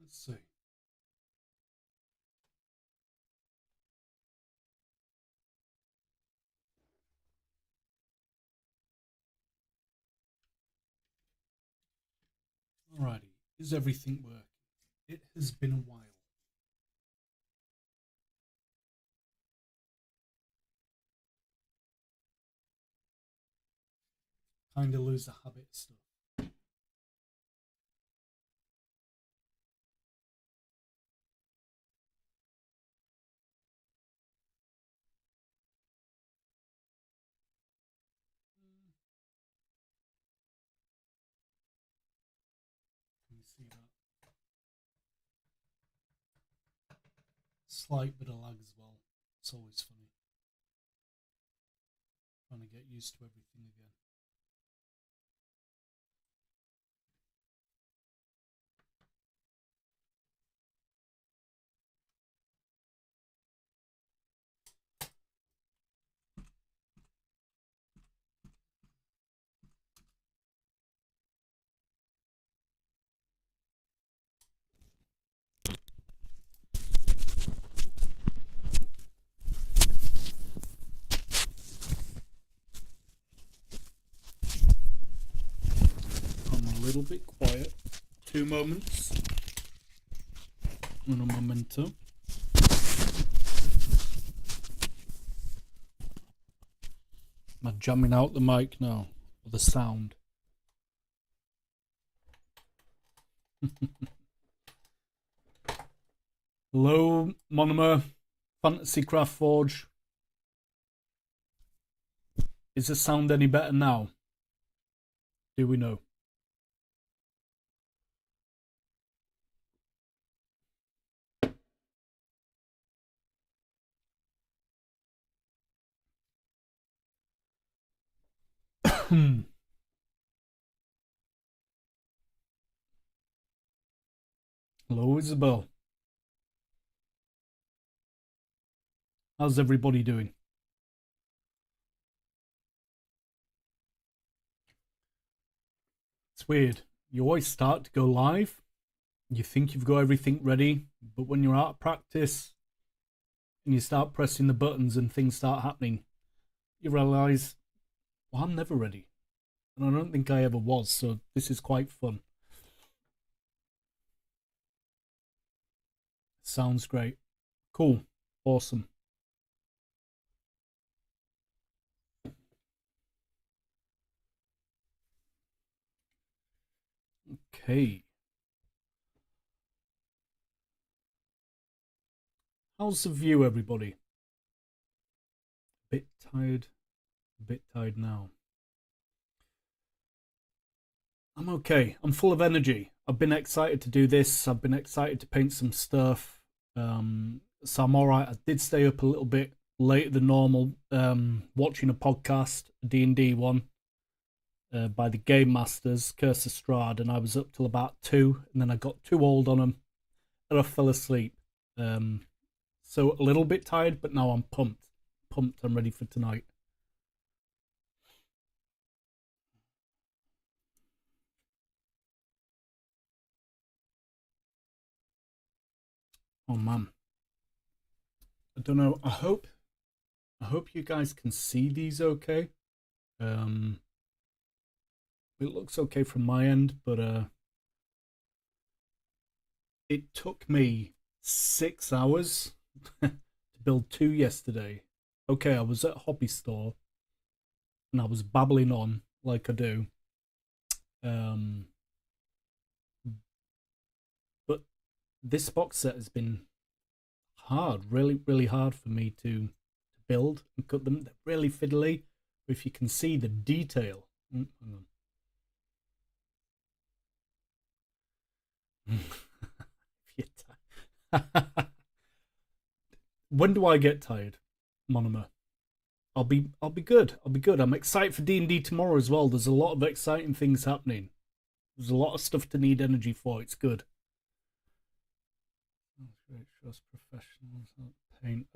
Let's see. Alrighty, is everything working? It has been a while. Kind of lose the habit of stuff. Can you see that? Slight bit of lag as well. It's always funny. Trying to get used to everything again. Little bit quiet. 2 moments. Un momento. Am I jamming out the mic now? Or the sound? Hello, Monomer. Fantasy Craft Forge. Is the sound any better now? Do we know? Hello, Isabel. How's everybody doing? It's weird. You always start to go live. You think you've got everything ready, but when you're out of practice and you start pressing the buttons and things start happening, you realize, well, I'm never ready. And I don't think I ever was, so this is quite fun. Sounds great. Cool. Awesome. Okay. How's the view, everybody? Bit tired now. I'm okay. I'm full of energy. I've been excited to do this. I've been excited to paint some stuff. So I'm all right. I did stay up a little bit later than normal, watching a podcast, a D&D one, by the Game Masters, Curse of Strahd, and I was up till about 2, and then I got too old on them, and I fell asleep. So a little bit tired, but now I'm pumped. I'm ready for tonight. Oh man, I don't know. I hope you guys can see these okay. It looks okay from my end, but it took me 6 hours to build 2 yesterday. Okay, I was at a hobby store and I was babbling on like I do. But this box set has been hard, really hard for me to build and cut them. They're really fiddly. If you can see the detail. Hang on. When do I get tired, Monomer? I'll be good. I'll be good. I'm excited for D&D tomorrow as well. There's a lot of exciting things happening. There's a lot of stuff to need energy for. It's good. Trust professionals, not paint.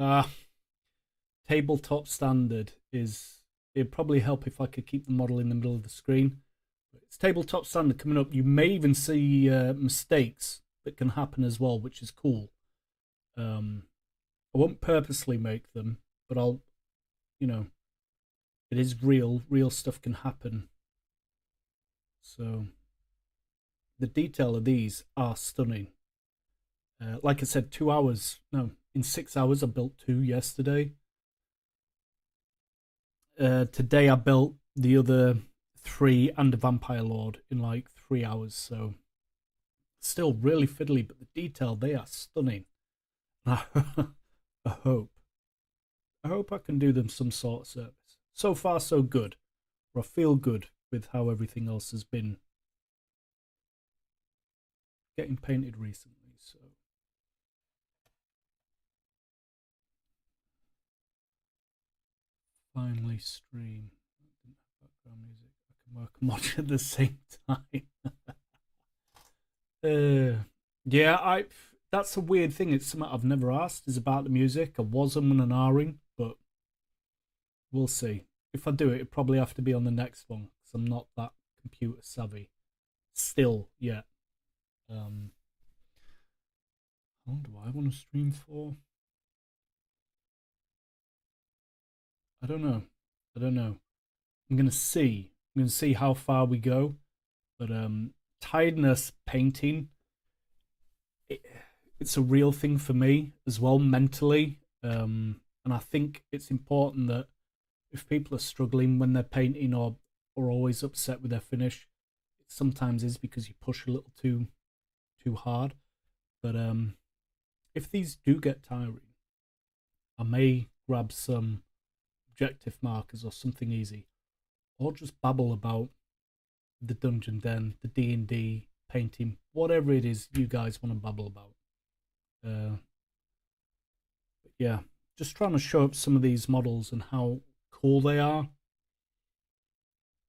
Tabletop standard is. It'd probably help if I could keep the model in the middle of the screen. It's tabletop standard coming up. You may even see mistakes that can happen as well, which is cool. I won't purposely make them, but I'll, you know, it is real stuff can happen. So the detail of these are stunning. Like I said, 2 hours, no, in 6 hours I built 2 yesterday. Today I built the other 3 and a Vampire Lord in like 3 hours, so still really fiddly, but the detail, they are stunning. I hope I can do them some sort of service. So far so good, or I feel good with how everything else has been getting painted recently. So finally stream. Background music. I can work and watch at the same time. Yeah, that's a weird thing. It's something I've never asked, is about the music. I was and ahhing, but we'll see. If I do it, it'll probably have to be on the next one, because I'm not that computer savvy still yet. How long do I want to stream for? I don't know. I'm gonna see how far we go. But tiredness painting, it's a real thing for me as well, mentally. And I think it's important that if people are struggling when they're painting, or always upset with their finish, it sometimes is because you push a little too hard. But if these do get tiring, I may grab some objective markers or something easy, or just babble about the DungeonDen, the D&D, painting, whatever it is you guys want to babble about. But yeah, just trying to show up some of these models and how cool they are.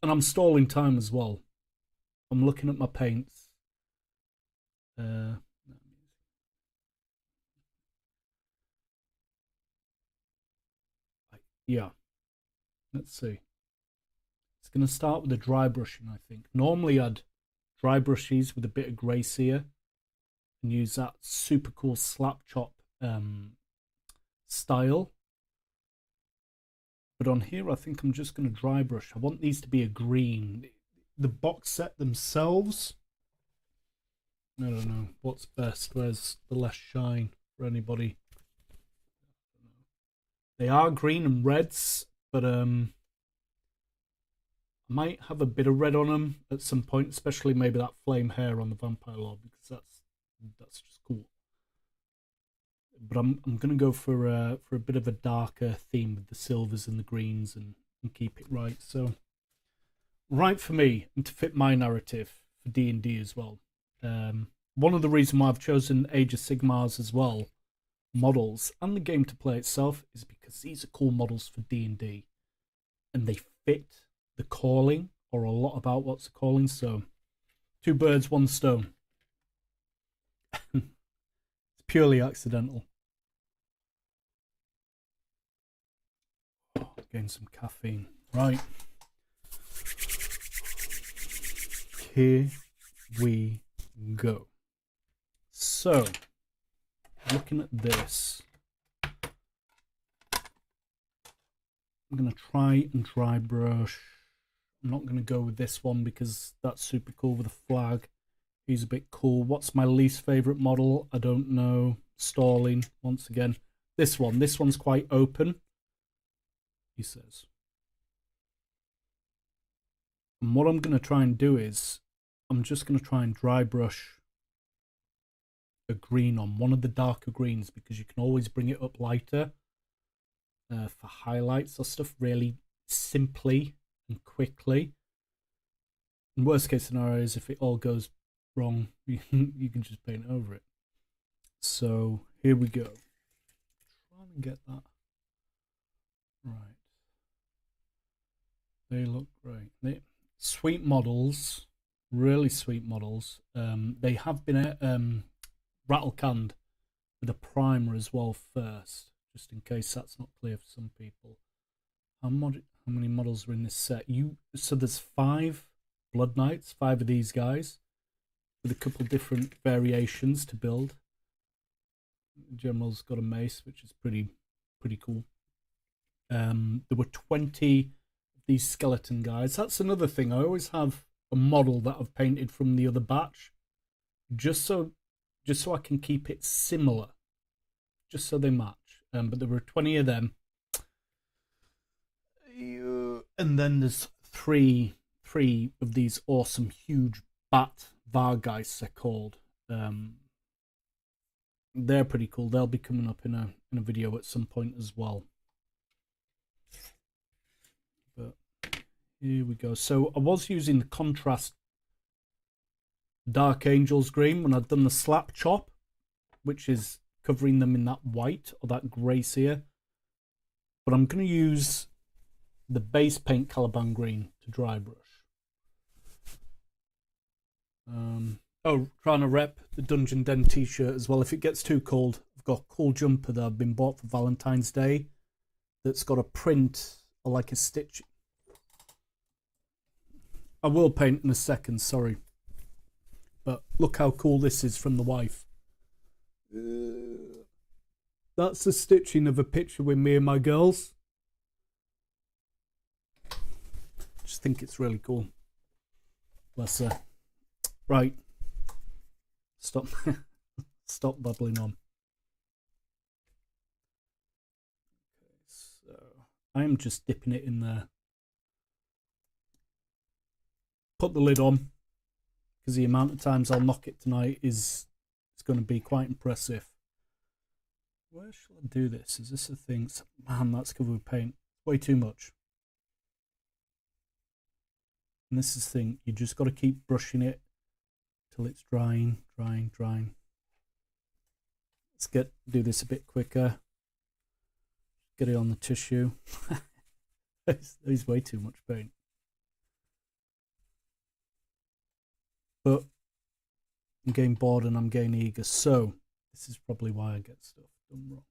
And I'm stalling time as well. I'm looking at my paints. Yeah, let's see. It's going to start with the dry brushing, I think. Normally I'd dry brush these with a bit of grey sear and use that super cool slap chop style. But on here, I think I'm just going to dry brush. I want these to be a green. The box set themselves, I don't know what's best. Where's the less shine for anybody? They are green and reds, but I might have a bit of red on them at some point, especially maybe that flame hair on the Vampire Lord, because that's just cool. But I'm gonna go for a bit of a darker theme with the silvers and the greens, and keep it right. So right for me, and to fit my narrative for D&D as well. One of the reasons why I've chosen Age of Sigmar's as well, models, and the game to play itself, is because these are cool models for D&D, and they fit the calling, or a lot about what's the calling. So 2 birds, 1 stone. It's purely accidental. Getting some caffeine. Right. Here we go. So, looking at this, I'm going to try and dry brush. I'm not going to go with this one because that's super cool with a flag. He's a bit cool. What's my least favorite model? I don't know. Stalling, once again. This one's quite open, he says. And what I'm going to try and do is, I'm just going to try and dry brush a green on one of the darker greens, because you can always bring it up lighter for highlights or stuff really simply and quickly. And worst case scenario is if it all goes wrong, you can just paint over it. So here we go. Try and get that right. They look great. Sweet models, really sweet models. They have been rattle canned with a primer as well first, just in case that's not clear for some people. How many models are in this set? So there's 5 Blood Knights, 5 of these guys. with a couple different variations to build. General's got a mace, which is pretty cool. There were 20 of these skeleton guys. That's another thing. I always have a model that I've painted from the other batch, just so I can keep it similar, just so they match. But there were 20 of them, and then there's three of these awesome huge bat vargeists, they're called. They're pretty cool. They'll be coming up in a video at some point as well. But here we go. So I was using the contrast Dark Angels green when I'd done the slap chop, which is covering them in that white or that grey sear. But I'm going to use the base paint Caliban green to dry brush. Trying to rep the DungeonDen t-shirt as well. If it gets too cold, I've got a cool jumper that I've been bought for Valentine's Day that's got a print or like a stitch. I will paint in a second, sorry. But look how cool this is from the wife. That's the stitching of a picture with me and my girls. Just think it's really cool. Bless her. Right. Stop babbling on. Okay, so I am just dipping it in there. Put the lid on, because the amount of times I'll knock it tonight is going to be quite impressive. Where shall I do this? Is this a thing? Man, that's covered with paint. Way too much. And this is the thing, you just got to keep brushing it till it's drying. Let's do this a bit quicker. Get it on the tissue. There's way too much paint. But I'm getting bored and I'm getting eager, so this is probably why I get stuff done wrong.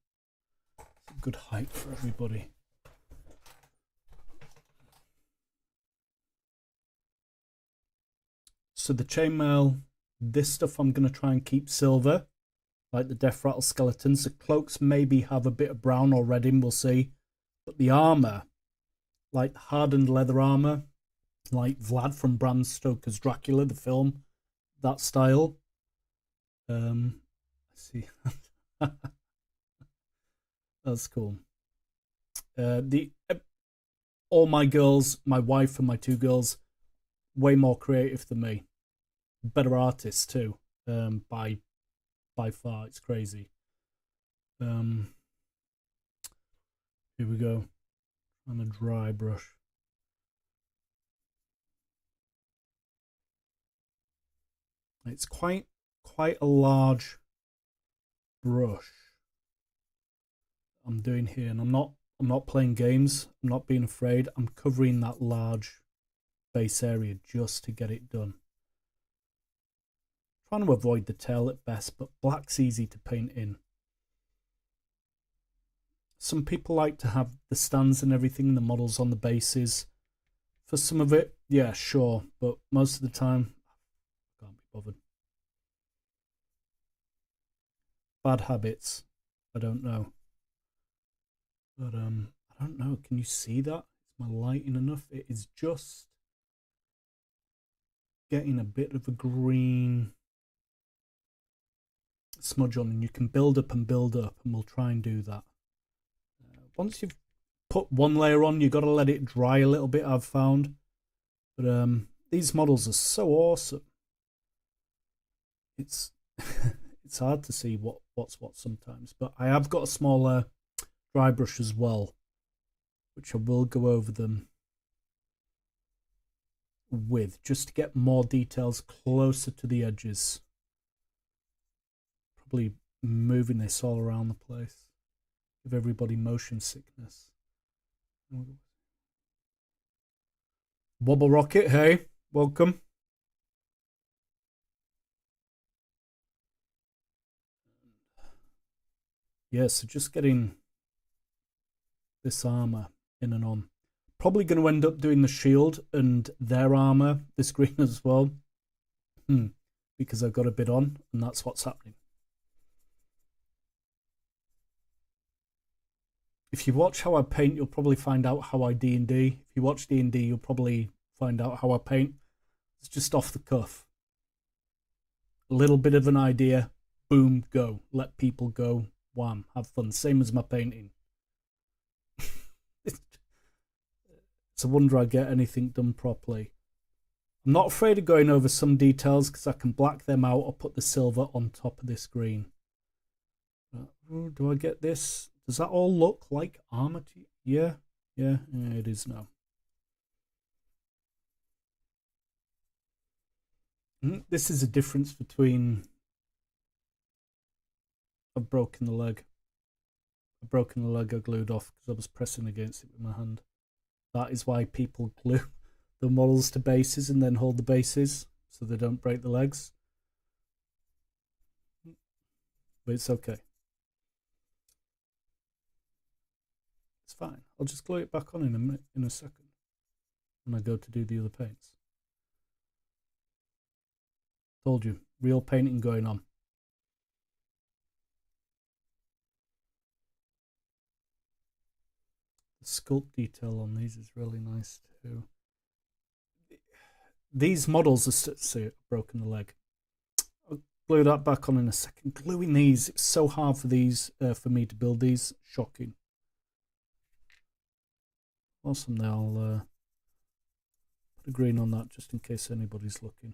It's a good height for everybody. So the chainmail, this stuff I'm going to try and keep silver, like the Death Rattle skeletons. The cloaks maybe have a bit of brown or red in, we'll see. But the armour, like hardened leather armour, like Vlad from Bram Stoker's Dracula, the film, that style. Let's see. That's cool. All my girls, my wife and my two girls, way more creative than me. Better artists too, by far. It's crazy. Here we go. On a dry brush. It's quite a large brush I'm doing here, and I'm not playing games. I'm not being afraid. I'm covering that large base area just to get it done. Trying to avoid the tail at best, but black's easy to paint in. Some people like to have the stands and everything, the models on the bases. For some of it, yeah, sure, but most of the time, I can't be bothered. Bad habits, I don't know. But I don't know, can you see that? Is my lighting enough? It is just getting a bit of a green smudge on, and you can build up, and we'll try and do that. Once you've put one layer on, you've got to let it dry a little bit, I've found. But these models are so awesome. It's it's hard to see what's what sometimes. But I have got a smaller dry brush as well, which I will go over them with, just to get more details closer to the edges. Probably moving this all around the place. Give everybody motion sickness. Wobble Rocket, hey, welcome. Yeah, so just getting this armor in and on. Probably going to end up doing the shield and their armor, this green as well. because I've got a bit on, and that's what's happening. If you watch how I paint, you'll probably find out how I D&D. If you watch D&D, you'll probably find out how I paint. It's just off the cuff. A little bit of an idea, boom, go. Let people go, wham, have fun. Same as my painting. It's a wonder I get anything done properly. I'm not afraid of going over some details because I can black them out or put the silver on top of this green. Do I get this? Does that all look like armor to you? Yeah, it is now. This is a difference between... I've broken the leg. I've broken the leg I glued off because I was pressing against it with my hand. That is why people glue the models to bases and then hold the bases so they don't break the legs. But it's okay. It's fine. I'll just glue it back on in a minute, in a second, when I go to do the other paints. Told you, real painting going on. The sculpt detail on these is really nice too. These models are see, broken the leg. I'll glue that back on in a second. Gluing these, it's so hard for these for me to build these. Shocking. Awesome. Now I'll put a green on that just in case anybody's looking.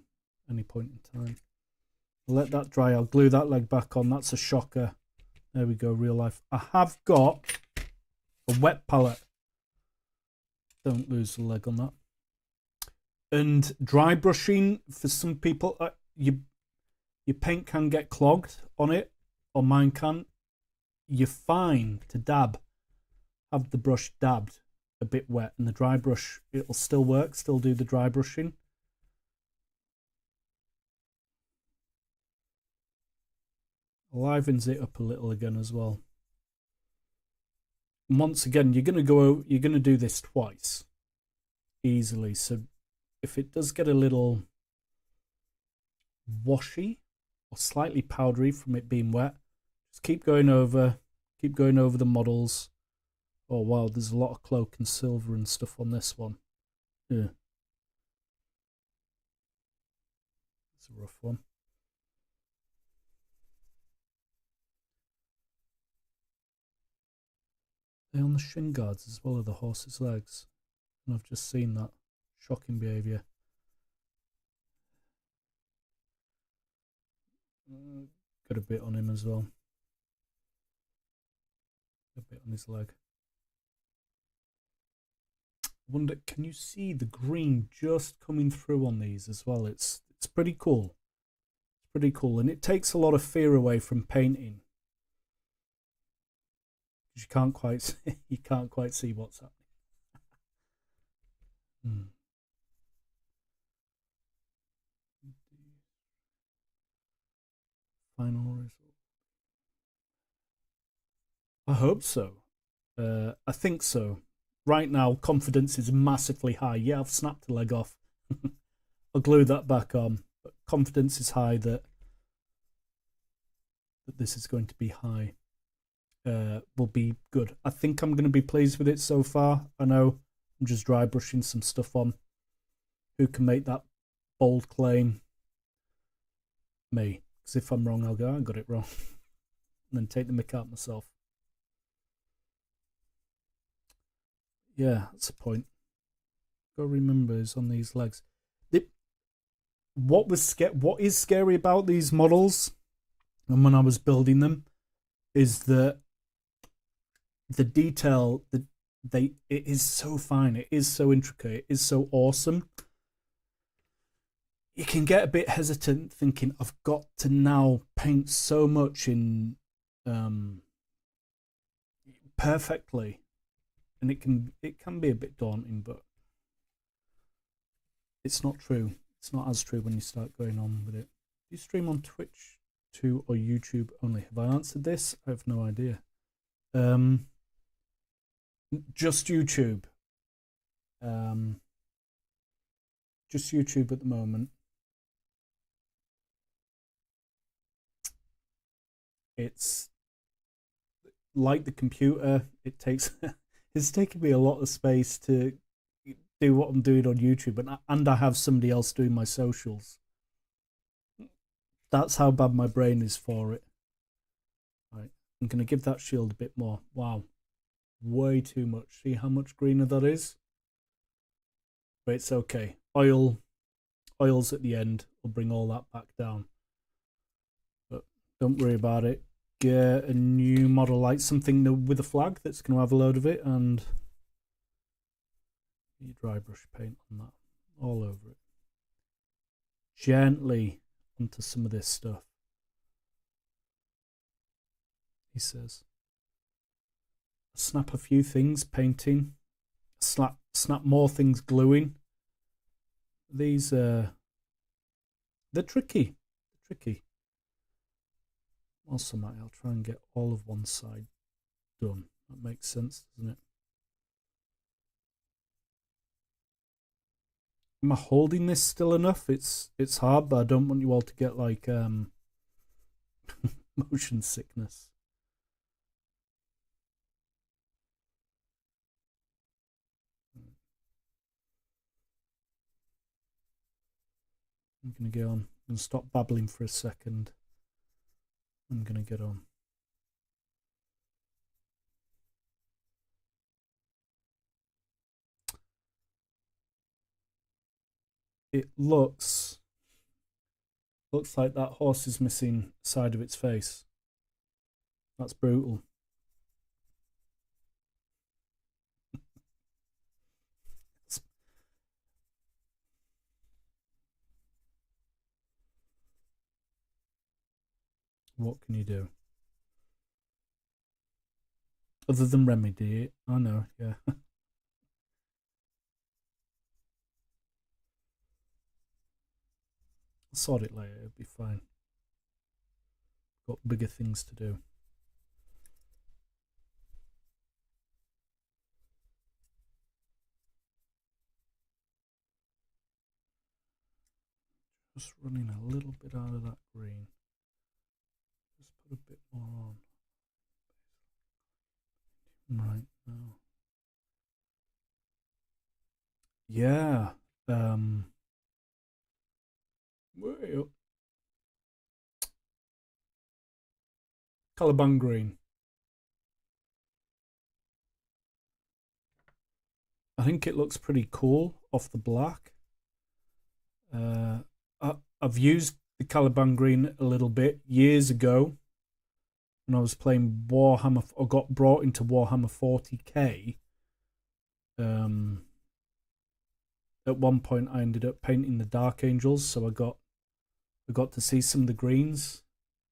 Any point in time. I'll let that dry. I'll glue that leg back on. That's a shocker. There we go. Real life. I have got a wet palette. Don't lose the leg on that. And dry brushing for some people, your paint can get clogged on it, or mine can. You're fine to dab. Have the brush dabbed a bit wet, and the dry brush, it'll still work, still do the dry brushing. Livens it up a little again as well. And once again, you're gonna do this twice easily. So if it does get a little washy or slightly powdery from it being wet, just keep going over the models. Oh wow, there's a lot of cloak and silver and stuff on this one. Yeah, it's a rough one. They're on the shin guards as well as the horse's legs, and I've just seen that. Shocking behaviour. Got a bit on him as well. A bit on his leg. Wonder, can you see the green just coming through on these as well? It's pretty cool. It's pretty cool, and it takes a lot of fear away from painting. You can't quite see what's happening. Final result. I hope so. I think so. Right now, confidence is massively high. Yeah, I've snapped the leg off. I'll glue that back on. But confidence is high that this is going to be high. Will be good. I think I'm going to be pleased with it so far. I know I'm just dry brushing some stuff on. Who can make that bold claim? Me. Because if I'm wrong, I'll go, I got it wrong. And then take the mick out myself. Yeah, that's the point. Gotta remember is on these legs. What is scary about these models, and when I was building them, is that the detail, it is so fine, it is so intricate, it is so awesome. You can get a bit hesitant thinking, I've got to now paint so much in perfectly, and it can be a bit daunting, but it's not true. It's not as true when you start going on with it. Do you stream on Twitch too or YouTube only? Have I answered this? I have no idea. Just YouTube. Just YouTube at the moment. It's like the computer. It takes it's taken me a lot of space to do what I'm doing on YouTube, and I have somebody else doing my socials. That's how bad my brain is for it. Right, I'm going to give that shield a bit more. Wow, way too much. See how much greener that is? But it's okay. Oils at the end will bring all that back down. But don't worry about it. Get a new model, like something with a flag that's going to have a load of it, and you dry brush paint on that all over it. Gently onto some of this stuff. He says, snap a few things painting, snap more things gluing. These they're tricky. Also, I'll try and get all of one side done. That makes sense, doesn't it? Am I holding this still enough? It's hard, but I don't want you all to get like motion sickness. I'm gonna go on. I'm gonna stop babbling for a second. I'm gonna get on. It looks like that horse is missing side of its face. That's brutal. What can you do? Other than remedy it? I know, yeah. I'll sort it later, it'll be fine. Got bigger things to do. Just running a little bit out of that green. Just put a bit more on. Right now. Yeah. Way up. Caliban green. I think it looks pretty cool off the black. I've used the Caliban green a little bit years ago when I was playing Warhammer, or got brought into Warhammer 40k. At one point I ended up painting the Dark Angels, so I got to see some of the greens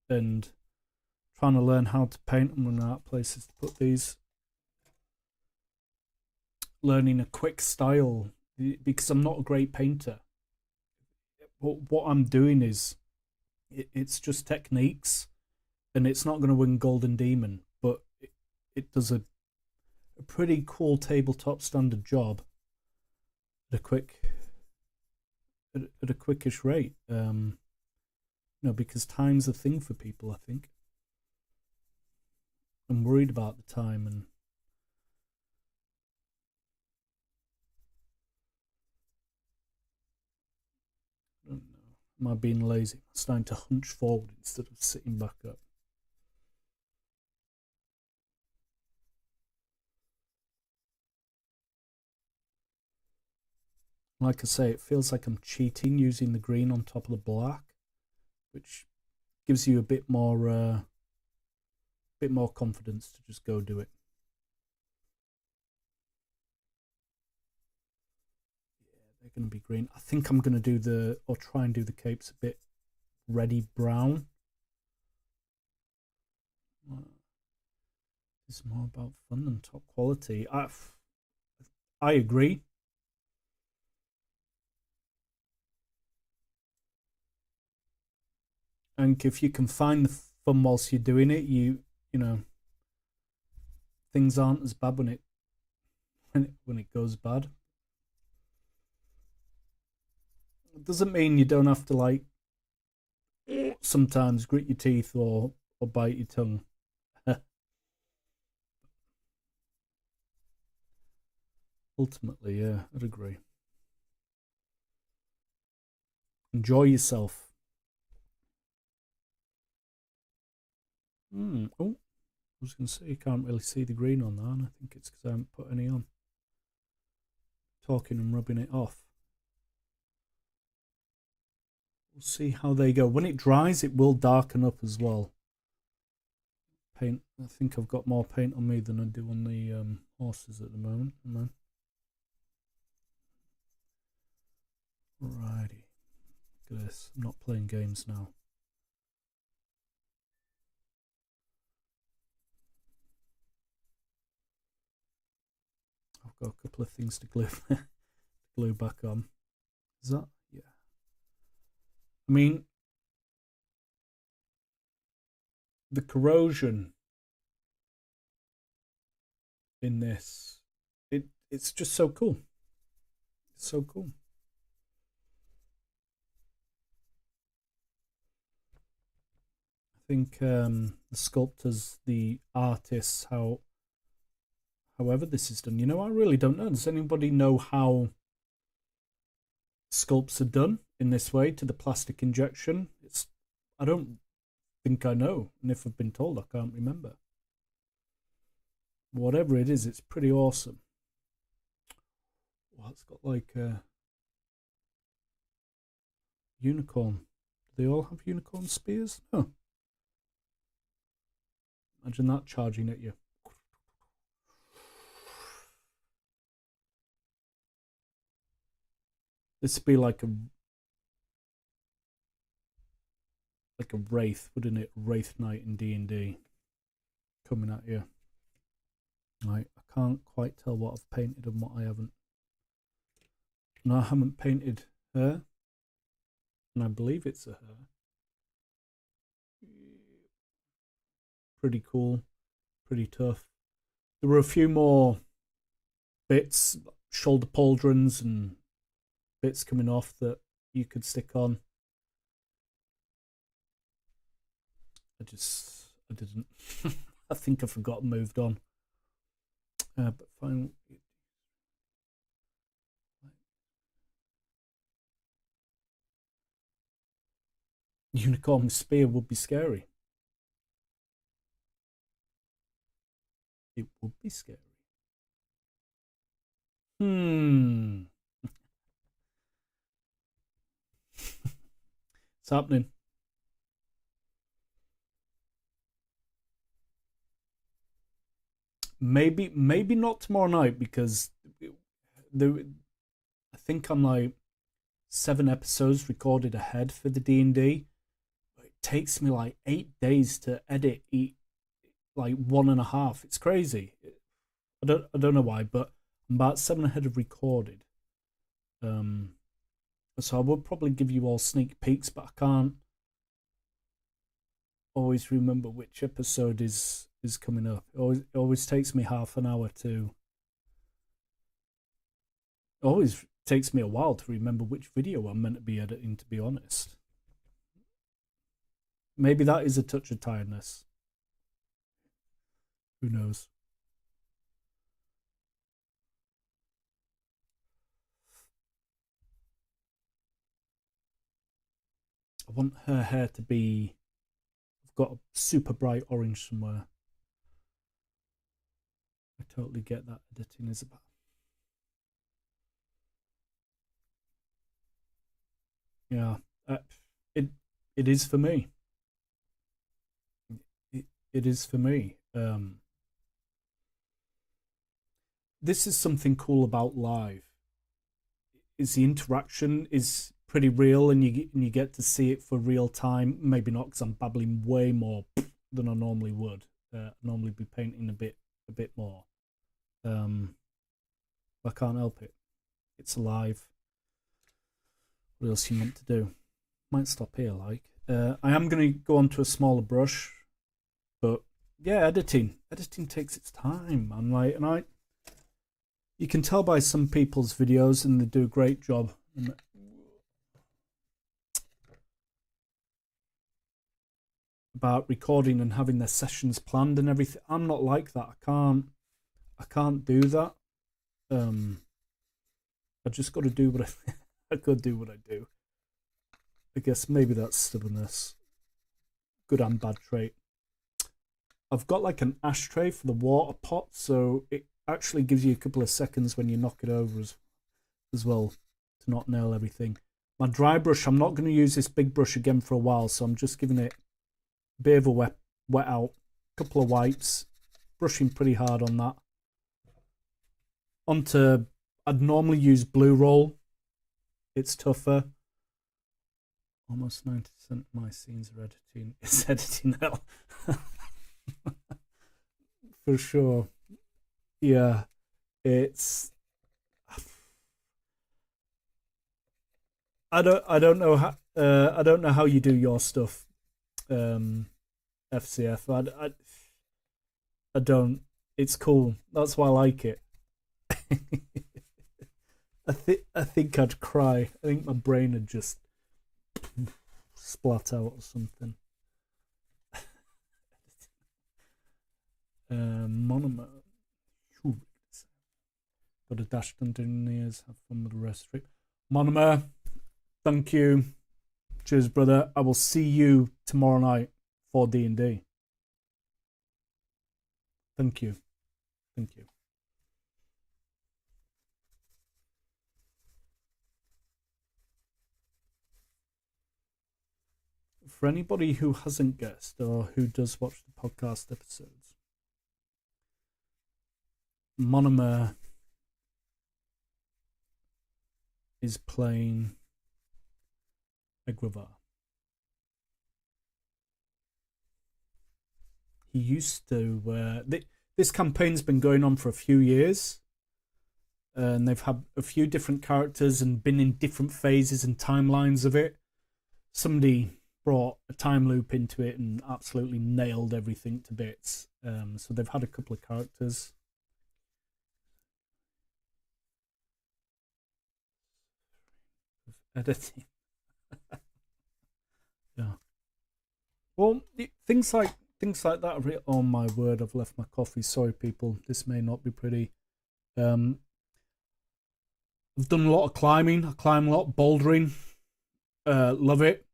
and trying to learn how to paint them, running out of places to put these. Learning a quick style, because I'm not a great painter. What I'm doing is, it's just techniques, and it's not going to win Golden Demon, but it does a pretty cool tabletop standard job at a quickish rate. You know, because time's a thing for people, I think. I'm worried about the time, and I don't know. Am I being lazy? I'm starting to hunch forward instead of sitting back up. Like I say, it feels like I'm cheating using the green on top of the black, which gives you a bit more confidence to just go do it. Yeah, they're going to be green. I think I'm going to do try and do the capes a bit reddy brown. It's more about fun than top quality. I agree. And if you can find the fun whilst you're doing it, you know, things aren't as bad when it goes bad. It doesn't mean you don't have to, like, sometimes grit your teeth or or bite your tongue. Ultimately, yeah, I'd agree. Enjoy yourself. Oh, I was going to say you can't really see the green on that, and I think it's because I haven't put any on. Talking and rubbing it off. We'll see how they go. When it dries, it will darken up as well. Paint. I think I've got more paint on me than I do on the horses at the moment. Alrighty. Look at this. I'm not playing games now. I've got a couple of things to glue back on. Is that? Yeah. I mean, the corrosion in this, it's just so cool. It's so cool. I think the sculptors, the artists, however this is done, I really don't know. Does anybody know how sculpts are done in this way to the plastic injection? I don't think I know, and if I've been told, I can't remember. Whatever it is, it's pretty awesome. Well, it's got like a unicorn. Do they all have unicorn spears? No. Imagine that charging at you. This would be like a wraith, wouldn't it? Wraith knight in D&D coming at you. Right, I can't quite tell what I've painted and what I haven't. No, I haven't painted her, and I believe it's a her. Pretty cool, pretty tough. There were a few more bits, shoulder pauldrons and bits coming off that you could stick on. I didn't. I think I forgot and moved on. But fine. Unicorn spear would be scary. It would be scary. It's happening. Maybe not tomorrow night, because I think I'm like 7 episodes recorded ahead for the D&D. It takes me like 8 days to edit like 1.5. It's crazy. I don't know why, but I'm about 7 ahead of recorded. So I would probably give you all sneak peeks, but I can't always remember which episode is coming up. It always takes me half an hour to. It always takes me a while to remember which video I'm meant to be editing, to be honest. Maybe that is a touch of tiredness. Who knows? I want her hair to be. I've got a super bright orange somewhere. I totally get that editing is about. Yeah, it is for me. It is for me. This is something cool about live. Is the interaction is pretty real, and you get to see it for real time. Maybe not, because I'm babbling way more than I normally would. Normally be painting a bit more. I can't help it. It's alive. What else you meant to do? Might stop here. Like I am going to go on to a smaller brush, but yeah, editing takes its time. You can tell by some people's videos, and they do a great job. And about recording and having their sessions planned and everything. I'm not like that. I can't do that. I just got to do what I got to do what I do. I guess maybe that's stubbornness. Good and bad trait. I've got like an ashtray for the water pot, so it actually gives you a couple of seconds when you knock it over as well to not nail everything. My dry brush, I'm not going to use this big brush again for a while, so I'm just giving it a bit of a wet out, couple of wipes, brushing pretty hard on that. Onto, I'd normally use blue roll. It's tougher. Almost 90% of my scenes are editing. It's editing hell. For sure. Yeah. It's I don't know how you do your stuff. FCF. I don't. It's cool. That's why I like it. I think I'd cry. I think my brain would just splat out or something. Monomer. Got a dash Dungeoneers. Have fun with the rest of it. Monomer, thank you. Cheers, brother. I will see you tomorrow night for D&D. Thank you. Thank you. For anybody who hasn't guessed or who does watch the podcast episodes, Monomer is playing a Gravelord. He used to. This campaign's been going on for a few years, and they've had a few different characters and been in different phases and timelines of it. Somebody brought a time loop into it and absolutely nailed everything to bits. So they've had a couple of characters. Editing. Yeah. Well, things like that. Oh my word! I've left my coffee. Sorry, people. This may not be pretty. I've done a lot of climbing. I climb a lot, bouldering. Love it.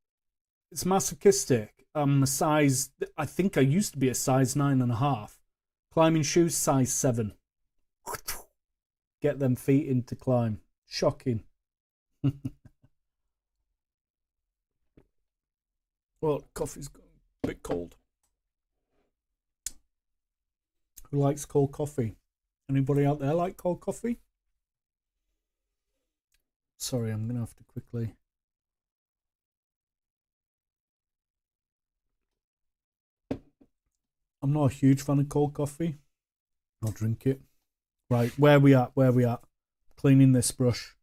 It's masochistic. I'm a size. I think I used to be a size 9.5. Climbing shoes size 7. Get them feet in to climb. Shocking. Well, coffee's a bit cold. Who likes cold coffee? Anybody out there like cold coffee? Sorry, I'm going to have to quickly. I'm not a huge fan of cold coffee. I'll drink it. Right, where we at? Cleaning this brush.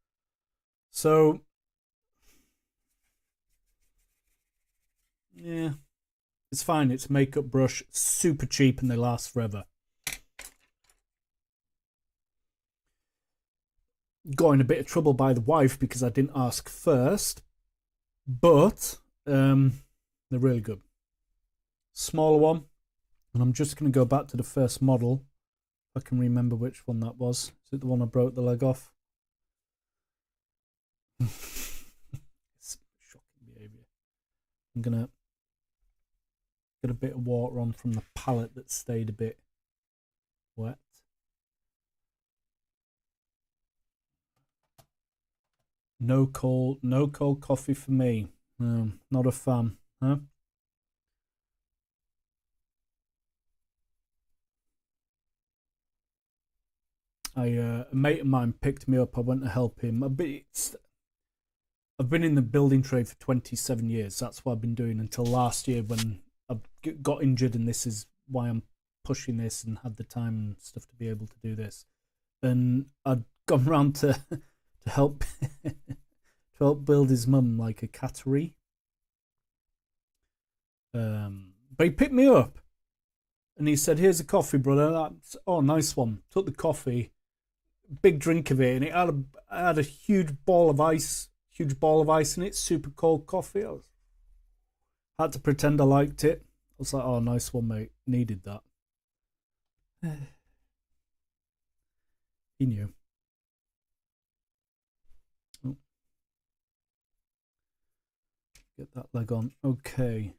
So, yeah, it's fine. It's a makeup brush, super cheap, and they last forever. Got in a bit of trouble by the wife because I didn't ask first, but they're really good. Smaller one, and I'm just going to go back to the first model. If I can remember which one that was. Is it the one I broke the leg off? It's shocking behaviour. I'm going to get a bit of water on from the palette that stayed a bit wet. No cold coffee for me. No, not a fan, huh? A mate of mine picked me up. I went to help him. I've been in the building trade for 27 years. That's what I've been doing until last year when I got injured, and this is why I'm pushing this and had the time and stuff to be able to do this. And I'd gone round to help to help build his mum like a cattery. But he picked me up and he said, "Here's a coffee, brother." Oh, nice one. Took the coffee, big drink of it, and it had a huge ball of ice in it, super cold coffee. I had to pretend I liked it. was like, oh, nice one, mate. Needed that. He knew. Oh. Get that leg on. Okay.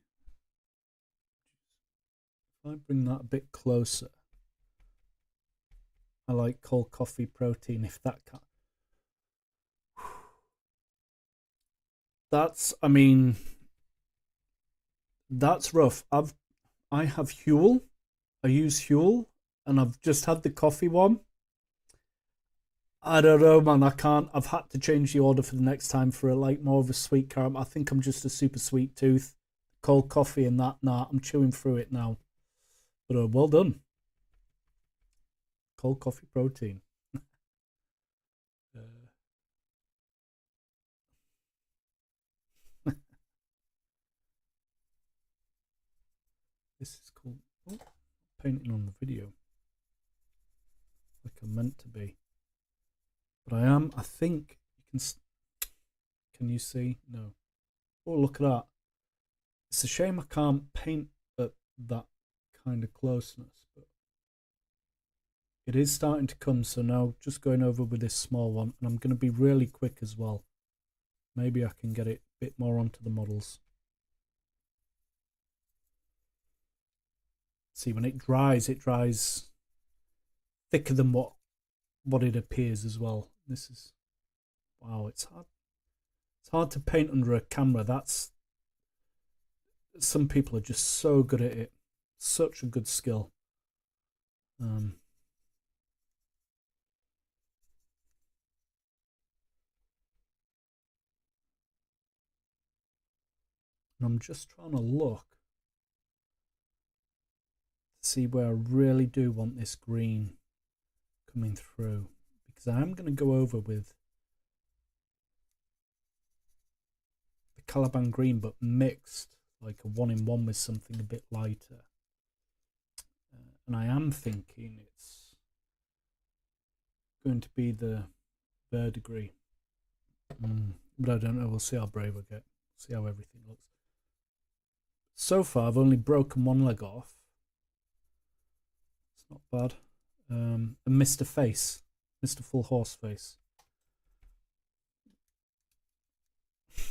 If I bring that a bit closer. I like cold coffee protein, if that can. That's, I mean, that's rough. I have Huel. I use Huel, and I've just had the coffee one. I don't know, man. I can't. I've had to change the order for the next time for like more of a sweet caramel. I think I'm just a super sweet tooth. Cold coffee and that. Nah, I'm chewing through it now. But well done. Cold coffee protein. This is cool. Oh, painting on the video. Like I'm meant to be. But I am. I think you can you see? No. Oh, look at that. It's a shame I can't paint at that kind of closeness. But it is starting to come. So now just going over with this small one. And I'm going to be really quick as well. Maybe I can get it a bit more onto the models. See, when it dries thicker than what it appears as well. This is, wow, it's hard. It's hard to paint under a camera. That's, some people are just so good at it. Such a good skill. And I'm just trying to look to see where I really do want this green coming through, because I am going to go over with the Caliban green, but mixed, like a 1-in-1 with something a bit lighter. And I am thinking it's going to be the verdigris. But I don't know. We'll see how brave I get. See how everything looks. So far, I've only broken one leg off. It's not bad. And Mr. Face. Mr. Full Horse Face. I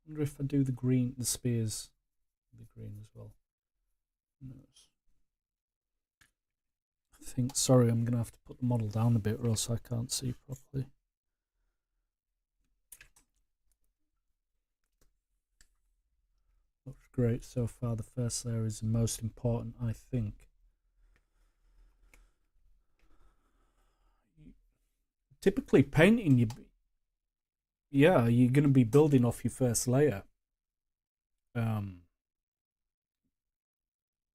wonder if I do the green, the spears, the green as well. No. I think, sorry, I'm going to have to put the model down a bit or else I can't see properly. Looks great so far. The first layer is the most important, I think. Typically painting, you're going to be building off your first layer. I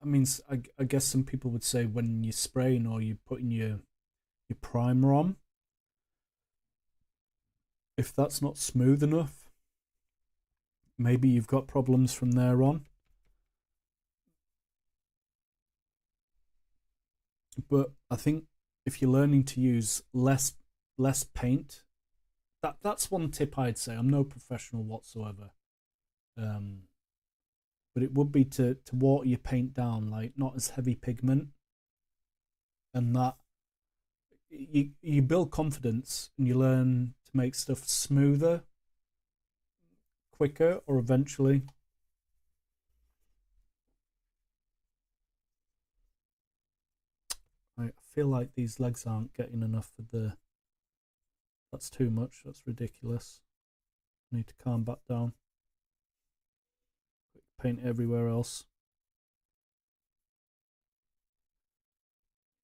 mean, I guess some people would say when you're spraying or you're putting your primer on, if that's not smooth enough, maybe you've got problems from there on. But I think if you're learning to use less paint, that's one tip I'd say. I'm no professional whatsoever. But it would be to water your paint down, like not as heavy pigment, and that you build confidence and you learn to make stuff smoother quicker, or eventually. I feel like these legs aren't getting enough of the, that's too much, that's ridiculous. I need to calm back down. Paint everywhere else.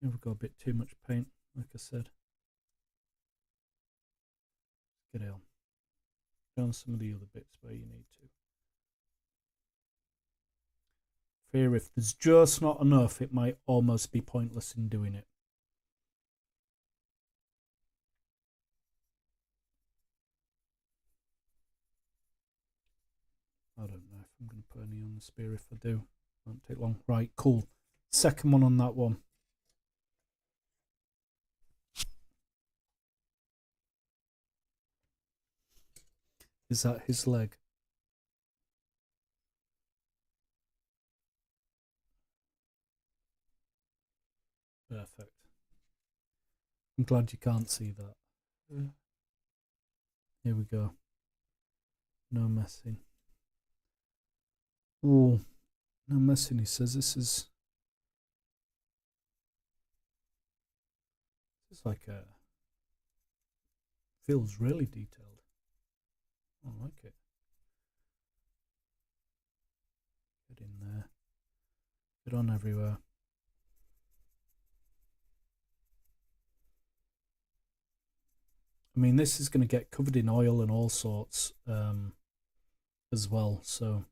We've got a bit too much paint, like I said. Get it on. Go on some of the other bits where you need to. Fear if there's just not enough, it might almost be pointless in doing it. I don't know if I'm going to put any on the spear. If I do, it won't take long. Right, cool. Second one on that one. Is that his leg? Perfect. I'm glad you can't see that. Here we go. No messing. Oh, no messing. He says this is like a, feels really detailed. I like it. Get in there. Get on everywhere. I mean, this is going to get covered in oil and all sorts as well, so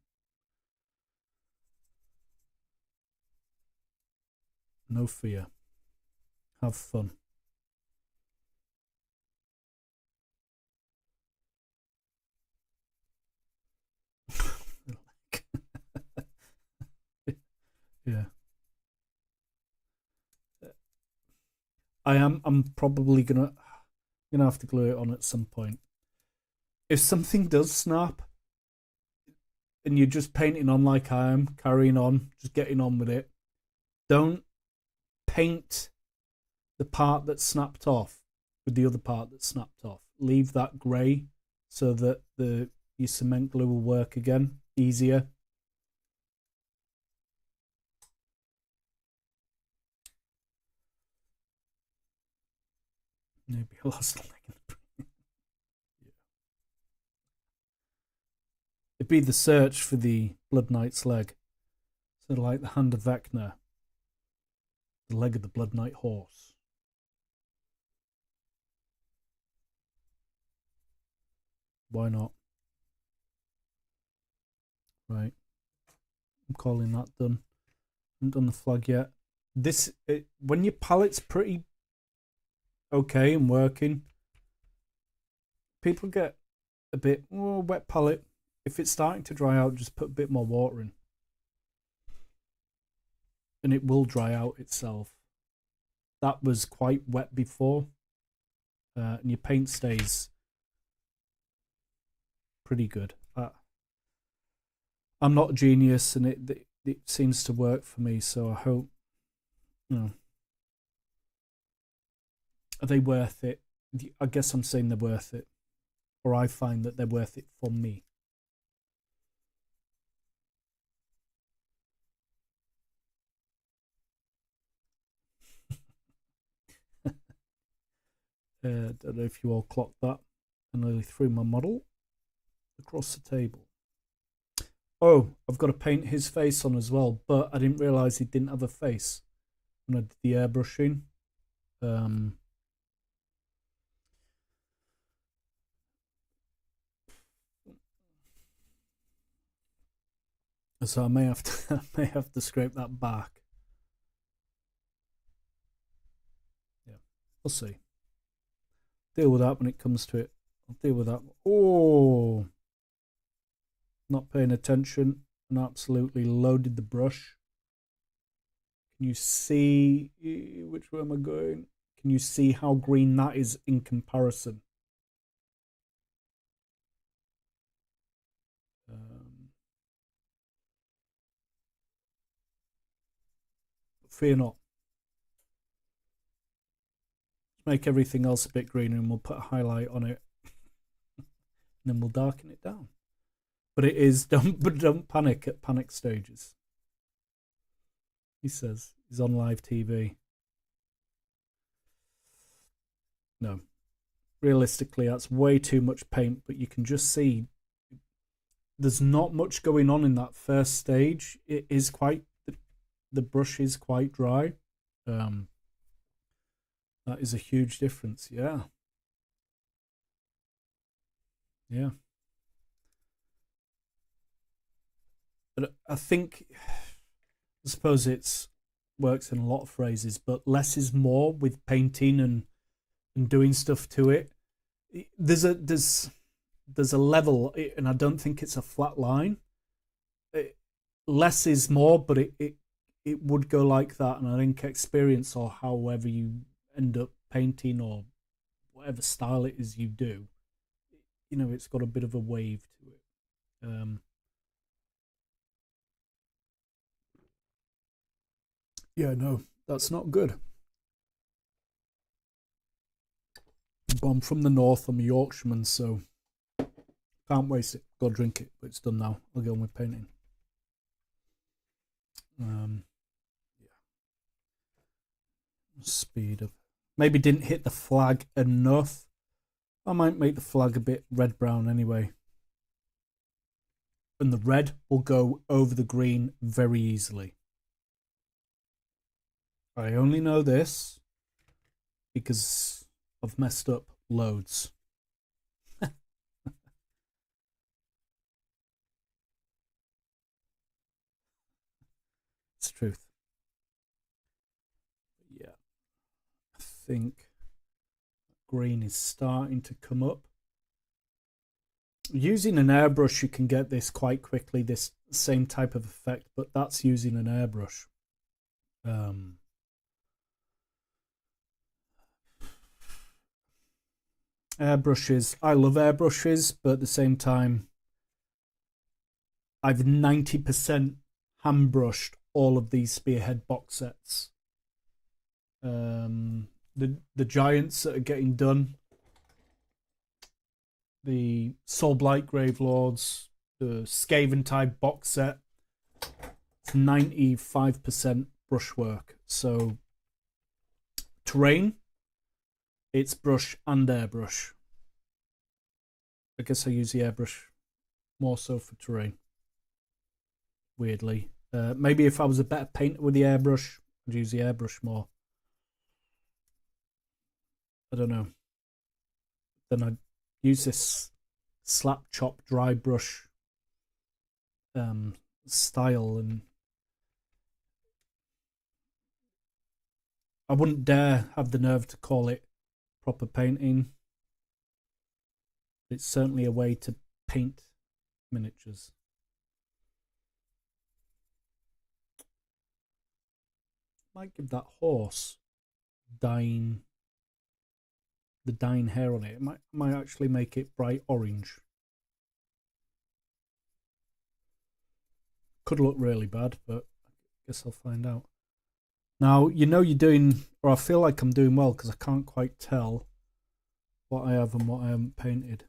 no fear. Have fun. Yeah. I'm probably gonna have to glue it on at some point. If something does snap and you're just painting on like I am, carrying on, just getting on with it, don't paint the part that snapped off with the other part that snapped off. Leave that grey so that your cement glue will work again easier. Maybe I lost a leg in the brain. Yeah. It'd be the search for the Blood Knight's leg. So like the hand of Vecna, the leg of the Blood Knight horse. Why not? Right. I'm calling that done. I haven't done the flag yet. When your palette's pretty okay and working, people get a bit wet palette. If it's starting to dry out, just put a bit more water in, and it will dry out itself. That was quite wet before, and your paint stays pretty good. I'm not a genius, and it seems to work for me. So I hope, are they worth it? I guess I'm saying they're worth it, or I find that they're worth it for me. Don't know if you all clocked that. I nearly threw my model across the table. Oh, I've got to paint his face on as well, but I didn't realise he didn't have a face when I did the airbrushing. So I may have to scrape that back. Yeah, we'll see. Deal with that when it comes to it. I'll deal with that. Oh, not paying attention and absolutely loaded the brush. Can you see which way am I going? Can you see how green that is in comparison? Fear not. Make everything else a bit greener and we'll put a highlight on it. And then we'll darken it down. But it is, don't panic at panic stages. He says he's on live TV. No. Realistically, that's way too much paint, but you can just see there's not much going on in that first stage. It is quite, the brush is quite dry. That is a huge difference. Yeah. Yeah. But I think, I suppose it's works in a lot of phrases, but less is more with painting and doing stuff to it. There's a level, and I don't think it's a flat line. Less is more, but it would go like that, and I think experience or however you end up painting or whatever style it is you do, it's got a bit of a wave to it. Yeah, no, that's not good. But I'm from the north. I'm a Yorkshireman, so can't waste it. Go drink it. But it's done now. I'll go on with painting. Yeah. Speed up. Maybe didn't hit the flag enough. I might make the flag a bit red-brown anyway. And the red will go over the green very easily. I only know this because I've messed up loads. It's the truth. Yeah. I think green is starting to come up. Using an airbrush, you can get this quite quickly, this same type of effect, but that's using an airbrush. Airbrushes, I love airbrushes, but at the same time, I've 90% hand brushed all of these Spearhead box sets. The giants that are getting done, the SoulBlight Gravelords, the Skaven type box set, it's 95% brushwork. So terrain, it's brush and airbrush. I guess I use the airbrush more so for terrain. Weirdly, maybe if I was a better painter with the airbrush, I'd use the airbrush more. I don't know. Then I'd use this slap chop dry brush style, and I wouldn't dare have the nerve to call it proper painting. It's certainly a way to paint miniatures. Might give that horse the dying hair on it. It might actually make it bright orange. Could look really bad, but I guess I'll find out. Now, you know you're doing, or I feel like I'm doing well because I can't quite tell what I have and what I haven't painted.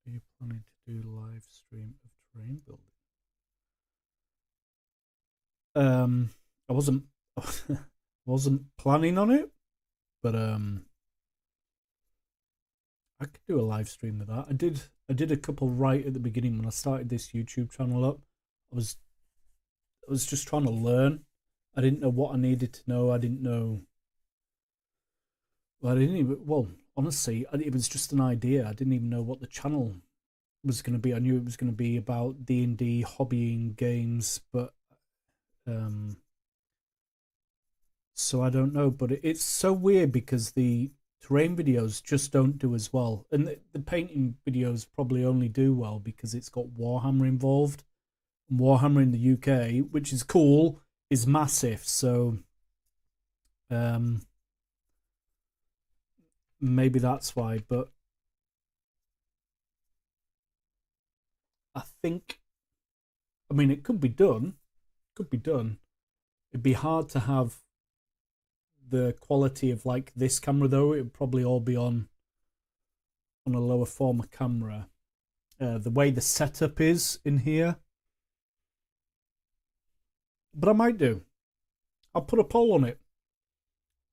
Are you planning to do live stream of terrain building? I wasn't planning on it, but I could do a live stream of that. I did a couple right at the beginning when I started this YouTube channel up. I was just trying to learn. I didn't know what I needed to know. I didn't know. Well, I didn't even. Well, honestly, it was just an idea. I didn't even know what the channel was going to be. I knew it was going to be about D&D, hobbying games, but so I don't know. But it's so weird because the terrain videos just don't do as well, and the painting videos probably only do well because it's got Warhammer involved. And Warhammer in the UK, which is cool, is massive. So maybe that's why. But I think, I mean, it could be done. Could be done. It'd be hard to have the quality of like this camera though. It would probably all be on a lower form of camera. The way the setup is in here. But I might do. I'll put a poll on it.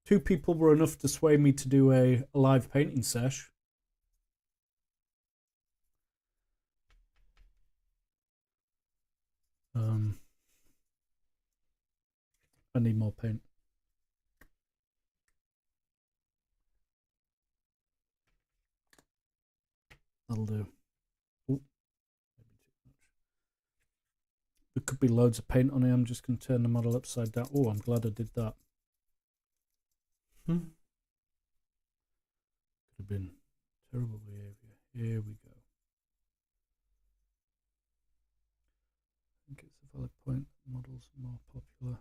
2 people were enough to sway me to do a live painting sesh. I need more paint. That'll do. Ooh, maybe too much. There could be loads of paint on here. I'm just going to turn the model upside down. Oh, I'm glad I did that. Could have been terrible behavior. Here we go. I think it's a valid point. Models are more popular.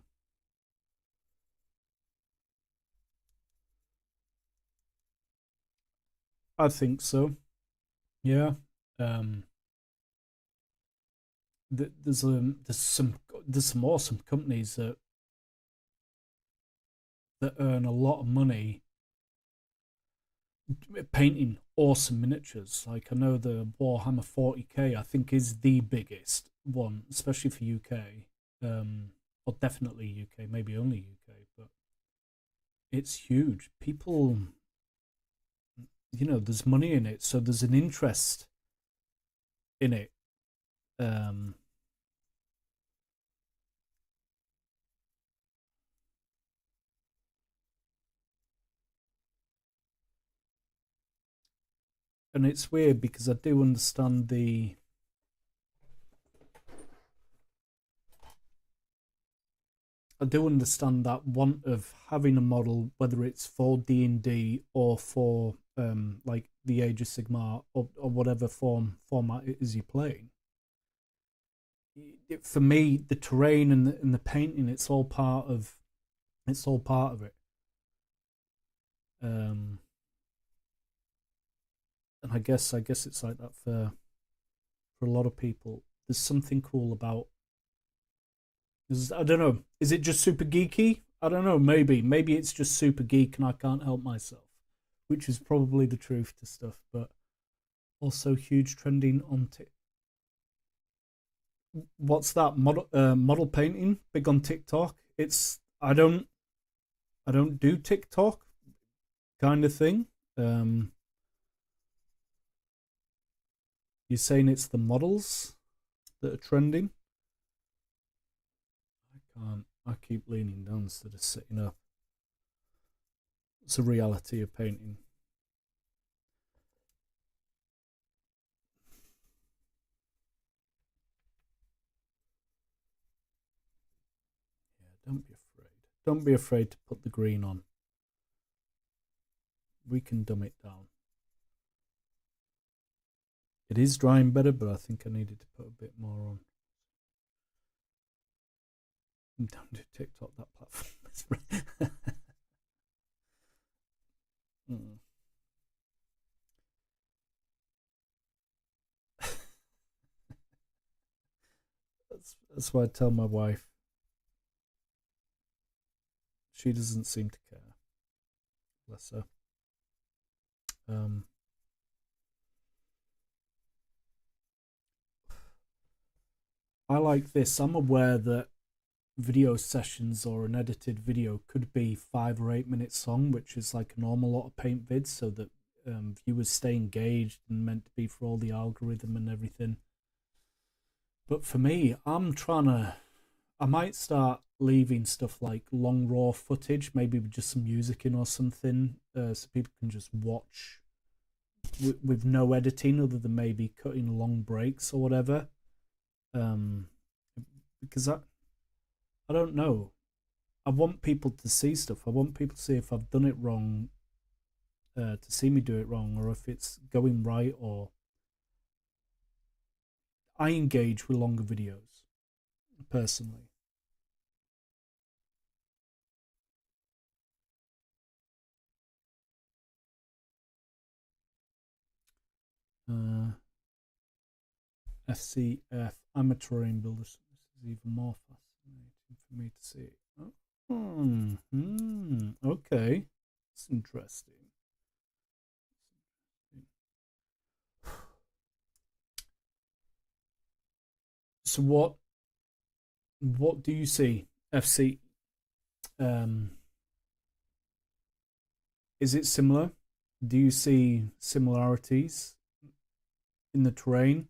I think so. Yeah. there's some awesome companies that earn a lot of money painting awesome miniatures. Like I know the Warhammer 40k I think is the biggest one, especially for UK. Or definitely UK, maybe only UK, but it's huge. People, there's money in it, so there's an interest in it. And it's weird because I do understand that want of having a model, whether it's for D&D or for like the Age of Sigmar or whatever format it is you're playing. For me, the terrain and the painting, it's all part of it. And I guess it's like that for a lot of people. There's something cool about. I don't know. Is it just super geeky? I don't know. Maybe it's just super geek, and I can't help myself, which is probably the truth to stuff. But also huge trending on what's that model painting big on TikTok? It's I don't do TikTok kind of thing. You're saying it's the models that are trending? I can't. I keep leaning down instead of sitting up. It's a reality of painting. Yeah, don't be afraid. Don't be afraid to put the green on. We can dumb it down. It is drying better, but I think I needed to put a bit more on. Don't do TikTok, that platform. That's why I tell my wife. She doesn't seem to care. Bless her. I like this. I'm aware that video sessions or an edited video could be 5 or 8 minutes long, which is like a normal lot of paint vids, so that viewers stay engaged and meant to be for all the algorithm and everything. But for me, I might start leaving stuff like long raw footage, maybe with just some music in or something, so people can just watch with no editing other than maybe cutting long breaks or whatever. Because I don't know. I want people to see stuff. I want people to see if I've done it wrong, to see me do it wrong, or if it's going right, or I engage with longer videos, personally. FCF Amateur Builder. This is even more fascinating for me to see. Okay, it's interesting. So what do you see, FC? Is it similar? Do you see similarities in the terrain,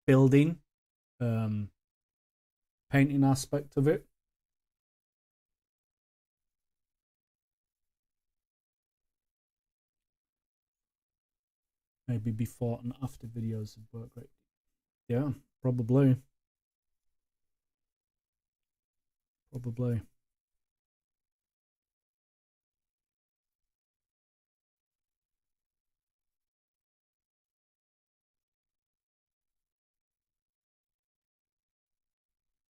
building, painting aspect of it? Maybe before and after videos would work great. Yeah, probably. Probably.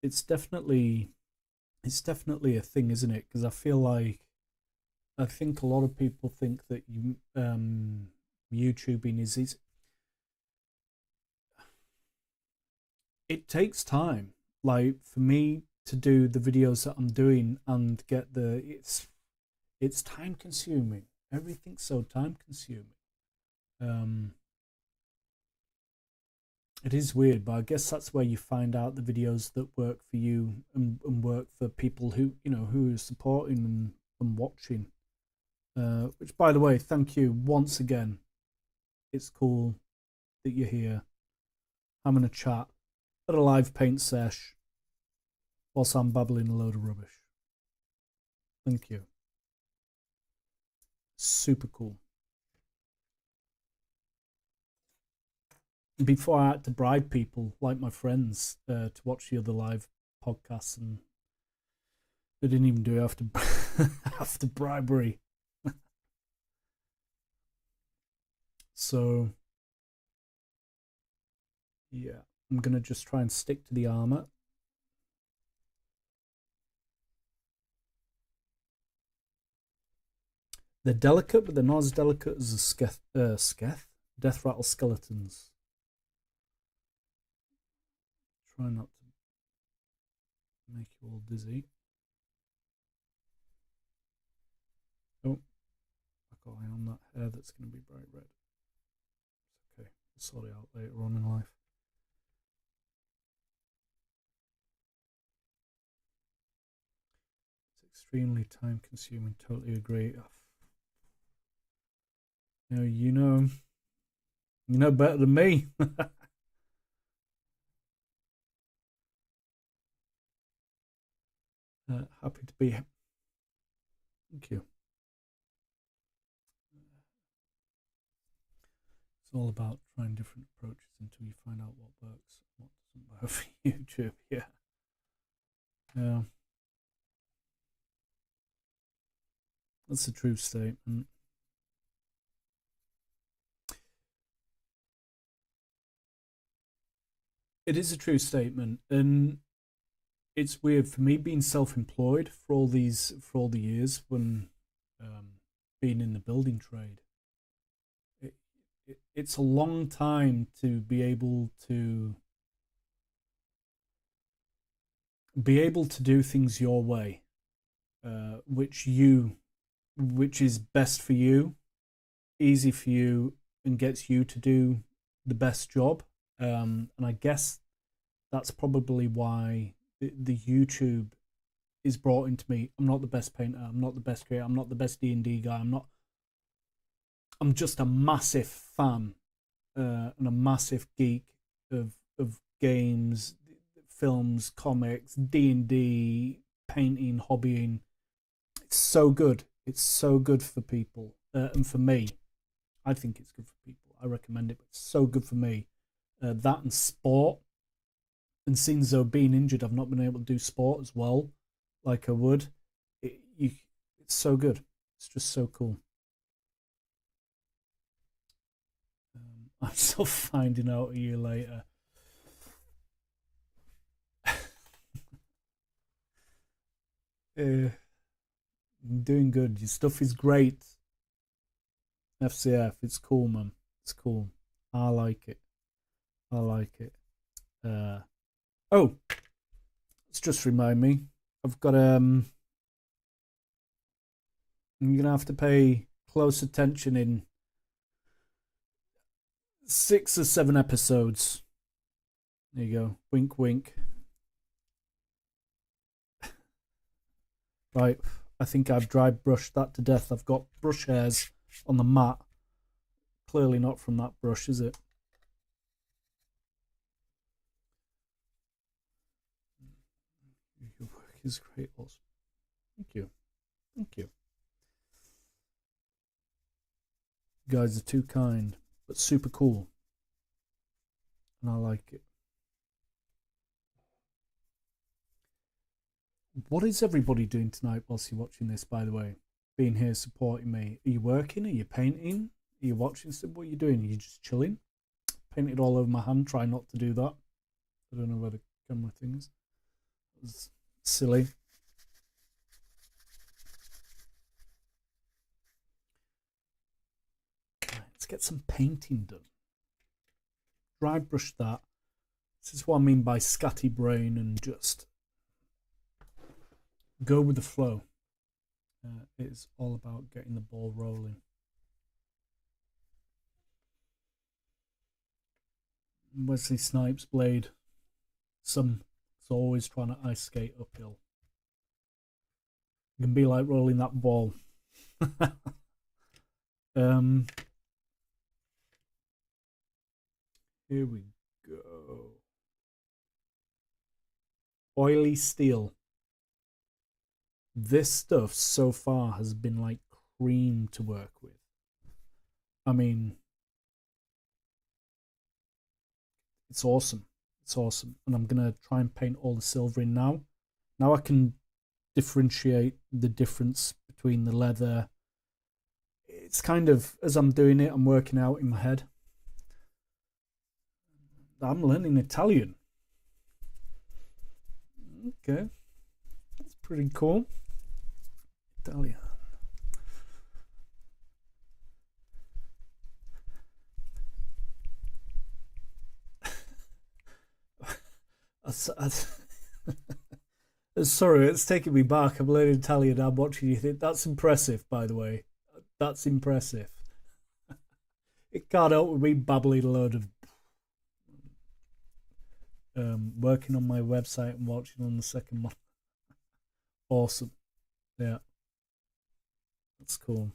It's definitely a thing, isn't it? Because I think a lot of people think that YouTubing is it takes time. Like for me to do the videos that I'm doing and get the it's time consuming. Everything's so time consuming. It is weird, but I guess that's where you find out the videos that work for you and work for people who who are supporting and watching. Which, by the way, thank you once again. It's cool that you're here. I'm gonna chat at a live paint sesh whilst I'm babbling a load of rubbish. Thank you. Super cool. Before I had to bribe people like my friends to watch the other live podcasts, and they didn't even do it after after bribery. So yeah, I'm gonna just try and stick to the armor. They're delicate, but they're not as delicate as the Death Rattle skeletons. Try not to make you all dizzy. Oh, I got eye on that hair that's going to be bright red. It's okay, we'll sort it out later on in life. It's extremely time consuming, totally agree. You know better than me. Happy to be here. Thank you. It's all about trying different approaches until you find out what works and what doesn't work for YouTube. Yeah. Yeah. That's a true statement. It is a true statement, and it's weird for me being self-employed for all the years when being in the building trade. It's a long time to be able to do things your way, which is best for you, easy for you, and gets you to do the best job. And I guess that's probably why the YouTube is brought into me. I'm not the best painter. I'm not the best creator. I'm not the best D&D guy. I'm just a massive fan and a massive geek of games, films, comics, D&D, painting, hobbying. It's so good. It's so good for people, and for me, I think it's good for people. I recommend it. But it's so good for me. That and sport. And since though being injured, I've not been able to do sport as well, like I would. It's so good. It's just so cool. I'm still finding out a year later. I'm doing good. Your stuff is great. FCF, it's cool, man. It's cool. I like it. I like it. Oh, it's just remind me. I've got I'm gonna have to pay close attention in 6 or 7 episodes. There you go. Wink, wink. Right, I think I've dry brushed that to death. I've got brush hairs on the mat. Clearly not from that brush, is it? Your work is great, also. Thank you. Thank you. You guys are too kind, but super cool. And I like it. What is everybody doing tonight whilst you're watching this, by the way? Being here supporting me. Are you working? Are you painting? Are you watching? What are you doing? Are you just chilling? Painted all over my hand. Try not to do that. I don't know where the camera thing is. It was silly. Right, let's get some painting done. Dry brush that. This is what I mean by scatty brain and just go with the flow. It's all about getting the ball rolling. Wesley Snipes blade. It's always trying to ice skate uphill. It can be like rolling that ball. Here we go. Oily steel. This stuff so far has been like cream to work with. I mean, it's awesome. It's awesome. And I'm going to try and paint all the silver in now. Now I can differentiate the difference between the leather. It's kind of, as I'm doing it, I'm working out in my head. I'm learning Italian. Okay. That's pretty cool. Italian. Sorry, it's taking me back. I'm learning Italian. I'm watching you think that's impressive, by the way. That's impressive. It can't help with me babbling a load of working on my website and watching on the second one. Awesome. Yeah. That's cool.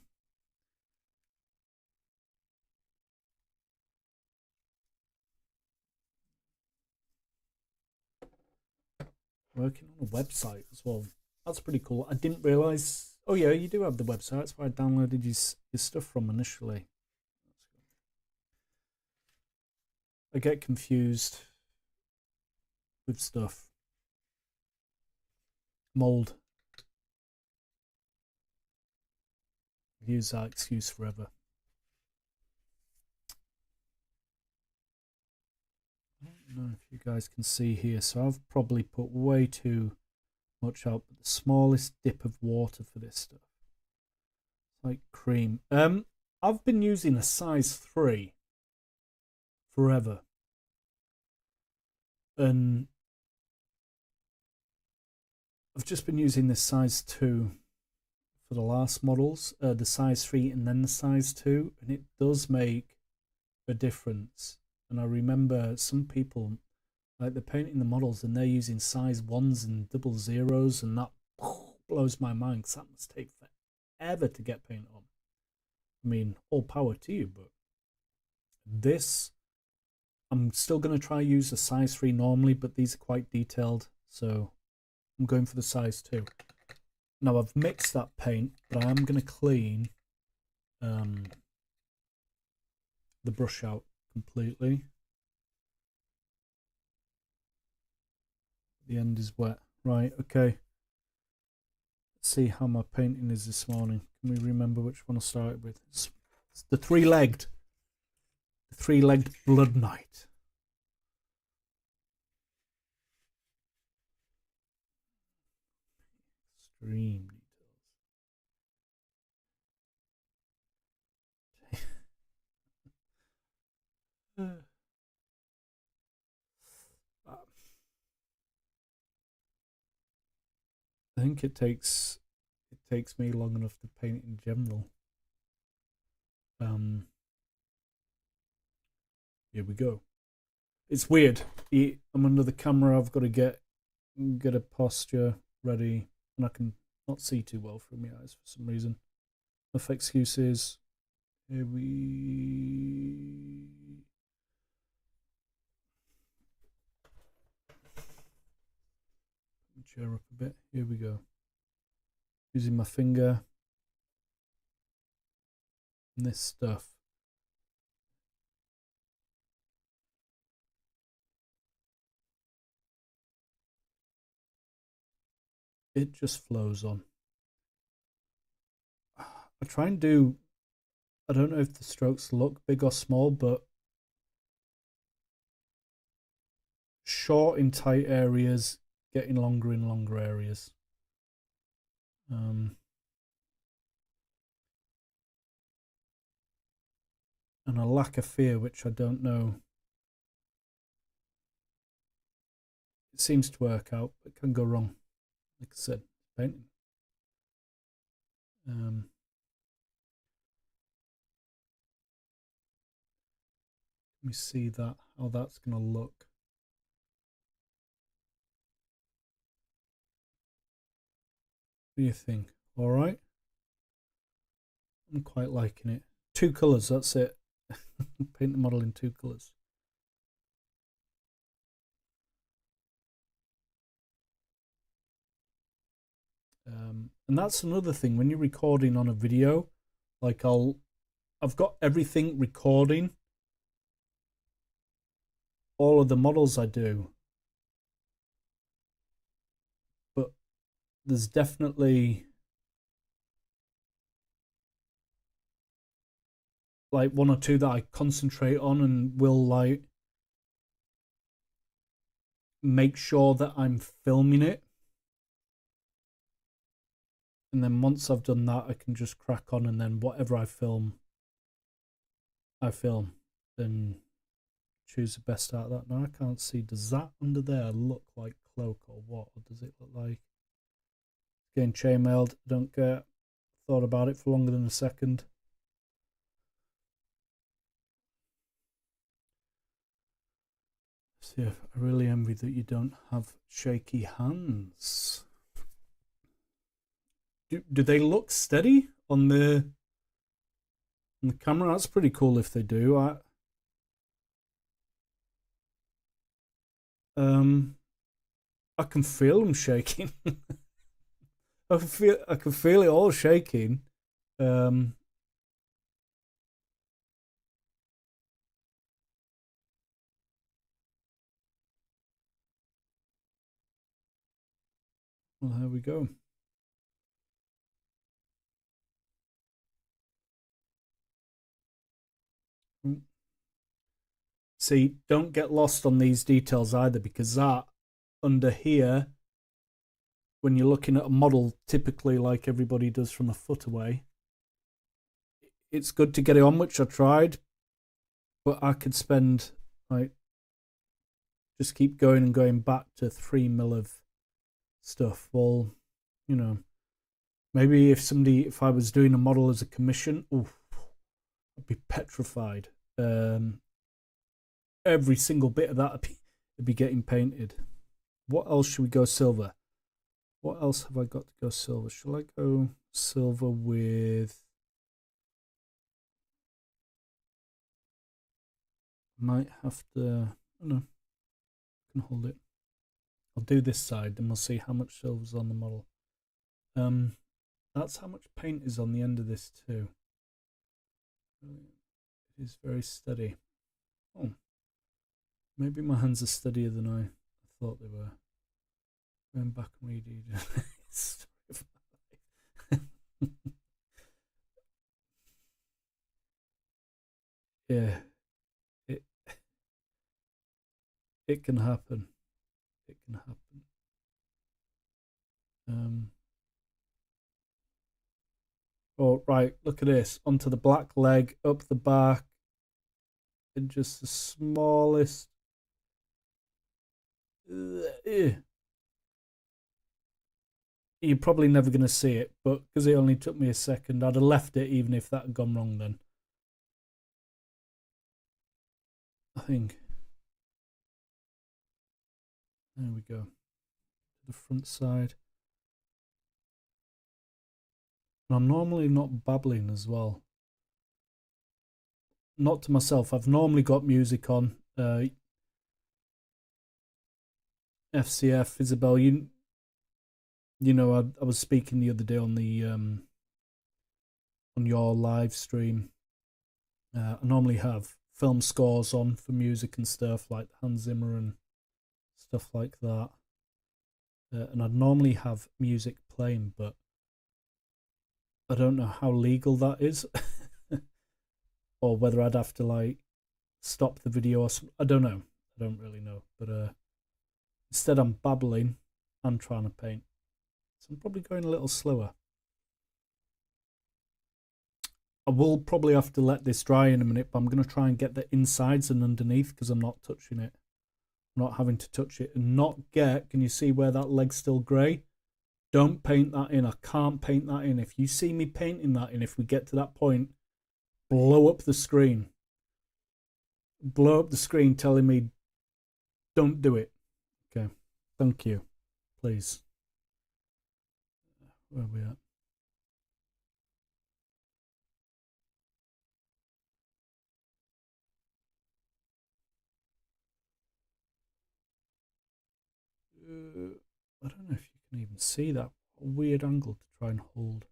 Working on a website as well. That's pretty cool. I didn't realise. Oh yeah, you do have the website. That's where I downloaded your stuff from initially. I get confused with stuff. Mold. I've used that excuse forever. I don't know if you guys can see here, so I've probably put way too much out, but the smallest dip of water for this stuff. It's like cream. I've been using a size 3 forever. And I've just been using this size 2 for the last models, the size 3 and then the size 2, and it does make a difference. And I remember some people, like, they're painting the models and they're using size 1s and 00s, and that blows my mind because that must take forever to get paint on. I mean, all power to you, but this, I'm still going to try use a size 3 normally, but these are quite detailed, so I'm going for the size 2. Now I've mixed that paint, but I am going to clean the brush out completely. The end is wet. Right, okay. Let's see how my painting is this morning. Can we remember which one I started with? It's the three-legged. The three-legged Blood Knight. Extreme details. I think it takes me long enough to paint in general. Here we go. It's weird. I'm under the camera. I've got to get a posture ready, and I can not see too well through my eyes for some reason. Enough excuses. Here we. Chair up a bit. Here we go. Using my finger. And this stuff. It just flows on. I try and do, I don't know if the strokes look big or small, but short in tight areas, getting longer in longer areas. And a lack of fear, which I don't know it seems to work out. It can go wrong. Like I said, painting. Let me see that, how that's going to look. What do you think? All right. I'm quite liking it. 2 colours, that's it. Paint the model in 2 colours. And that's another thing when you're recording on a video. Like I've got everything recording, all of the models I do, but there's definitely like 1 or 2 that I concentrate on and will like make sure that I'm filming it. And then once I've done that, I can just crack on, and then whatever I film, then choose the best out of that. Now I can't see, does that under there look like cloak or what? Or does it look like getting chainmailed? Don't get thought about it for longer than a second. See, I really envy that you don't have shaky hands. Do they look steady on the camera? That's pretty cool if they do. I can feel them shaking. I can feel it all shaking. Well, there we go. See, don't get lost on these details either, because that under here, when you're looking at a model, typically like everybody does from a foot away, it's good to get it on, which I tried, but I could spend like just keep going and going back to 3 mil of stuff. Well, you know, maybe if I was doing a model as a commission, oof, I'd be petrified. Every single bit of that would be getting painted. What else should we go silver? What else have I got to go silver? Shall I go silver with... Might have to... Oh no, I can hold it. I'll do this side, and we'll see how much silver's on the model. That's how much paint is on the end of this too. It is very steady. Oh, maybe my hands are steadier than I thought they were. Going back and reading story of my life. Yeah, it can happen. It can happen. Oh, right, look at this. Onto the black leg, up the back, and just the smallest. You're probably never going to see it, but because it only took me a second, I'd have left it even if that had gone wrong then. I think. There we go. The front side. And I'm normally not babbling as well. Not to myself. I've normally got music on. FCF, Isabel, you know, I was speaking the other day on the on your live stream. I normally have film scores on for music and stuff like Hans Zimmer and stuff like that. And I'd normally have music playing, but I don't know how legal that is. Or whether I'd have to like stop the video or something. I don't know. I don't really know. But instead I'm babbling and trying to paint. So I'm probably going a little slower. I will probably have to let this dry in a minute, but I'm going to try and get the insides and underneath because I'm not touching it. not having to touch it and not get, can you see where that leg's still grey? Don't paint that in. I can't paint that in. If you see me painting that in, if we get to that point, blow up the screen. Blow up the screen telling me don't do it. Okay. Thank you. Please. Where are we at? I don't know if you can even see that. A weird angle to try and hold.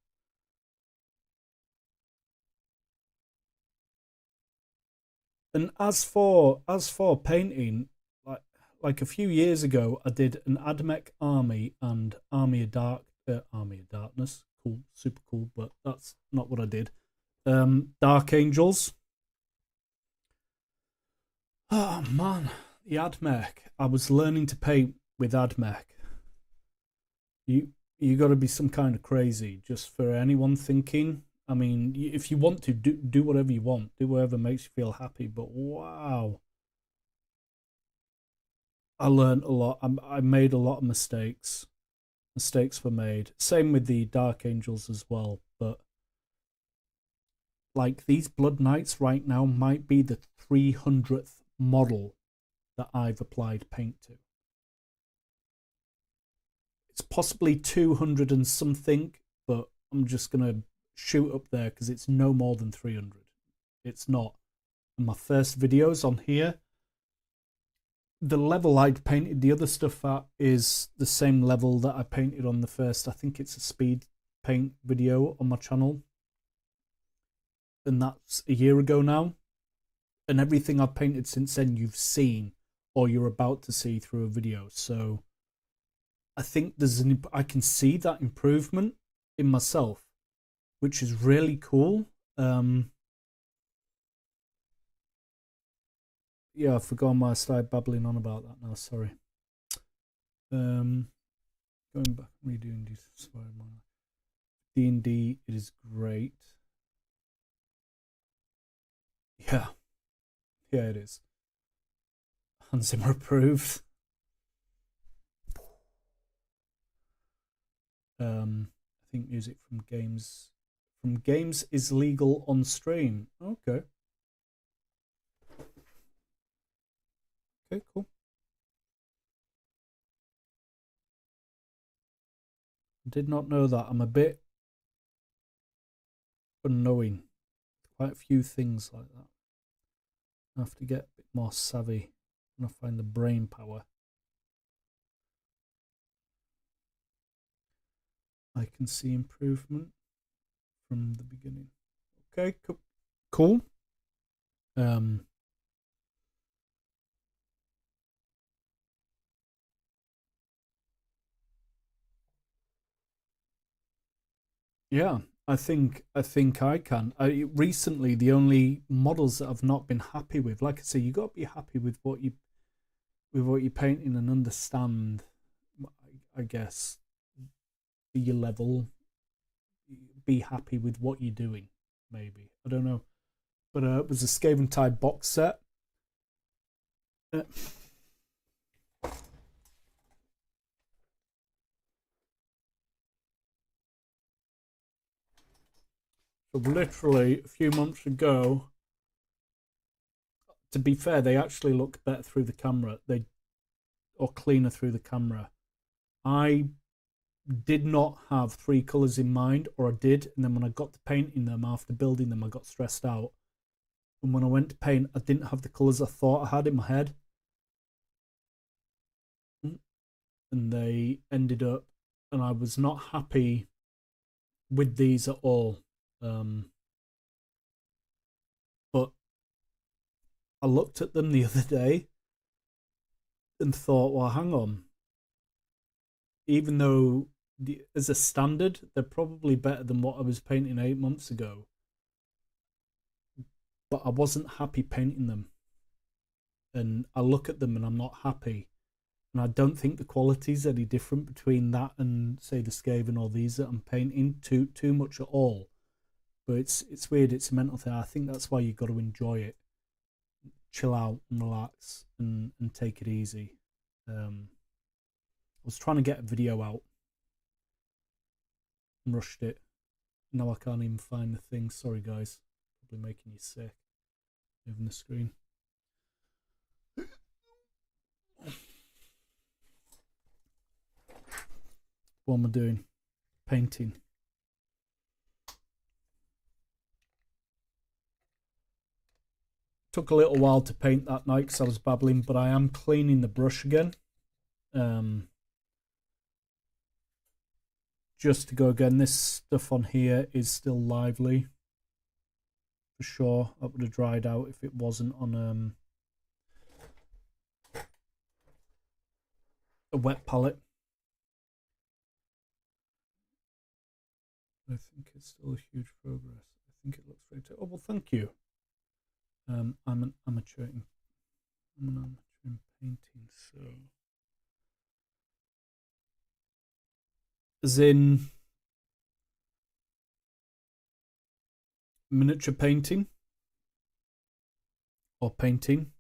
And as for painting, like a few years ago, I did an AdMech army and Army of Darkness. Cool, super cool, but that's not what I did. Dark Angels. Oh man, the AdMech. I was learning to paint with AdMech. You got to be some kind of crazy just for anyone thinking. I mean, if you want to do whatever you want, do whatever makes you feel happy. But wow, I learned a lot. I made a lot of mistakes. Mistakes were made. Same with the Dark Angels as well. But like these Blood Knights right now might be the 300th model that I've applied paint to. It's possibly 200 and something, but I'm just gonna shoot up there because it's no more than 300. It's not. And my first videos on here, the level I'd painted the other stuff at is the same level that I painted on the first. I think it's a speed paint video on my channel, and that's a year ago now. And everything I've painted since then you've seen or you're about to see through a video. So I think I can see that improvement in myself, which is really cool. Yeah, I forgot why I started babbling on about that now. Sorry. Going back, redoing DND, it is great. Yeah, it is. Hans Zimmer approved. I think music from games is legal on stream. Okay. Okay, cool. Did not know that. I'm a bit unknowing. Quite a few things like that. I have to get a bit more savvy when I find the brain power. I can see improvement from the beginning. Okay, cool. Yeah, I think I can. Recently, the only models that I've not been happy with, like I say, you got to be happy with what you're painting and understand, I guess, your level. Be happy with what you're doing. Maybe, I don't know, but it was a Skaven Tide box set. So literally a few months ago, to be fair, they actually look better through the camera. Or cleaner through the camera. I did not have 3 colours in mind, or I did, and then when I got to painting them after building them, I got stressed out. And when I went to paint, I didn't have the colours I thought I had in my head. And they ended up, and I was not happy with these at all. But I looked at them the other day and thought, well, hang on. Even though as a standard, they're probably better than what I was painting 8 months ago. But I wasn't happy painting them. And I look at them and I'm not happy. And I don't think the quality's any different between that and, say, the Skaven or these that I'm painting too much at all. But it's weird. It's a mental thing. I think that's why you've got to enjoy it. chill out and relax and take it easy. I was trying to get a video out, rushed it. Now I can't even find the thing. Sorry guys, probably making you sick. Moving the screen. What am I doing? Painting. Took a little while to paint that night because I was babbling, but I am cleaning the brush again. Just to go again, this stuff on here is still lively. For sure, that would have dried out if it wasn't on a wet palette. I think it's still a huge progress. I think it looks great. Oh well, thank you. I'm an amateur in painting, so as in miniature painting or painting.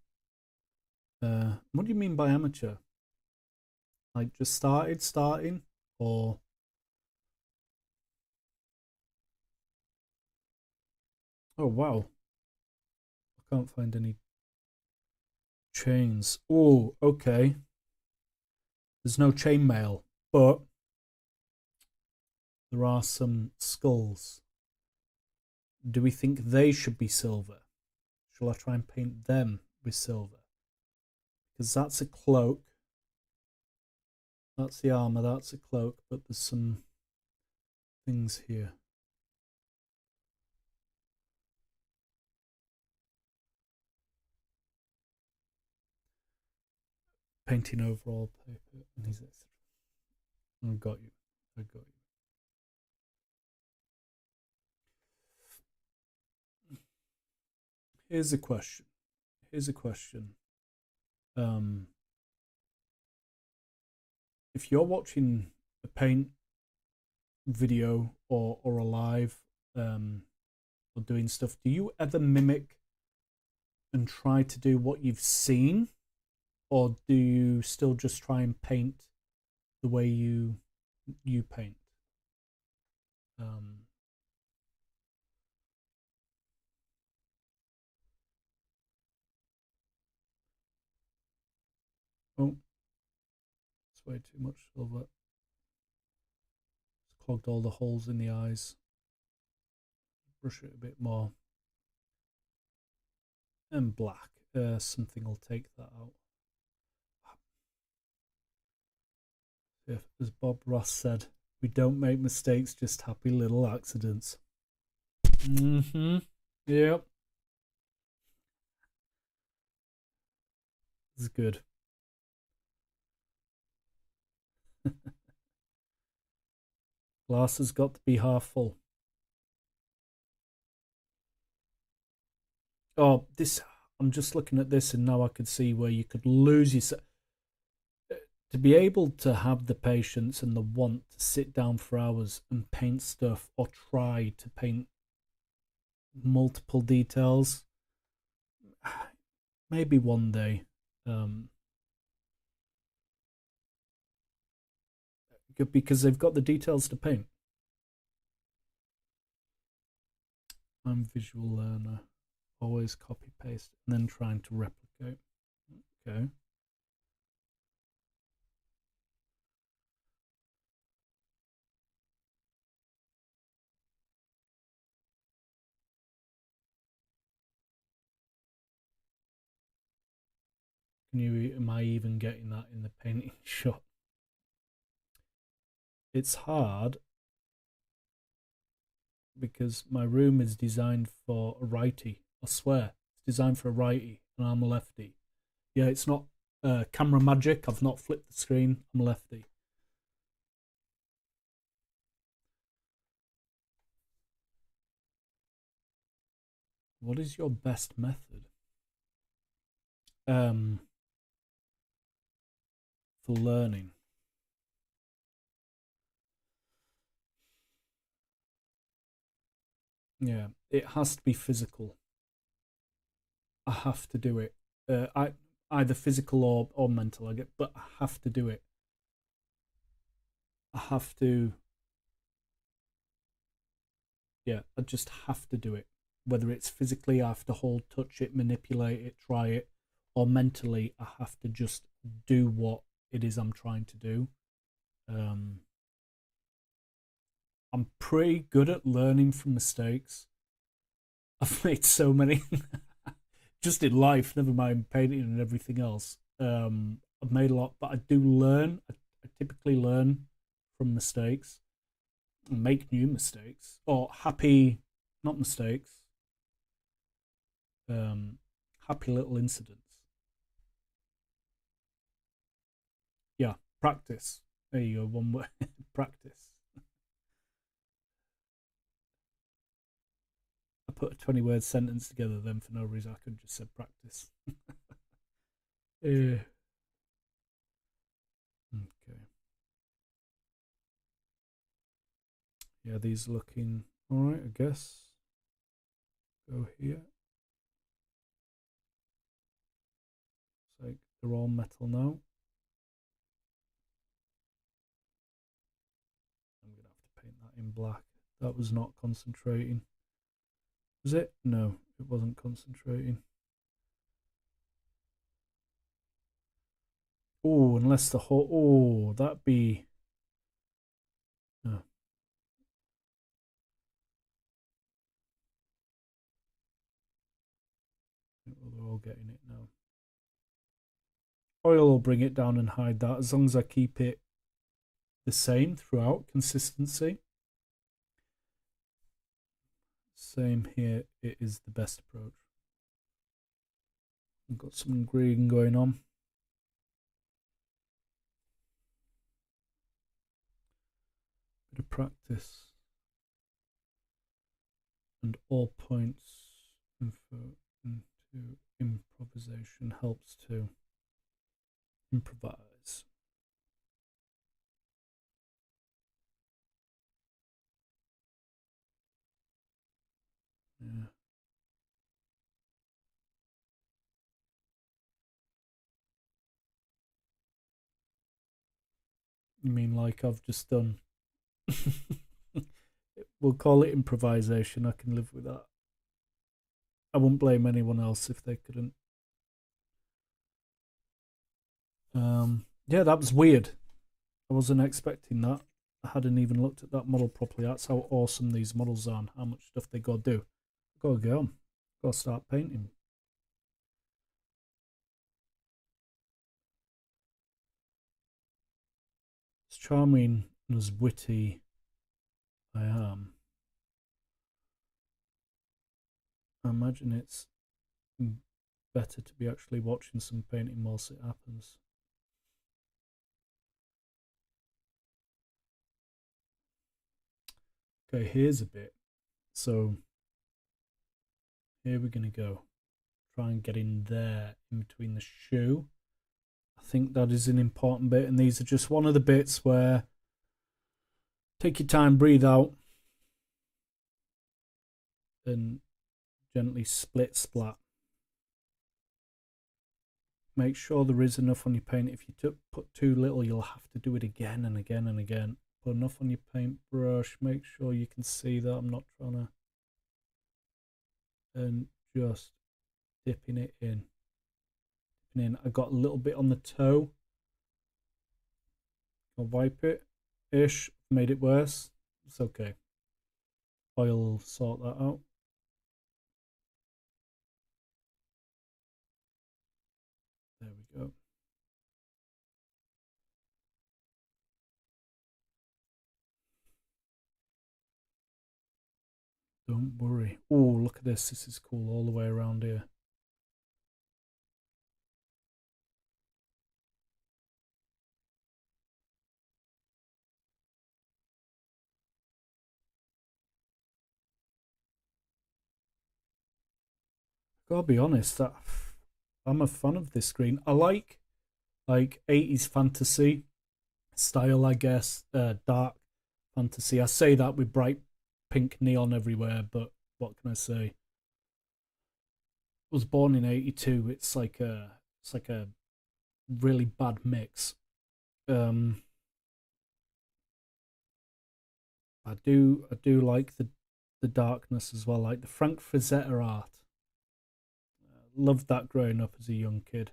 What do you mean by amateur? Like just starting, or oh wow. Can't find any chains. Oh, okay. There's no chainmail, but there are some skulls. Do we think they should be silver? Shall I try and paint them with silver? Because that's a cloak. That's the armor, that's a cloak, but there's some things here. Painting overall paper. And he's I got you. I got you. Here's a question. If you're watching a paint video or a live or doing stuff, do you ever mimic and try to do what you've seen? Or do you still just try and paint the way you paint? Oh, it's way too much silver. It's clogged all the holes in the eyes. Brush it a bit more. And black. Something will take that out. As Bob Ross said, we don't make mistakes, just happy little accidents. Yep. This is good. Glass has got to be half full. Oh, this, I'm just looking at this and now I could see where you could lose yourself. To be able to have the patience and the want to sit down for hours and paint stuff or try to paint multiple details, maybe one day. Because they've got the details to paint. I'm a visual learner. Always copy paste and then trying to replicate. Okay. Am I even getting that in the painting shot? It's hard because my room is designed for a righty. I swear, it's designed for a righty and I'm a lefty. Yeah, it's not camera magic. I've not flipped the screen. I'm a lefty. What is your best method? For learning. Yeah, it has to be physical. I have to do it. either physical or mental. But I have to do it. I have to. Yeah, I just have to do it. Whether it's physically, I have to hold, touch it, manipulate it, try it, or mentally, I have to just do what it is I'm trying to do. I'm pretty good at learning from mistakes. I've made so many, just in life, never mind painting and everything else. I've made a lot, but I do learn. I typically learn from mistakes and make new mistakes, or happy, not mistakes, happy little incidents. Yeah, practice. There you go, one word. Practice. I put a 20-word sentence together then for no reason. I could have just said practice. Yeah. Okay. Yeah, these are looking alright, I guess. Go here. It's like they're all metal now. I'm gonna have to paint that in black. That was not concentrating. Was it? No, it wasn't concentrating. Oh, unless the whole. Oh, that'd be. No. Well, they're all getting it now. Oil will bring it down and hide that as long as I keep it the same throughout. Consistency. Same here. It is the best approach. I've got some green going on. Bit of practice. And all points into improvisation helps to improvise. Yeah. You mean like I've just done? We'll call it improvisation. I can live with that. I wouldn't blame anyone else if they couldn't. Yeah, that was weird. I wasn't expecting that. I hadn't even looked at that model properly. That's how awesome these models are and how much stuff they gotta do. Gotta go on. Gotta start painting. As charming and as witty I am, I imagine it's better to be actually watching some painting whilst it happens. Okay, here's a bit. So here we're going to go. Try and get in there in between the shoe. I think that is an important bit, and these are just one of the bits where take your time, breathe out, and gently split splat. Make sure there is enough on your paint. If you put too little, you'll have to do it again and again and again. Put enough on your paintbrush. Make sure you can see that I'm not trying to. And just dipping it in. I got a little bit on the toe. I'll wipe it ish. Made it worse. It's okay. Oil will sort that out. There we go. Don't worry. Oh, look at this. This is cool all the way around here. Gotta be honest, that I'm a fan of this screen. I like 80s fantasy style, I guess. Dark fantasy. I say that with bright pink neon everywhere, but what can I say? was born in '82. It's like a really bad mix. I do like the darkness as well, like the Frank Frazetta art. Loved that growing up as a young kid.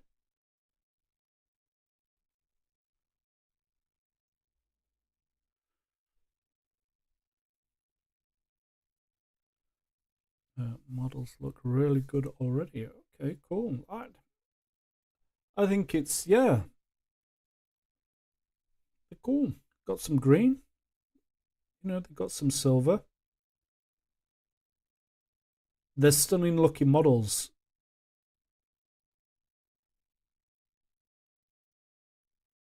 Models look really good already. Okay, cool. I think it's, yeah, they're cool. Got some green. You know, they've got some silver. They're stunning looking models.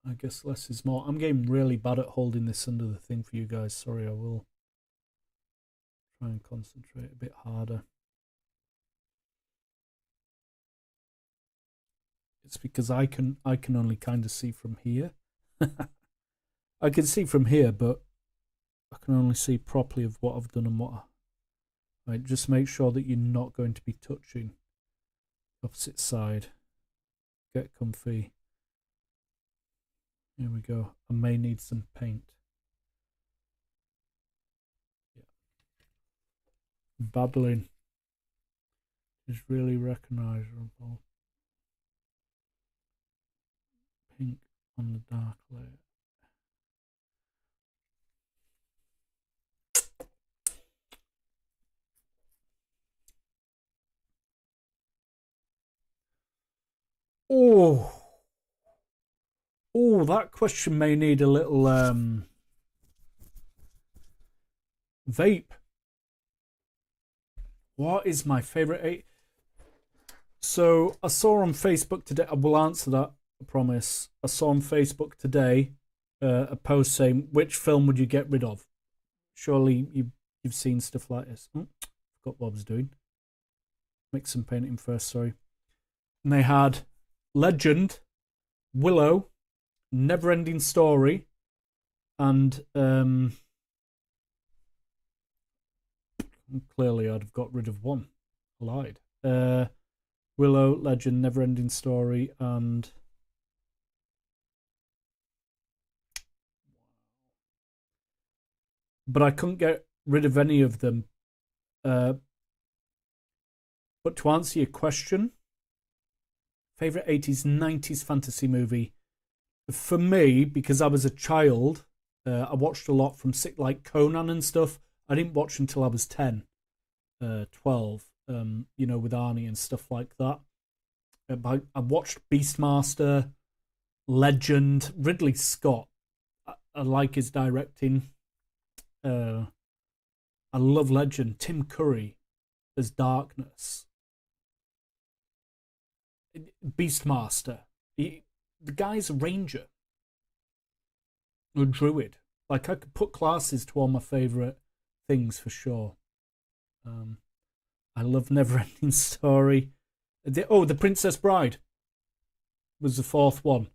I guess less is more. I'm getting really bad at holding this under the thing for you guys. Sorry, I will try and concentrate a bit harder. It's because I can only kind of see from here. I can see from here, but I can only see properly of what I've done and what right, just make sure that you're not going to be touching the opposite side. Get comfy. Here we go. I may need some paint. Yeah. Babbling is really recognizable. Pink on the dark layer. Oh, that question may need a little vape. What is my favorite? So I saw on Facebook today. I will answer that. I promise. I saw on Facebook today a post saying, "Which film would you get rid of?" Surely you've seen stuff like this. Forgot what I was doing. Make some painting first. Sorry. And they had Legend, Willow, Never-Ending Story, and clearly I'd have got rid of one. I lied. Willow, Legend, Never-Ending Story, and but I couldn't get rid of any of them. But to answer your question, favorite 80s, 90s fantasy movie. For me, because I was a child, I watched a lot from like Conan and stuff. I didn't watch until I was 10, 12, you know, with Arnie and stuff like that. I watched Beastmaster, Legend, Ridley Scott. I like his directing. I love Legend. Tim Curry as Darkness. Beastmaster. The guy's a ranger. A druid. Like, I could put classes to all my favourite things for sure. I love Never-Ending Story. The Princess Bride was the fourth one.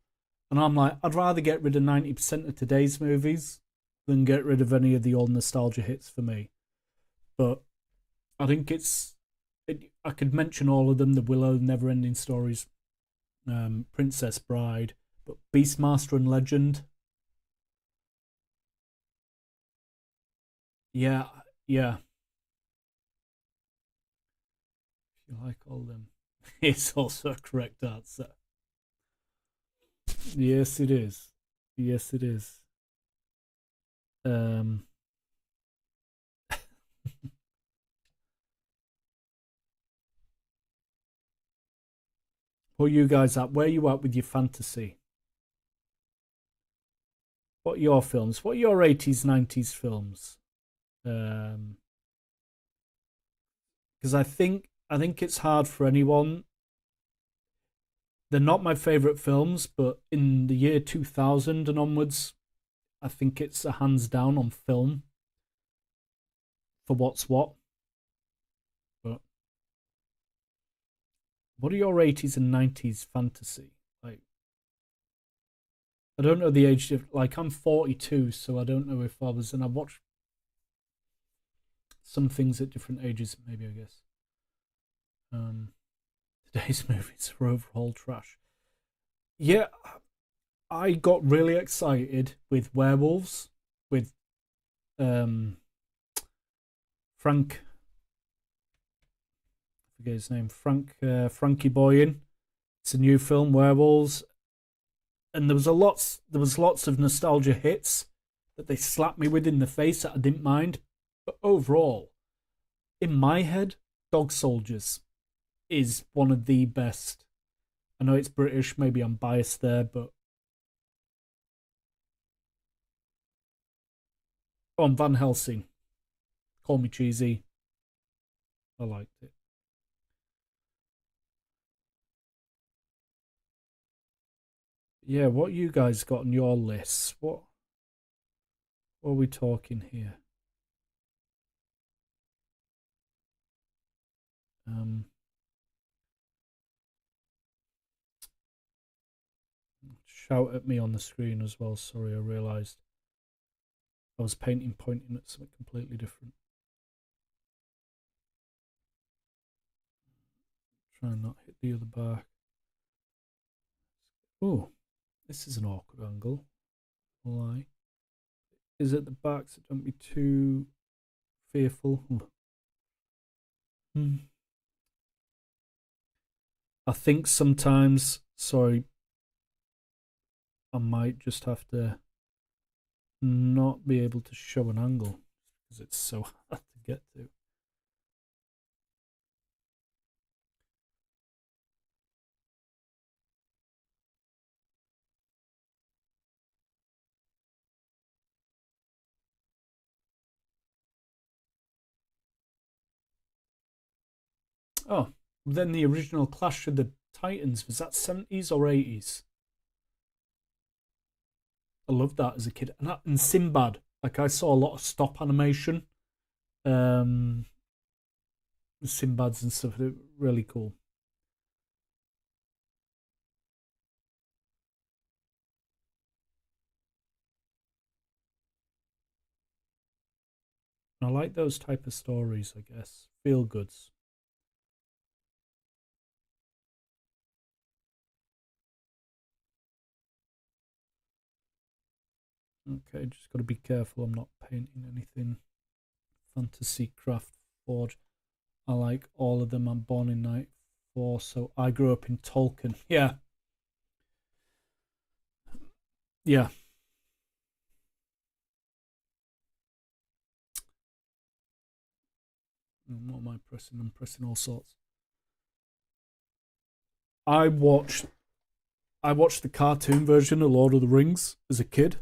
And I'm like, I'd rather get rid of 90% of today's movies than get rid of any of the old nostalgia hits for me. But I think I could mention all of them, the Willow, Never-Ending Stories, Princess Bride, but Beastmaster and Legend. Yeah. You like all them. It's also a correct answer. Yes, it is. Yes, it is. Where you guys at? Where are you at with your fantasy? What are your films? What are your 80s, 90s films? Because I think it's hard for anyone. They're not my favourite films, but in the year 2000 and onwards, I think it's a hands down on film for what's what. But what are your 80s and 90s fantasy? Like, I don't know the age of, like, I'm 42, so I don't know if I was, and I watched some things at different ages, maybe, I guess. Today's movies are overall trash. Yeah, I got really excited with werewolves, with um Frank, I forget his name, Frankie Boyan. It's a new film, Werewolves, and there was lots of nostalgia hits that they slapped me with in the face that I didn't mind. But overall, in my head, Dog Soldiers is one of the best. I know it's British, maybe I'm biased there, but on Van Helsing, call me cheesy. I liked it. Yeah, what you guys got on your lists? What are we talking here? Shout at me on the screen as well. Sorry, I realised I was pointing at something completely different. Try and not hit the other bar. Oh, this is an awkward angle. Lie. Is at the back, so don't be too fearful. I think sometimes, sorry, I might just have to not be able to show an angle because it's so hard to get to. Oh, then the original Clash of the Titans, was that 70s or 80s? I loved that as a kid. And Sinbad, like I saw a lot of stop animation. Sinbads and stuff, they're really cool. I like those type of stories, I guess. Feel goods. Okay, just got to be careful I'm not painting anything. Fantasy Craft Forge. I like all of them. I'm born in 94, so I grew up in Tolkien. Yeah. Yeah. What am I pressing? I'm pressing all sorts. I watched the cartoon version of Lord of the Rings as a kid.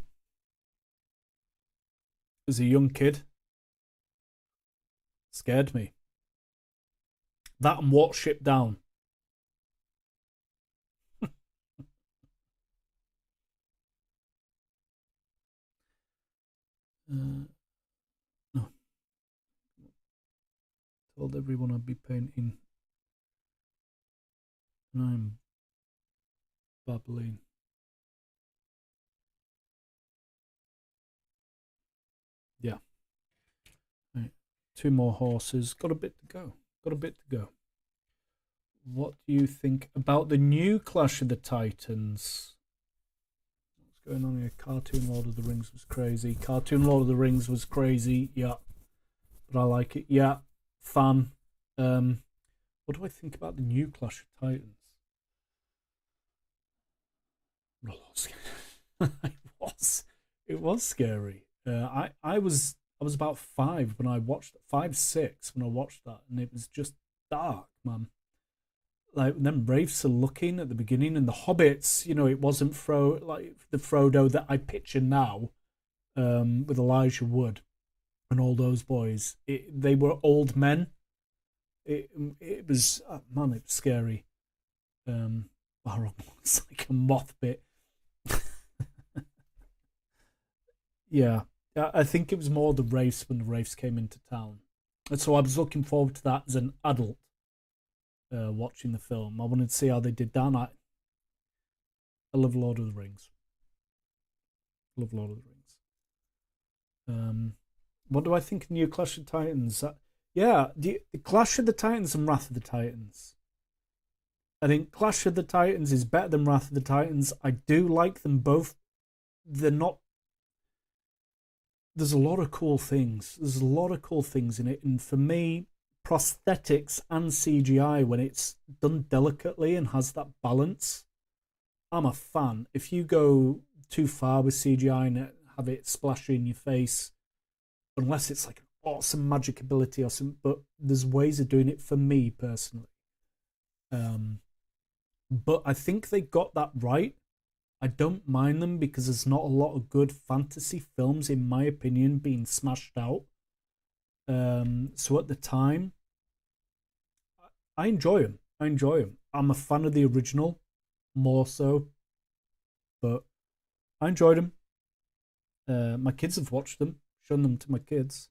As a young kid. Scared me. That and Watership Down. No. Told everyone I'd be painting. And I'm babbling. Yeah. Right. 2 more horses. Got a bit to go. What do you think about the new Clash of the Titans? What's going on here? Cartoon Lord of the Rings was crazy. Yeah. But I like it. Yeah. Fan. What do I think about the new Clash of Titans? It was scary. I was about 5 when I watched 5, 6 when I watched that, and it was just dark, man. Like them wraiths are looking at the beginning, and the hobbits. It wasn't like the Frodo that I picture now, with Elijah Wood and all those boys. They were old men. It was man, it was scary. It's like a moth bit. Yeah, I think it was more the wraiths when the wraiths came into town, and so I was looking forward to that as an adult. Watching the film, I wanted to see how they did that. I love Lord of the Rings. What do I think of New Clash of Titans? Yeah, the Clash of the Titans and Wrath of the Titans. I think Clash of the Titans is better than Wrath of the Titans. I do like them both. They're not. There's a lot of cool things. There's a lot of cool things in it. And for me, prosthetics and CGI, when it's done delicately and has that balance, I'm a fan. If you go too far with CGI and have it splash in your face, unless it's like an awesome magic ability or something, but there's ways of doing it for me personally. But I think they got that right. I don't mind them because there's not a lot of good fantasy films, in my opinion, being smashed out. So at the time, I enjoy them. I enjoy them. I'm a fan of the original, more so. But I enjoyed them. My kids have watched them, shown them to my kids.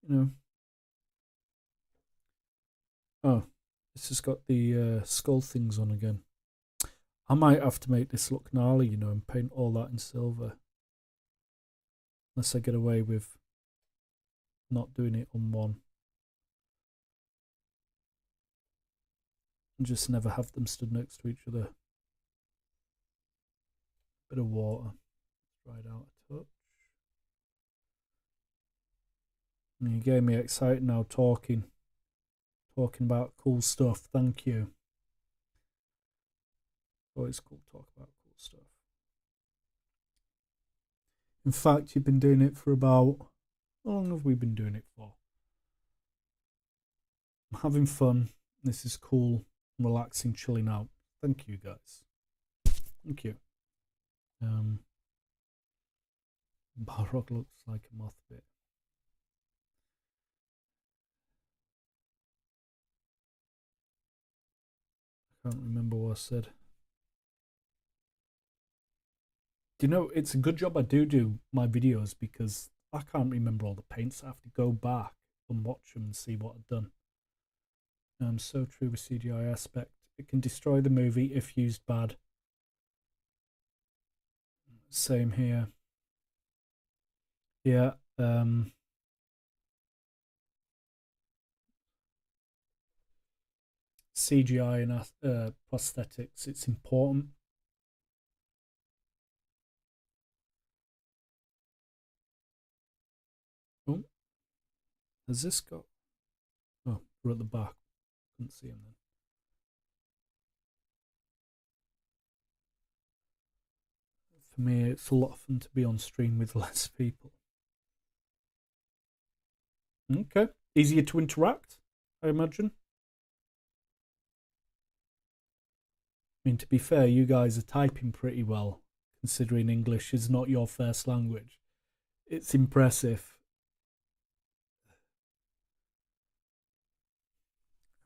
You know. Oh, this has got the skull things on again. I might have to make this look gnarly, you know, and paint all that in silver. Unless I get away with not doing it on one. And just never have them stood next to each other. Bit of water. Dried out a touch. And you get me excited now talking about cool stuff. Thank you. Always cool to talk about cool stuff. In fact, you've been doing it for about... How long have we been doing it for? I'm having fun. This is cool. I'm relaxing, chilling out. Thank you, guys. Thank you. Balrog looks like a moth bit. I can't remember what I said. Do you know, it's a good job I do my videos because I can't remember all the paints. I have to go back and watch them and see what I've done. So true with CGI aspect. It can destroy the movie if used bad. Same here. Yeah. CGI and prosthetics, it's important. Oh, has this got... Oh, we're at the back. Couldn't see him then. For me, it's a lot of fun to be on stream with less people. Okay. Easier to interact, I imagine. I mean, to be fair, you guys are typing pretty well, considering English is not your first language. It's impressive.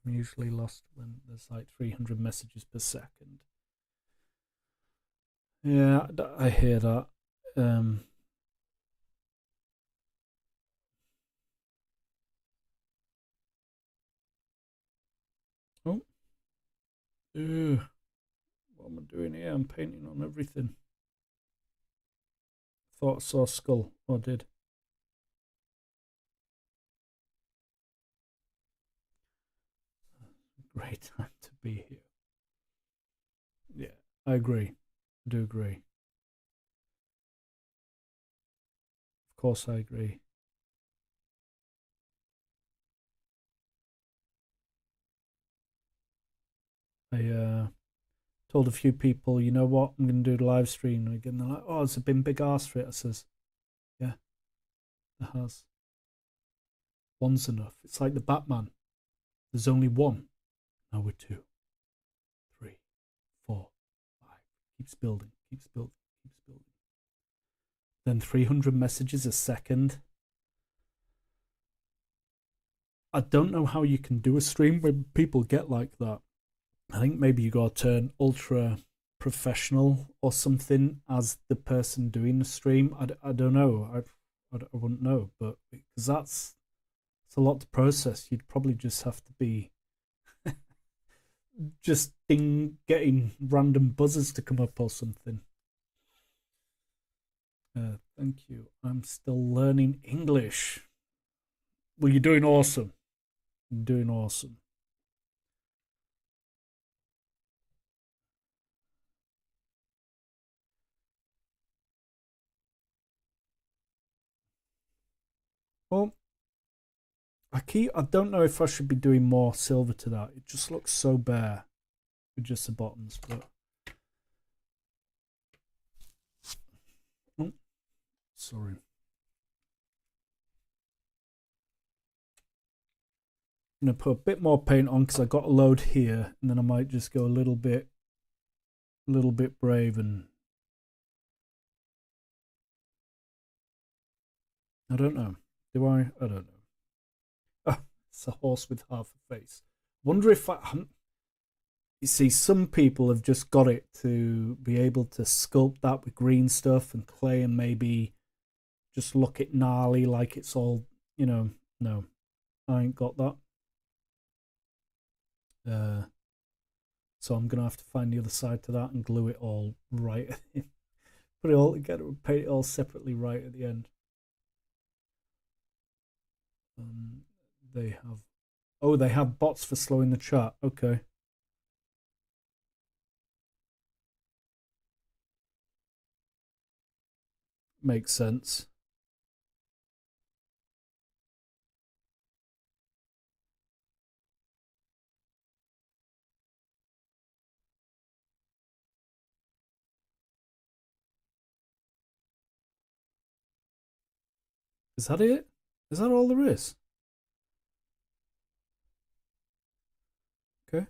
I'm usually lost when there's like 300 messages per second. Yeah, I hear that. Oh. Ew. What am I doing here? I'm painting on everything. Thought I saw a skull. Oh, I did. Great time to be here. Yeah, I agree. I do agree. Of course I agree. I told a few people, you know what, I'm going to do a live stream. And again, they're like, oh, has there been big arse for it? I says, yeah, there has. One's enough. It's like the Batman. There's only one. Now we're 2, 3, 4, 5. Keeps building, keeps building, keeps building. Then 300 messages a second. I don't know how you can do a stream where people get like that. I think maybe you got to turn ultra professional or something as the person doing the stream. I don't know. I wouldn't know, but because it's a lot to process. You'd probably just have to be just getting random buzzers to come up or something. Thank you. I'm still learning English. Well, you're doing awesome. You're doing awesome. Well, I don't know if I should be doing more silver to that. It just looks so bare with just the bottoms, but oh, sorry. I'm gonna put a bit more paint on because I got a load here, and then I might just go a little bit brave, and I don't know. Do I? I don't know. Oh, it's a horse with half a face. Wonder if you see, some people have just got it to be able to sculpt that with green stuff and clay and maybe just look it gnarly like it's all, you know. No, I ain't got that. So I'm gonna have to find the other side to that and glue it all right. Put it all together and paint it all separately right at the end. They have, oh, they have bots for slowing the chat. Okay. Makes sense. Is that it? Is that all there is? Okay.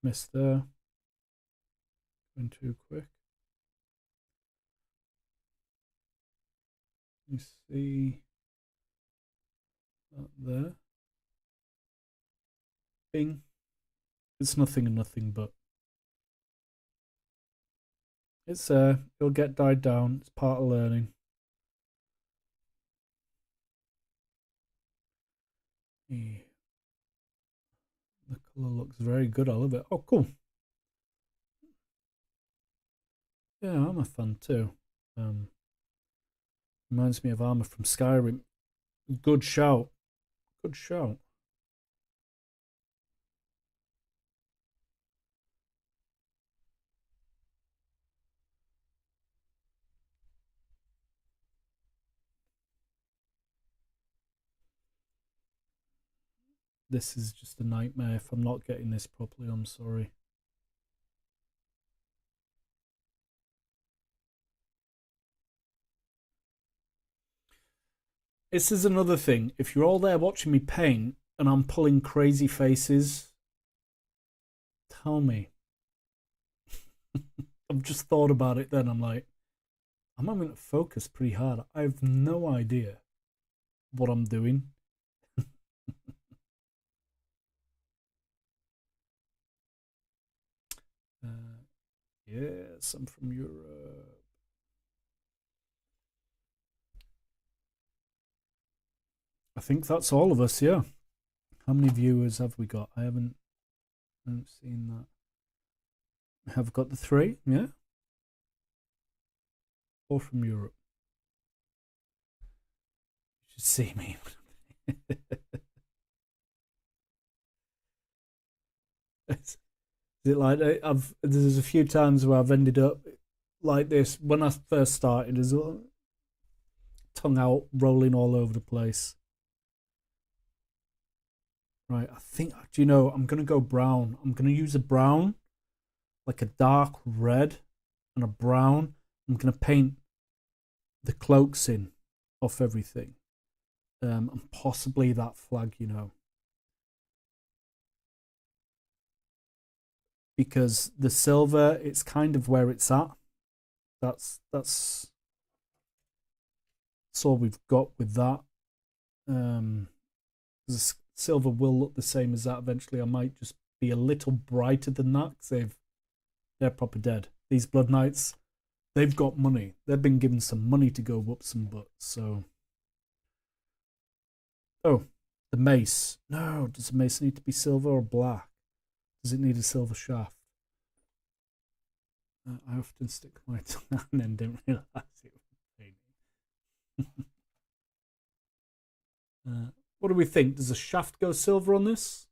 Missed there. Going too quick. You see that there. Bing. It's nothing and nothing, but it's it'll get died down. It's part of learning. The colour looks very good. I love it. Oh, cool. Yeah, I'm a fan too. Reminds me of armor from Skyrim. Good shout. Good shout. This is just a nightmare. If I'm not getting this properly, I'm sorry. This is another thing. If you're all there watching me paint and I'm pulling crazy faces, tell me. I've just thought about it then. I'm like, I'm having to focus pretty hard. I have no idea what I'm doing. Yes, I'm from Europe. I think that's all of us, yeah. How many viewers have we got? I haven't seen that. Have got the 3, yeah? 4 from Europe. You should see me. Is it like there's a few times where I've ended up like this when I first started, as well, tongue out, rolling all over the place. Right, I think, do you know, I'm gonna go brown. I'm gonna use a brown, like a dark red and a brown. I'm gonna paint the cloaks in off everything, and possibly that flag, you know, because the silver, it's kind of where it's at. That's all we've got with that. The silver will look the same as that eventually. I might just be a little brighter than that because they're proper dead. These Blood Knights, they've got money. They've been given some money to go whoop some butts. So, oh, the mace. No, does the mace need to be silver or black? Does it need a silver shaft? I often stick my tongue out and then didn't realise it was painting. What do we think? Does a shaft go silver on this?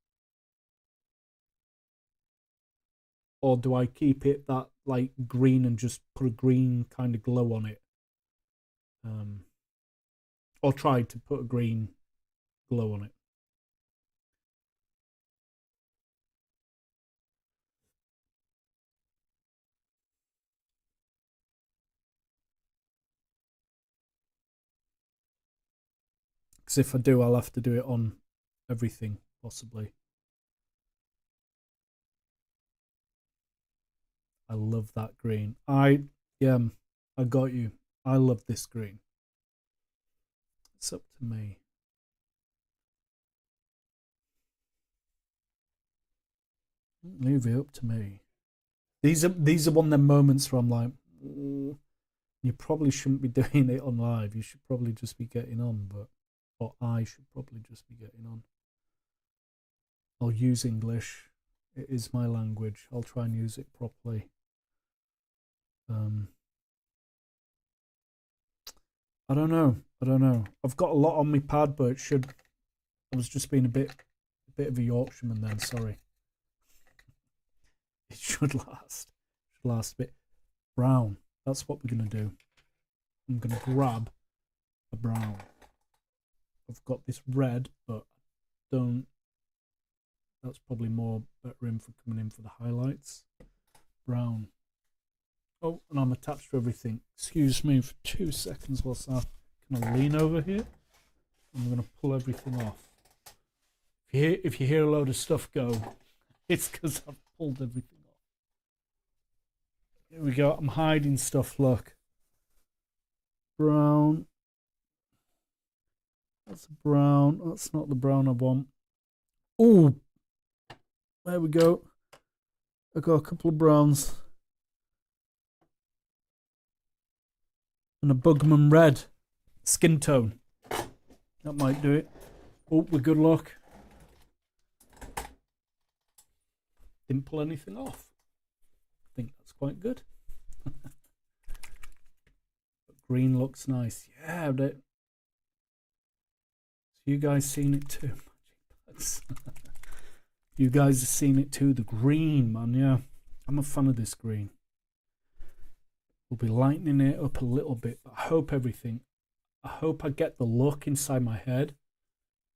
Or do I keep it that like green and just put a green kind of glow on it? Or try to put a green glow on it. Because if I do, I'll have to do it on everything, possibly. I love that green. I got you. I love this green. It's up to me. Leave it up to me. These are one of them moments where I'm like, you probably shouldn't be doing it on live. You should probably just be getting on, or I should probably just be getting on. I'll use English. It is my language. I'll try and use it properly. I don't know. I've got a lot on my pad, but I was just being a bit of a Yorkshireman then. Sorry. It should last. A bit. Brown. That's what we're gonna do. I'm gonna grab a brown. I've got this red, but don't. That's probably more better in for coming in for the highlights. Brown. Oh, and I'm attached to everything. Excuse me for 2 seconds whilst I kind of lean over here. I'm going to pull everything off. If you hear a load of stuff go, it's because I've pulled everything off. Here we go. I'm hiding stuff, look. Brown. That's brown. That's not the brown I want. Oh, there we go. I got a couple of browns. And a Bugman red skin tone. That might do it. Oh, with good luck. Didn't pull anything off. I think that's quite good. But green looks nice. Yeah, so you guys seen it too. You guys have seen it too. The green, man. Yeah, I'm a fan of this green. We'll be lightening it up a little bit, but I hope I get the look inside my head.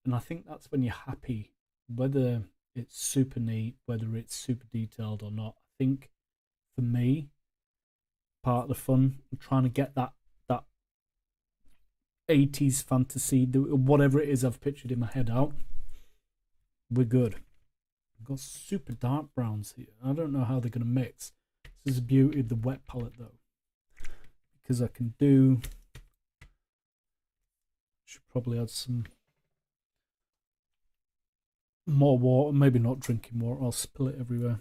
And I think that's when you're happy, whether it's super neat, whether it's super detailed or not. I think for me, part of the fun, I'm trying to get that 80s fantasy, whatever it is I've pictured in my head out. We're good. I've got super dark browns here. I don't know how they're going to mix. This is the beauty of the wet palette though. Because I can do, should probably add some more water, maybe not drinking water, I'll spill it everywhere.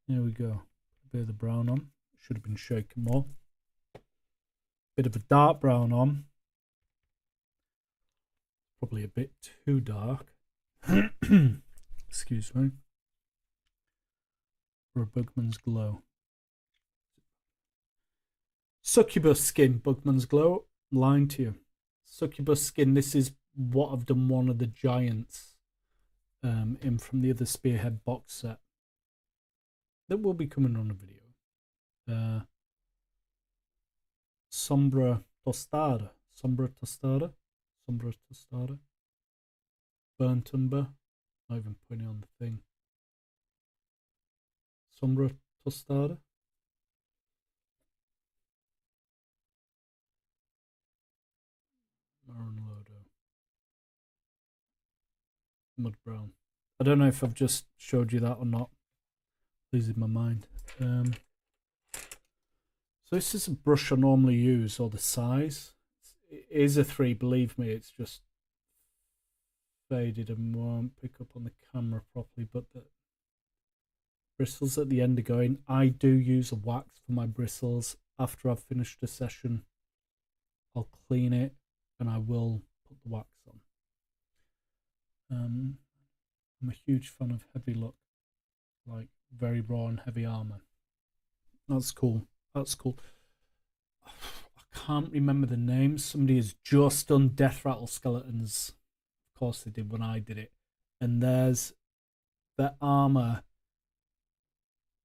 There we go. A bit of the brown on, should have been shaken more. Bit of a dark brown on, probably a bit too dark. Excuse me. For a Bugman's glow. Succubus skin, Bugman's glow. I'm lying to you. Succubus skin. This is what I've done one of the giants in from the other Spearhead box set. That will be coming on a video. Sombra tostada. Burnt umber. Not even putting it on the thing. Sombra tostada. Maroon Lodo. Mud brown. I don't know if I've just showed you that or not. Losing my mind. So this is a brush I normally use, or the size. It is a 3, believe me, it's just faded and won't pick up on the camera properly, but the bristles at the end are going. I do use a wax for my bristles. After I've finished a session, I'll clean it and I will put the wax on. I'm a huge fan of heavy look, like very raw and heavy armor. That's cool. That's cool. I can't remember the name. Somebody has just done Death Rattle Skeletons. Of course they did when I did it. And there's their armor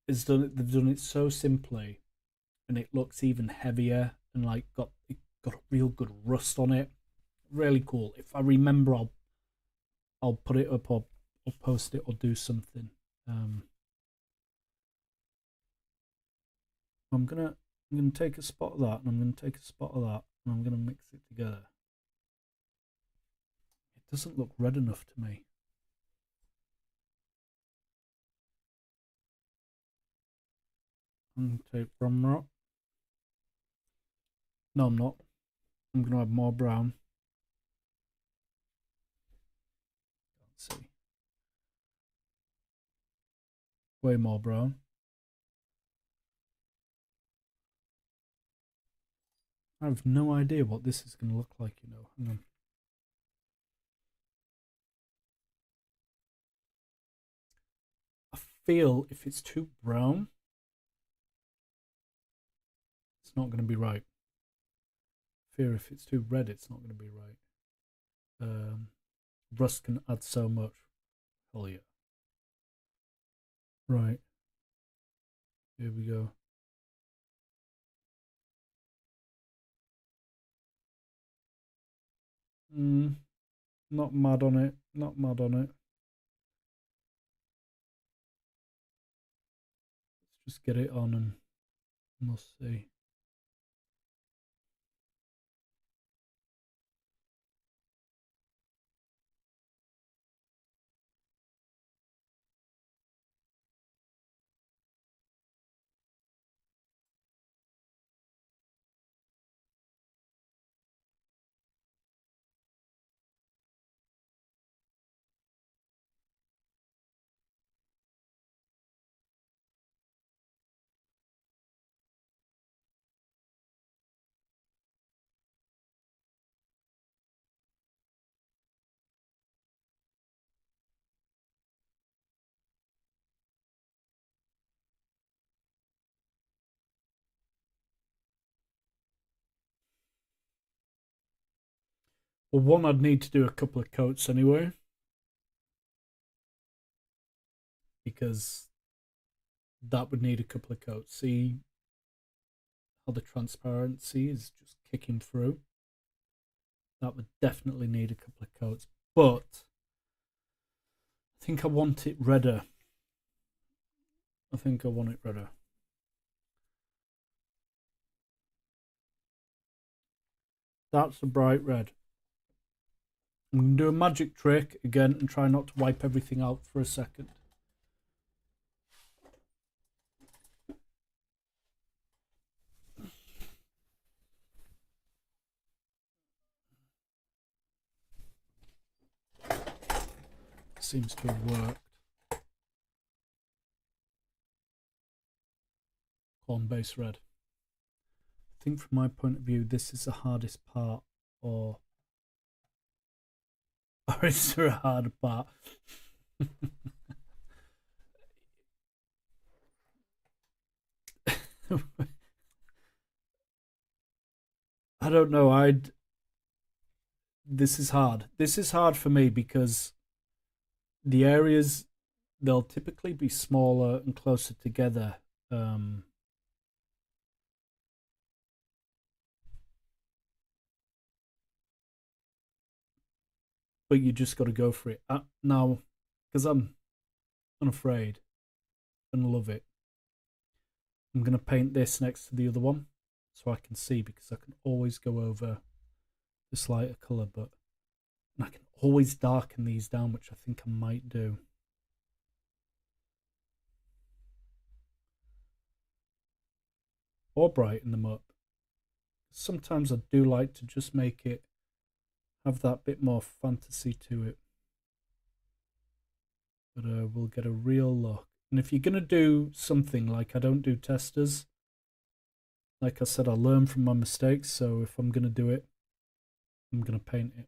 is done. They've done it so simply, and it looks even heavier and like got a real good rust on it. Really cool. If I remember, I'll put it up or post it or do something. I'm gonna take a spot of that, and I'm gonna take a spot of that, and I'm gonna mix it together. It doesn't look red enough to me. I'm gonna take rum rock. No, I'm not. I'm gonna add more brown. Let's see. Way more brown. I have no idea what this is going to look like, you know. Hang on. I feel if it's too brown, it's not going to be right. I fear if it's too red, it's not going to be right. Rust can add so much. Hell yeah. Right. Here we go. Not mad on it. Not mad on it. Let's just get it on and we'll see. Well, one, I'd need to do a couple of coats anyway, because that would need a couple of coats. See how the transparency is just kicking through? That would definitely need a couple of coats, but I think I want it redder. I think I want it redder. That's a bright red. I'm going to do a magic trick again and try not to wipe everything out for a second. Seems to have worked. Corn base red. I think from my point of view, this is the hardest part, or is there a harder part? I don't know. This is hard. This is hard for me because the areas, they'll typically be smaller and closer together. But you just got to go for it. Now, because I'm unafraid and love it, I'm going to paint this next to the other one so I can see, because I can always go over this lighter colour, but I can always darken these down, which I think I might do. Or brighten them up. Sometimes I do like to just make it have that bit more fantasy to it. But we'll get a real look. And if you're going to do something, like I don't do testers, like I said, I learn from my mistakes. So if I'm going to do it, I'm going to paint it.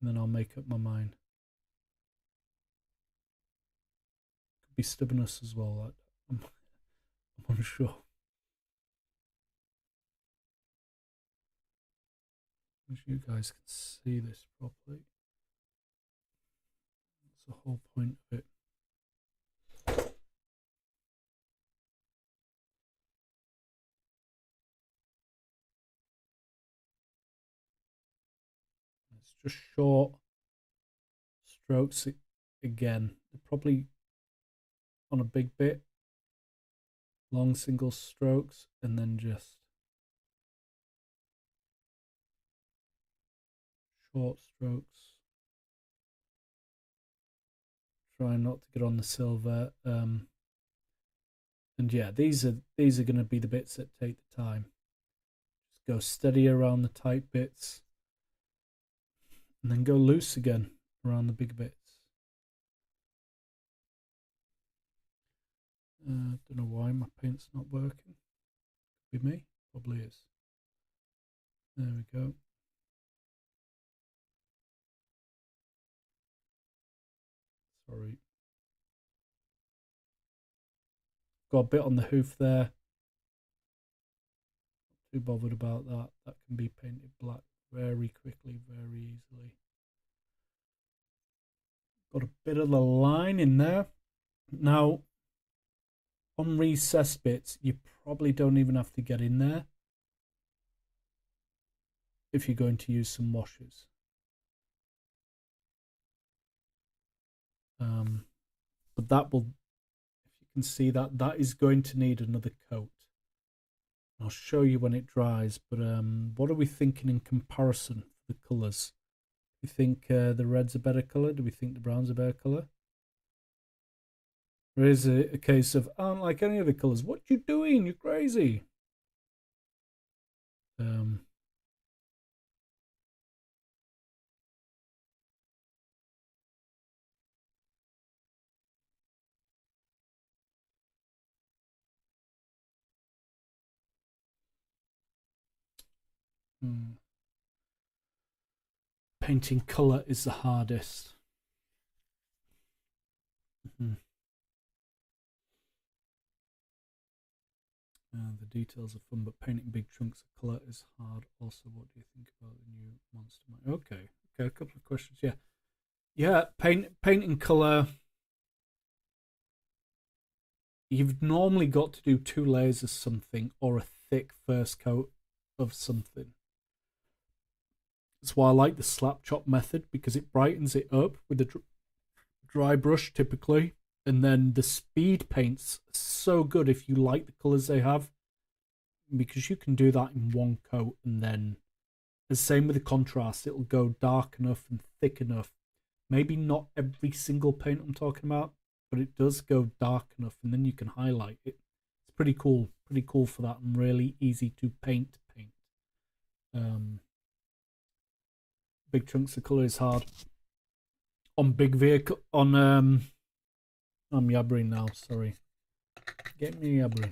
And then I'll make up my mind. Could be stubbornness as well. I'm unsure. wish you guys can see this properly. That's the whole point of it. It's just short strokes again. They're probably on a big bit. Long single strokes and then just short strokes. Try not to get on the silver. And yeah, these are going to be the bits that take the time. Just go steady around the tight bits, and then go loose again around the big bits. Don't know why my paint's not working. Could be me. Probably is. There we go. Sorry. Got a bit on the hoof there. Not too bothered about that. That can be painted black very quickly, very easily. Got a bit of the line in there. Now, on recessed bits, you probably don't even have to get in there if you're going to use some washes. But that will, if you can see that, that is going to need another coat. I'll show you when it dries, but what are we thinking in comparison for the colours? Do we think the red's a better colour? Do we think the brown's a better colour? Or is it a case of, I don't like any of the colours? What you doing? You're crazy. Painting colour is the hardest. The details are fun, but painting big chunks of colour is hard. Also, what do you think about the new monster? Okay, a couple of questions. Yeah, painting colour. You've normally got to do 2 layers of something or a thick first coat of something. That's why I like the slap chop method, because it brightens it up with a dry brush typically. And then the speed paints are so good if you like the colours they have, because you can do that in 1 coat, and then the same with the contrast. It'll go dark enough and thick enough. Maybe not every single paint I'm talking about, but it does go dark enough, and then you can highlight it. It's pretty cool for that, and really easy to paint. Big chunks of colour is hard. On big vehicle, on I'm yabbering now, sorry. Get me yabbering.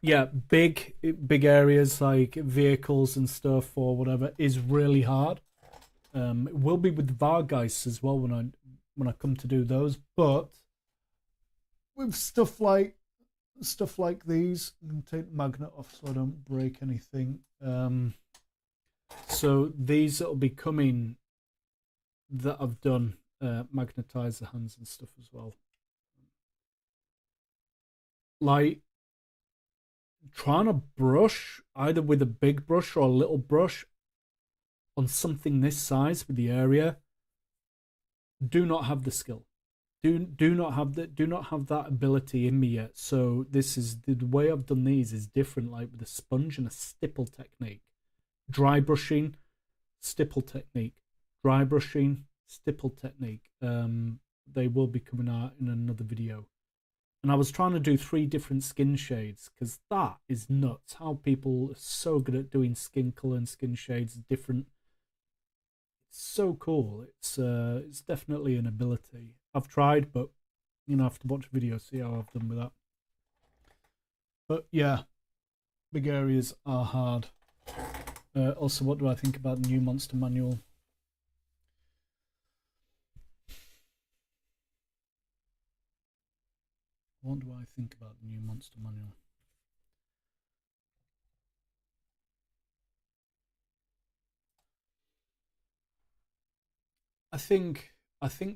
Yeah, big areas like vehicles and stuff or whatever is really hard. It will be with Vargeist as well when I come to do those, but with stuff like these, I'm gonna take the magnet off so I don't break anything. So these that'll be coming that I've done magnetize the hands and stuff as well. Like trying to brush either with a big brush or a little brush on something this size with the area, do not have the skill. Do not have that ability in me yet. So this is the way I've done these is different, like with a sponge and a stipple technique. Dry brushing, stipple technique. Dry brushing, stipple technique. They will be coming out in another video. And I was trying to do 3 different skin shades, because that is nuts. How people are so good at doing skin color and skin shades different. It's so cool. It's definitely an ability. I've tried, but you know, I have to watch a video, see how I've done with that. But yeah, big areas are hard. Also, what do I think about the new monster manual? What do I think about the new monster manual? I think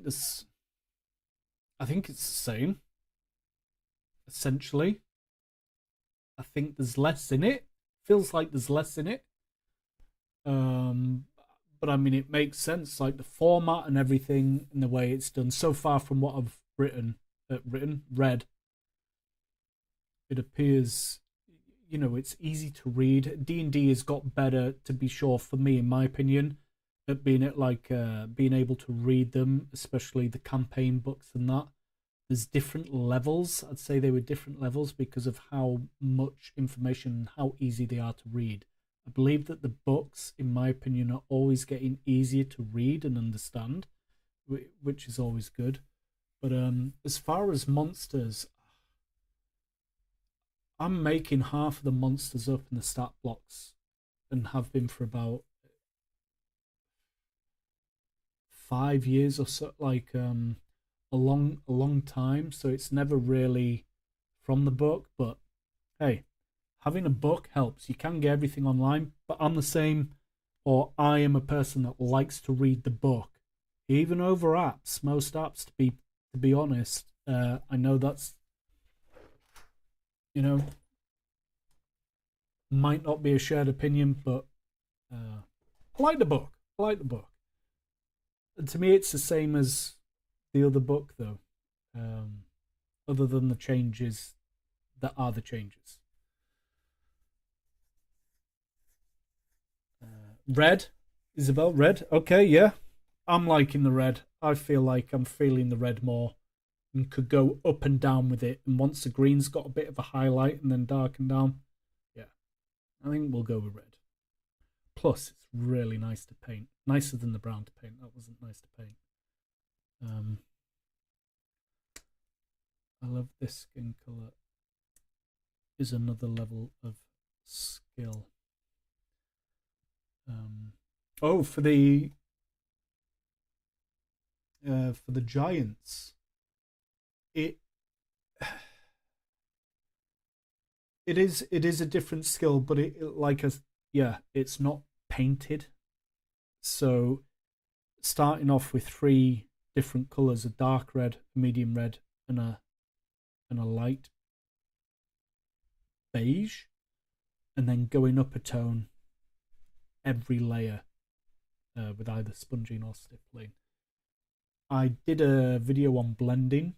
this. I think it's the same. Essentially, I think there's less in it. Feels like there's less in it. But I mean, it makes sense, like the format and everything, and the way it's done. So far from what I've read, it appears, you know, it's easy to read. D&D has got better, to be sure, for me, in my opinion, at being being able to read them, especially the campaign books and that. There's different levels. I'd say they were different levels because of how much information, how easy they are to read. I believe that the books, in my opinion, are always getting easier to read and understand, which is always good. But as far as monsters, I'm making half of the monsters up in the stat blocks and have been for about 5 years or so, like a long time. So it's never really from the book, but hey, having a book helps. You can get everything online, but I'm the same, or I am a person that likes to read the book, even over apps. Most apps, to be honest. I know that's, you know, might not be a shared opinion, but I like the book. I like the book. And to me, it's the same as the other book, though. Other than the changes that are the changes. Red, Isabel, red. Okay, yeah. I'm liking the red. I feel like I'm feeling the red more and could go up and down with it. And once the green's got a bit of a highlight and then darken down, yeah, I think we'll go with red. Plus, it's really nice to paint. Nicer than the brown to paint. That wasn't nice to paint. I love this skin color. Is another level of skill. Oh, for the giants, it is a different skill, but it's not painted. So starting off with 3 different colors: a dark red, a medium red, and a light beige, and then going up a tone every layer with either sponging or stippling. I did a video on blending,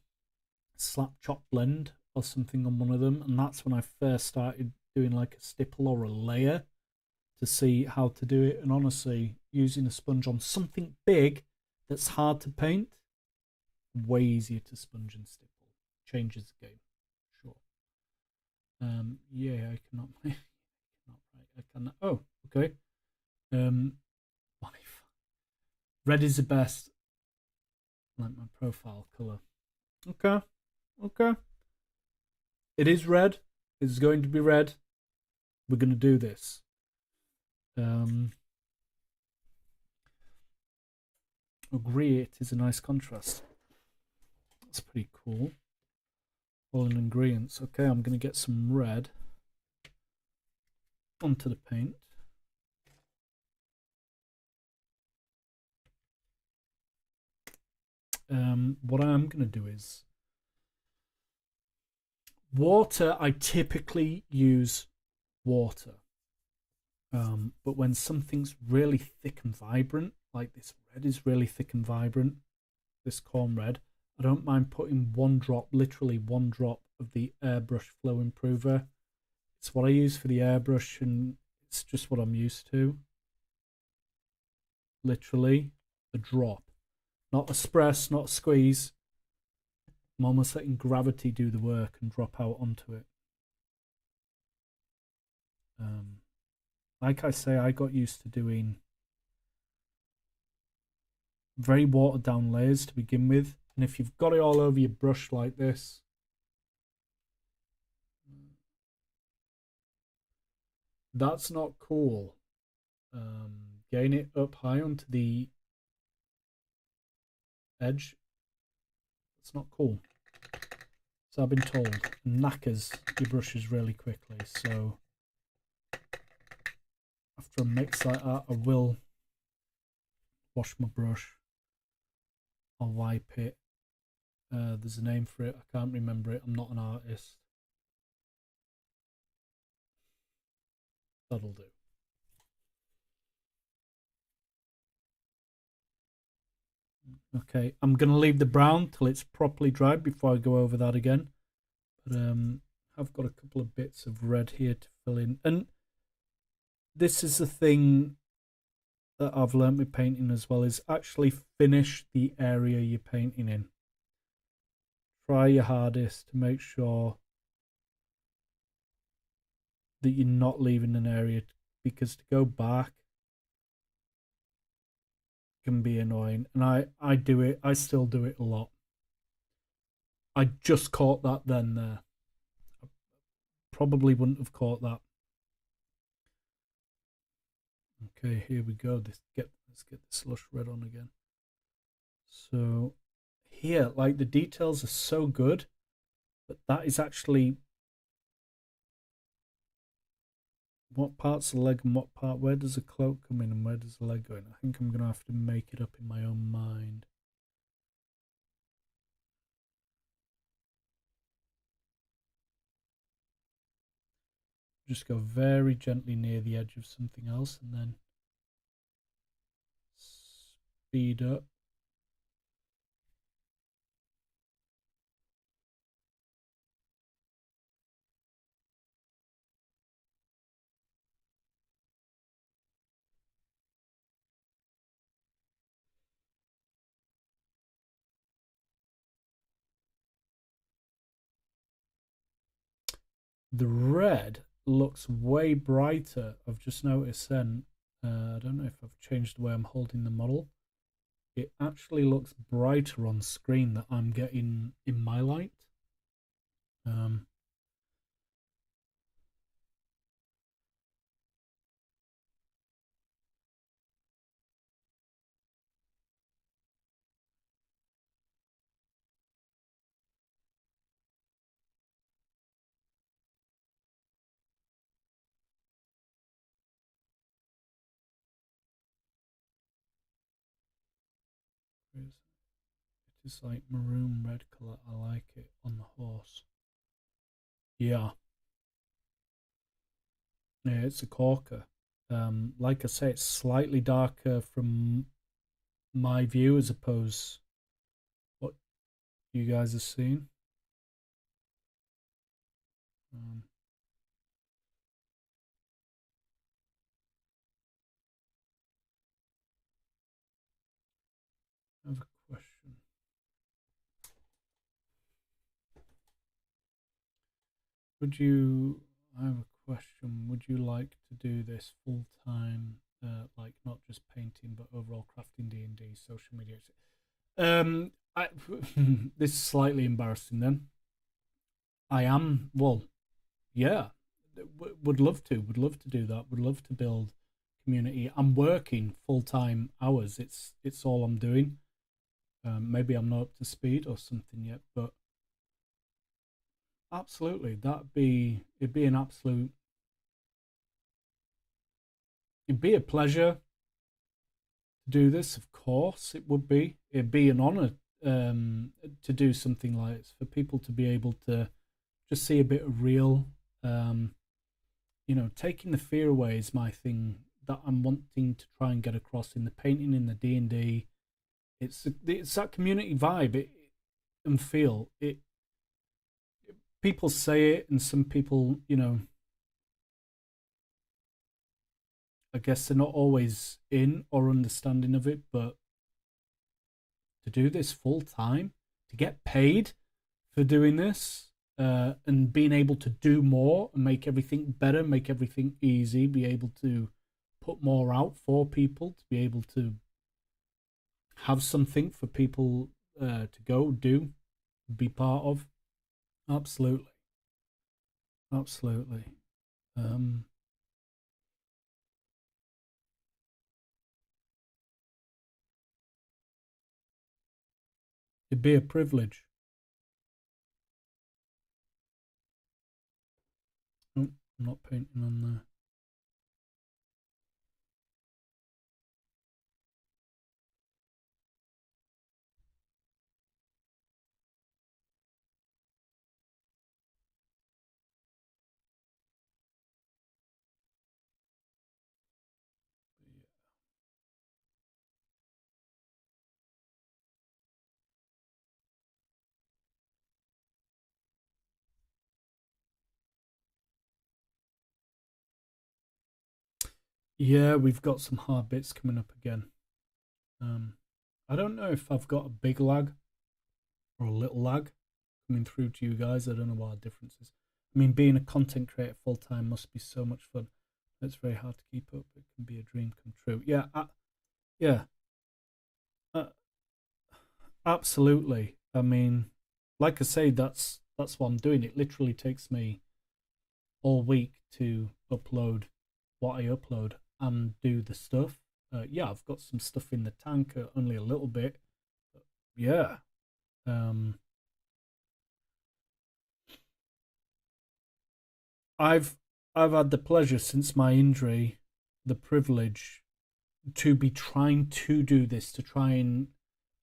slap chop blend or something on one of them, and that's when I first started doing like a stipple or a layer to see how to do it. And honestly, using a sponge on something big that's hard to paint, way easier to sponge and stipple. Changes the game, sure. Yeah, I cannot. I cannot. Oh, okay. Red is the best. Like my profile color. Okay. It is red. It's going to be red. We're going to do this. Agree, it is a nice contrast. That's pretty cool. All in ingredients. Okay, I'm going to get some red onto the paint. What I'm going to do is water. I typically use water. But when something's really thick and vibrant, like this red is really thick and vibrant, this corn red, I don't mind putting literally one drop of the airbrush flow improver. It's what I use for the airbrush, and it's just what I'm used to. Literally a drop. Not a spress, not a squeeze. I'm almost letting gravity do the work and drop out onto it. Like I say, I got used to doing very watered down layers to begin with. And if you've got it all over your brush like this, that's not cool. Getting it up high onto the edge, it's not cool. So I've been told, knackers your brushes really quickly. So after a mix like that, I will wash my brush I'll wipe it. There's a name for it. I can't remember it. I'm not an artist. That'll do. Okay, I'm going to leave the brown till it's properly dried before I go over that again. But I've got a couple of bits of red here to fill in. And this is the thing that I've learned with painting as well, is actually finish the area you're painting in. Try your hardest to make sure that you're not leaving an area, because to go back can be annoying. And I do it. I still do it a lot. I just caught that then there. I probably wouldn't have caught that. Okay, here we go. Let's get the slush red on again. So here, like, the details are so good, but that is actually what part's the leg and what part, where does the cloak come in and where does the leg go in? I think I'm going to have to make it up in my own mind. Just go very gently near the edge of something else and then speed up. The red looks way brighter. I've just noticed then. I don't know if I've changed the way I'm holding the model. It actually looks brighter on screen that I'm getting in my light. It is like maroon red colour. I like it on the horse. Yeah. Yeah, it's a corker. Like I say, it's slightly darker from my view as opposed what you guys are seeing. I have a question. I have a question. Would you like to do this full time, like not just painting, but overall crafting D&D, social media? This is slightly embarrassing then. I am, well, yeah, would love to do that. Would love to build community. I'm working full-time hours. It's all I'm doing. Maybe I'm not up to speed or something yet, but absolutely, it'd be an absolute, it'd be a pleasure to do this. Of course, it'd be an honor to do something like this, for people to be able to just see a bit of real, you know, taking the fear away is my thing that I'm wanting to try and get across in the painting, in the D&D. It's that community vibe and feel it. People say it, and some people, you know, I guess they're not always in or understanding of it, but to do this full time, to get paid for doing this, and being able to do more and make everything better, make everything easy, be able to put more out for people, to be able to have something for people to go do, be part of. Absolutely. Absolutely. It'd be a privilege. Oh, I'm not painting on there. Yeah, we've got some hard bits coming up again. I don't know if I've got a big lag or a little lag coming through to you guys. I don't know what the difference is. I mean, being a content creator full time must be so much fun. It's very hard to keep up. It can be a dream come true. Yeah, yeah, uh, absolutely. I mean, like I say, that's what I'm doing. It literally takes me all week to upload what I upload and do the stuff. Yeah, I've got some stuff in the tank, only a little bit. But yeah. I've had the pleasure since my injury, the privilege to be trying to do this, to try and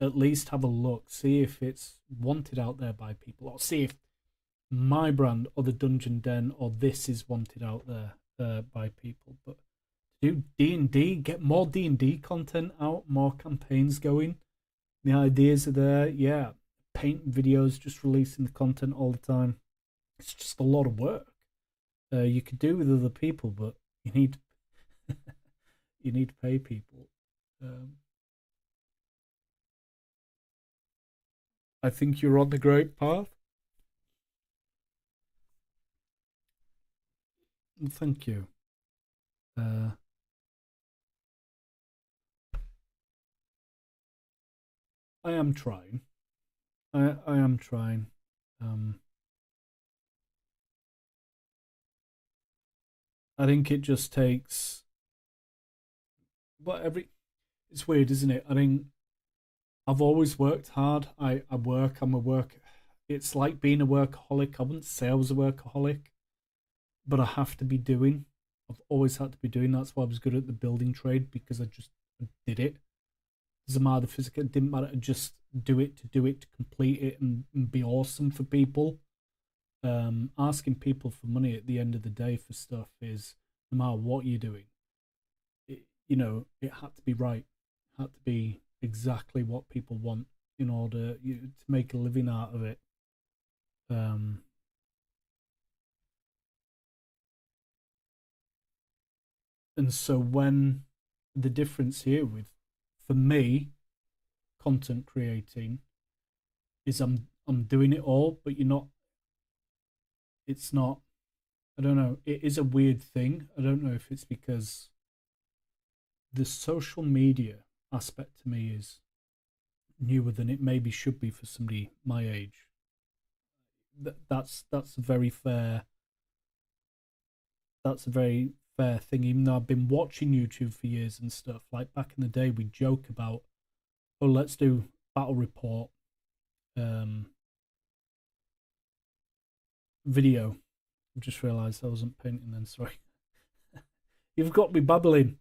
at least have a look, see if it's wanted out there by people, or see if my brand or the DungeonDen or this is wanted out there by people. But do D&D, get more D&D content out, more campaigns going. The ideas are there. Yeah, paint videos, just releasing the content all the time. It's just a lot of work. You could do with other people, but you need you need to pay people. I think you're on the great path. Thank you. I am trying. I am trying. I think it just takes. But it's weird, isn't it? I mean, I've always worked hard. I work. I'm a work. It's like being a workaholic. I wouldn't say I was a workaholic, but I have to be doing. I've always had to be doing. That's why I was good at the building trade, because I just did it. Doesn't matter the physical. It didn't matter to just do it, to complete it, and be awesome for people. Asking people for money at the end of the day for stuff is, no matter what you're doing, it had to be right. It had to be exactly what people want in order to make a living out of it. And so when the difference here with, for me, content creating is I'm doing it all, but you're not. It's not. I don't know. It is a weird thing. I don't know if it's because the social media aspect to me is newer than it maybe should be for somebody my age. That's a very fair. That's a very fair thing. Even though I've been watching YouTube for years and stuff, like back in the day, we joke about, oh, let's do battle report video. I just realised I wasn't painting then. Sorry. You've got me babbling.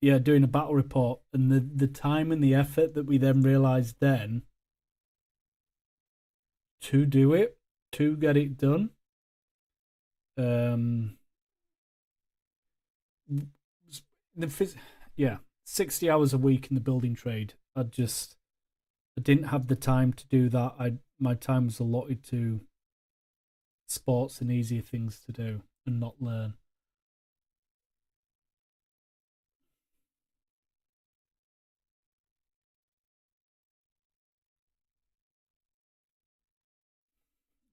Yeah, doing a battle report, and the time and the effort that we then realised then to do it, to get it done. Yeah, 60 hours a week in the building trade. I didn't have the time to do that. My time was allotted to sports and easier things to do and not learn.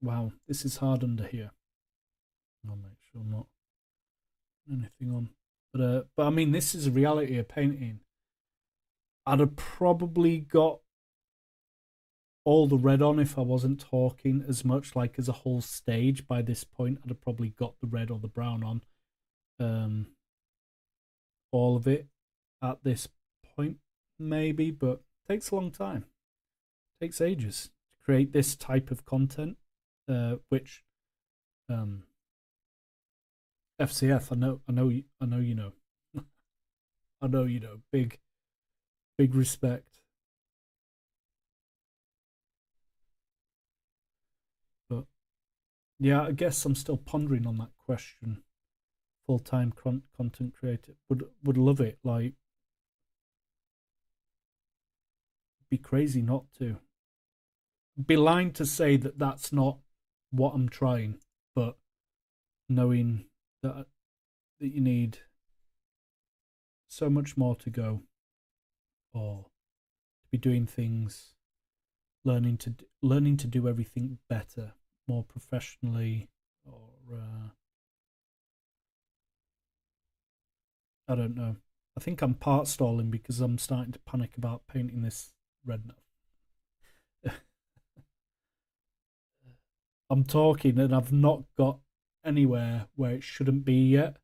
Wow, this is hard under here. I'll make sure I'm not anything on. But I mean, this is a reality of painting. I'd have probably got all the red on if I wasn't talking as much, like as a whole stage. By this point, I'd have probably got the red or the brown on. All of it at this point, maybe, but it takes a long time. It takes ages to create this type of content, which FCF, I know you know. I know you know. Big respect. But yeah, I guess I'm still pondering on that question. Full-time content creator would love it. Like, be crazy not to. Be lying to say that that's not what I'm trying. But knowing that you need so much more to go, or to be doing things, learning to do everything better, more professionally, or I don't know. I think I'm part stalling because I'm starting to panic about painting this red now. I'm talking and I've not got anywhere where it shouldn't be yet.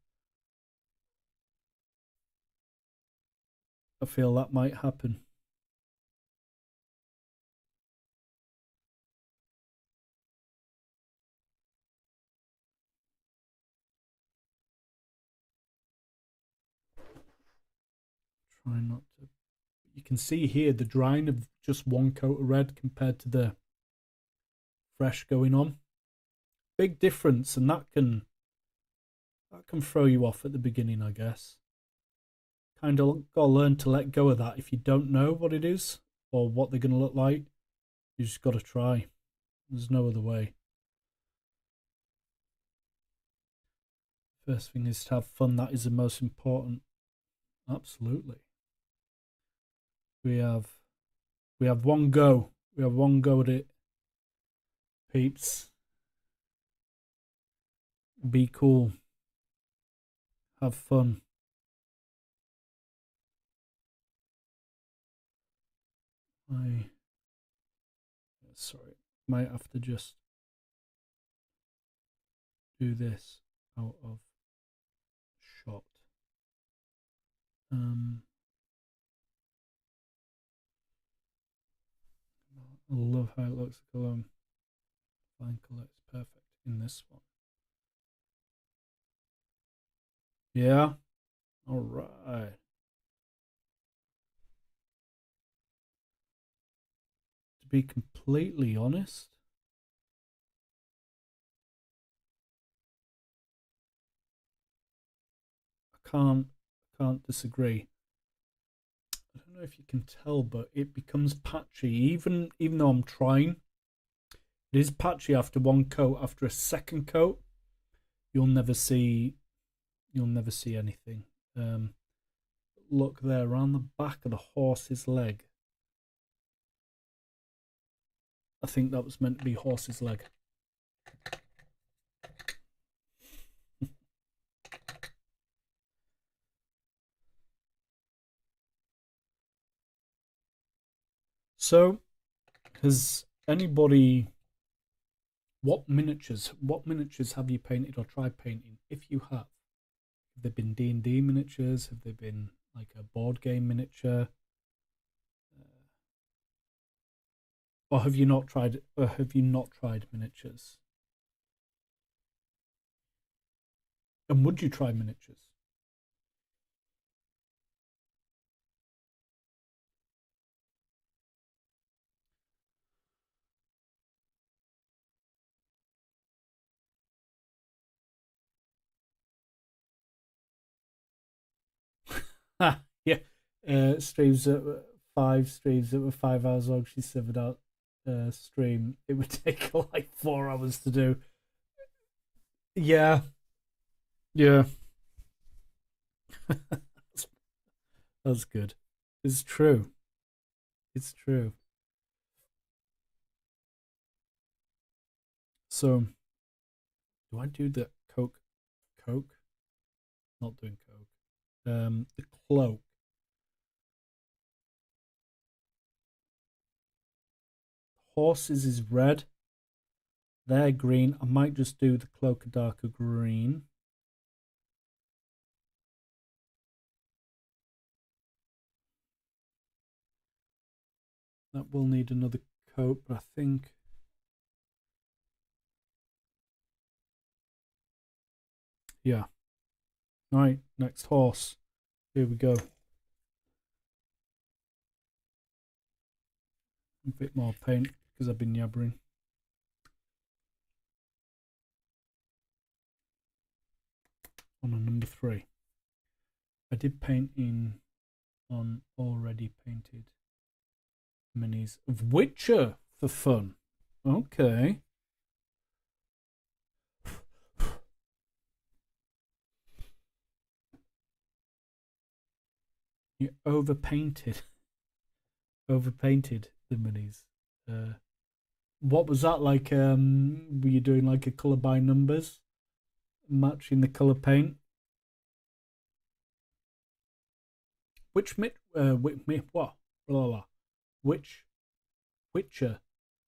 I feel that might happen. Try not to. You can see here the drying of just one coat of red compared to the fresh going on. Big difference, and that can throw you off at the beginning, I guess. Kind of got to learn to let go of that. If you don't know what it is or what they're going to look like, you just got to try. There's no other way. First thing is to have fun. That is the most important. Absolutely. We have one go. We have one go at it. Peeps. Be cool. Have fun. Sorry, might have to just do this out of shot. I love how it looks alone. Fine color is perfect in this one. Yeah. All right. To be completely honest, I can't disagree. I don't know if you can tell, but it becomes patchy. Even though I'm trying, it is patchy after one coat. After a second coat, you'll never see anything. Look there, around the back of the horse's leg. I think that was meant to be horse's leg. So, has anybody, what miniatures have you painted or tried painting? If you have they been D&D miniatures? Have they been like a board game miniature? Or have you not tried miniatures? And would you try miniatures? Yeah. Streams that were 5 hours long. She severed out stream. It would take like 4 hours to do. Yeah. Yeah. That's good. It's true. It's true. So, do I do the Coke? Not doing Coke. The cloak. Horses is red. They're green. I might just do the cloak a darker green. That will need another coat, but I think... Yeah. Right, next horse. Here we go. A bit more paint because I've been yabbering. On a number 3. I did paint on already painted minis of Witcher for fun. Okay. You overpainted. Overpainted the minis. What was that like? Were you doing like a colour by numbers, matching the colour paint? Which what? Blah, blah. Which Witcher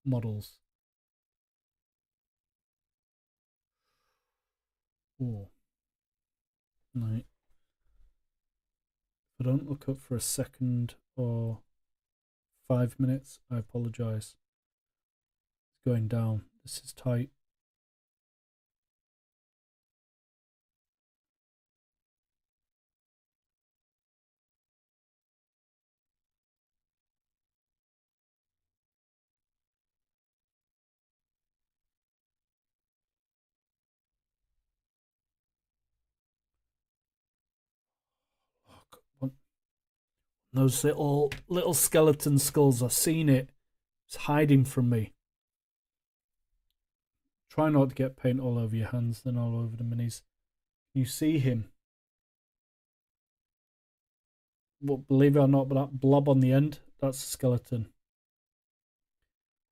models? Oh, right. If I don't look up for a second or 5 minutes, I apologise. It's going down. This is tight. Look, those little skeleton skulls. I've seen it. It's hiding from me. Try not to get paint all over your hands, then all over the minis. You see him. But believe it or not, but that blob on the end, that's a skeleton.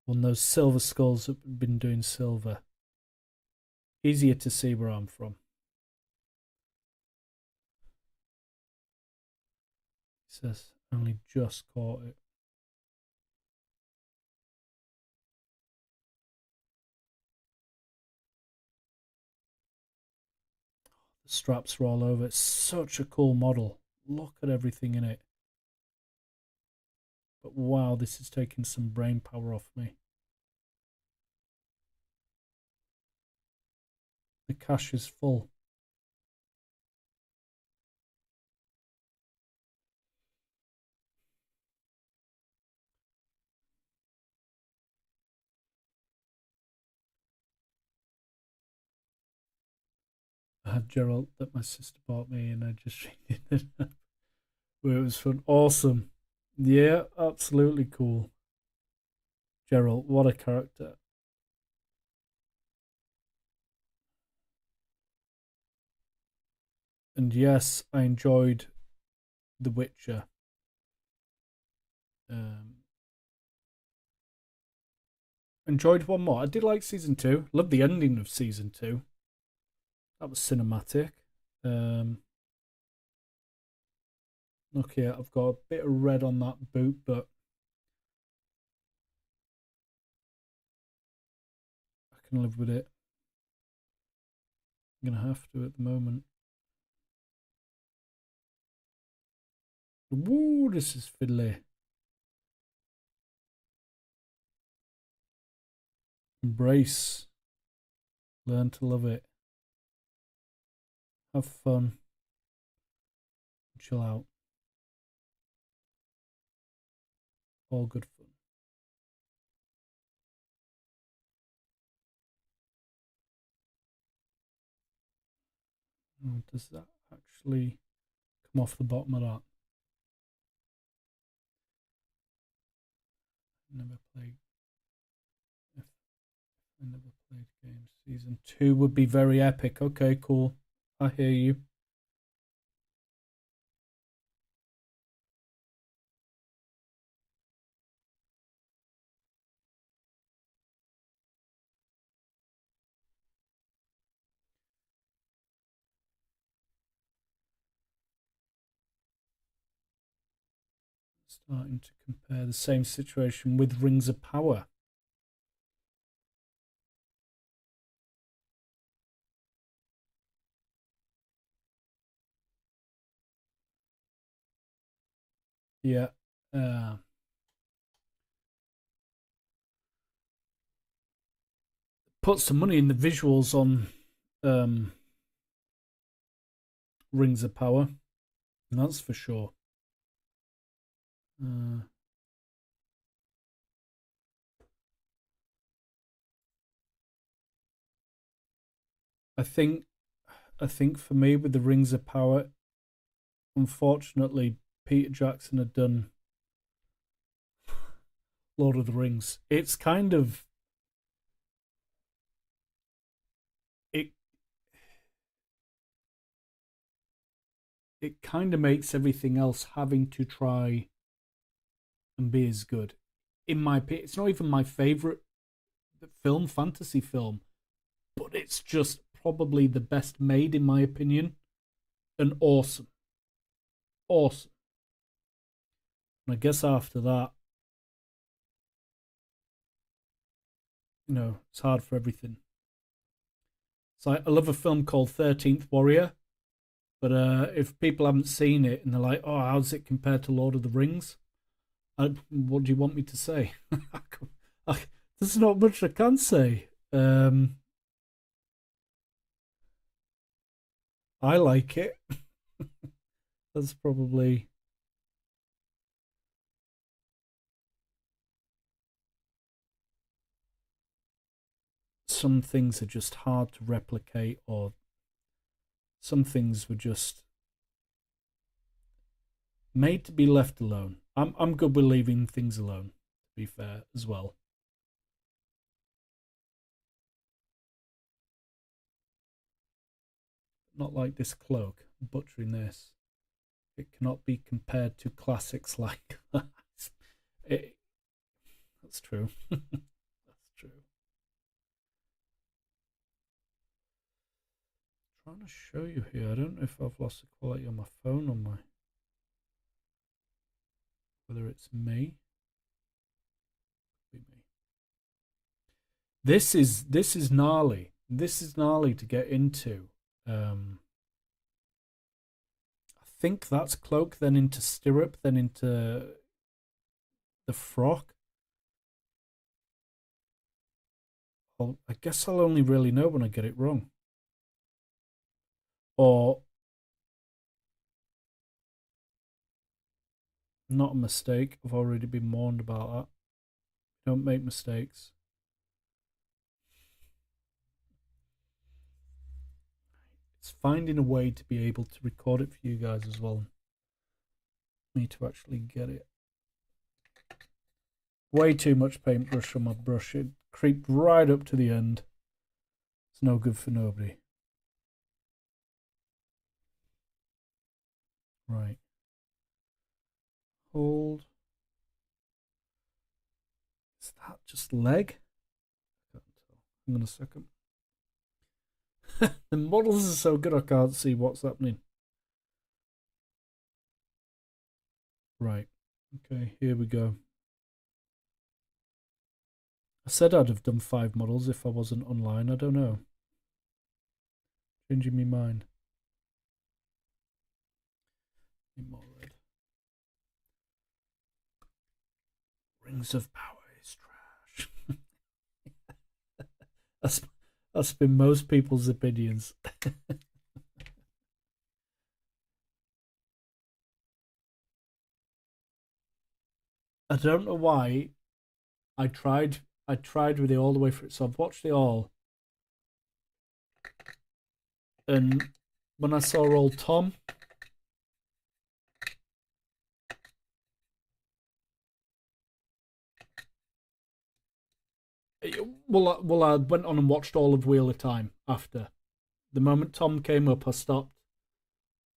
One of those silver skulls that have been doing silver. Easier to see where I'm from. It says, only just caught it. The straps are all over. It's such a cool model. Look at everything in it. But wow, this is taking some brain power off me. The cache is full. I had Gerald that my sister bought me, and I just read it. Where it was fun. Awesome. Yeah, absolutely cool. Gerald, what a character. And yes, I enjoyed The Witcher. Enjoyed one more. I did like season 2. Loved the ending of season 2. That was cinematic. Okay, I've got a bit of red on that boot, but I can live with it. I'm gonna have to at the moment. Woo, this is fiddly. Embrace. Learn to love it. Have fun. Chill out. All good fun. Oh, does that actually come off the bottom of that? Never played. If I never played games. Season 2 would be very epic. Okay, cool. I hear you. Starting to compare the same situation with Rings of Power. Yeah. Put some money in the visuals on Rings of Power. That's for sure. I think for me with the Rings of Power, unfortunately, Peter Jackson had done Lord of the Rings. It's kind of it kind of makes everything else having to try and be as good. In my opinion, it's not even my favorite film, fantasy film, but it's just probably the best made in my opinion, and awesome. And I guess after that, it's hard for everything. So I love a film called 13th Warrior, but if people haven't seen it and they're like, oh, how's it compared to Lord of the Rings? What do you want me to say? There's not much I can say. I like it. That's probably... Some things are just hard to replicate, or some things were just made to be left alone. I'm good with leaving things alone, to be fair, as well. Not like this cloak. I'm butchering this. It cannot be compared to classics like that. That's true. That's true. I'm trying to show you here. I don't know if I've lost the quality on my phone or whether it's me. Could be me. This is gnarly. This is gnarly to get into. I think that's cloak, then into stirrup, then into the frock. I guess I'll only really know when I get it wrong. Or not a mistake. I've already been warned about that. Don't make mistakes. It's finding a way to be able to record it for you guys as well. Me to actually get it. Way too much paintbrush on my brush. It creeped right up to the end. It's no good for nobody. Right. Hold. Is that just leg? I can't tell. Hang on a second. The models are so good I can't see what's happening. Right. Okay, here we go. I said I'd have done 5 models if I wasn't online. I don't know. Changing my mind. More red. Rings of Power is trash. That's been most people's opinions. I don't know why. I tried with it all the way through. So I've watched it all. And when I saw old Tom, well, I went on and watched all of Wheel of Time after. The moment Tom came up, I stopped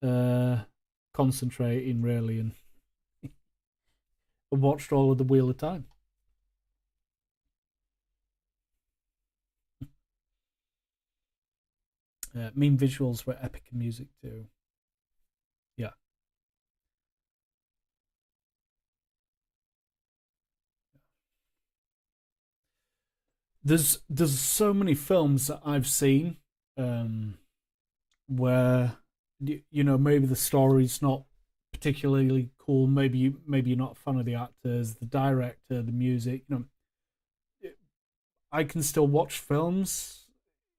concentrating really and watched all of the Wheel of Time. Mean visuals were epic in music too. Yeah. There's so many films that I've seen where maybe the story's not particularly cool. Maybe you're not a fan of the actors, the director, the music. I can still watch films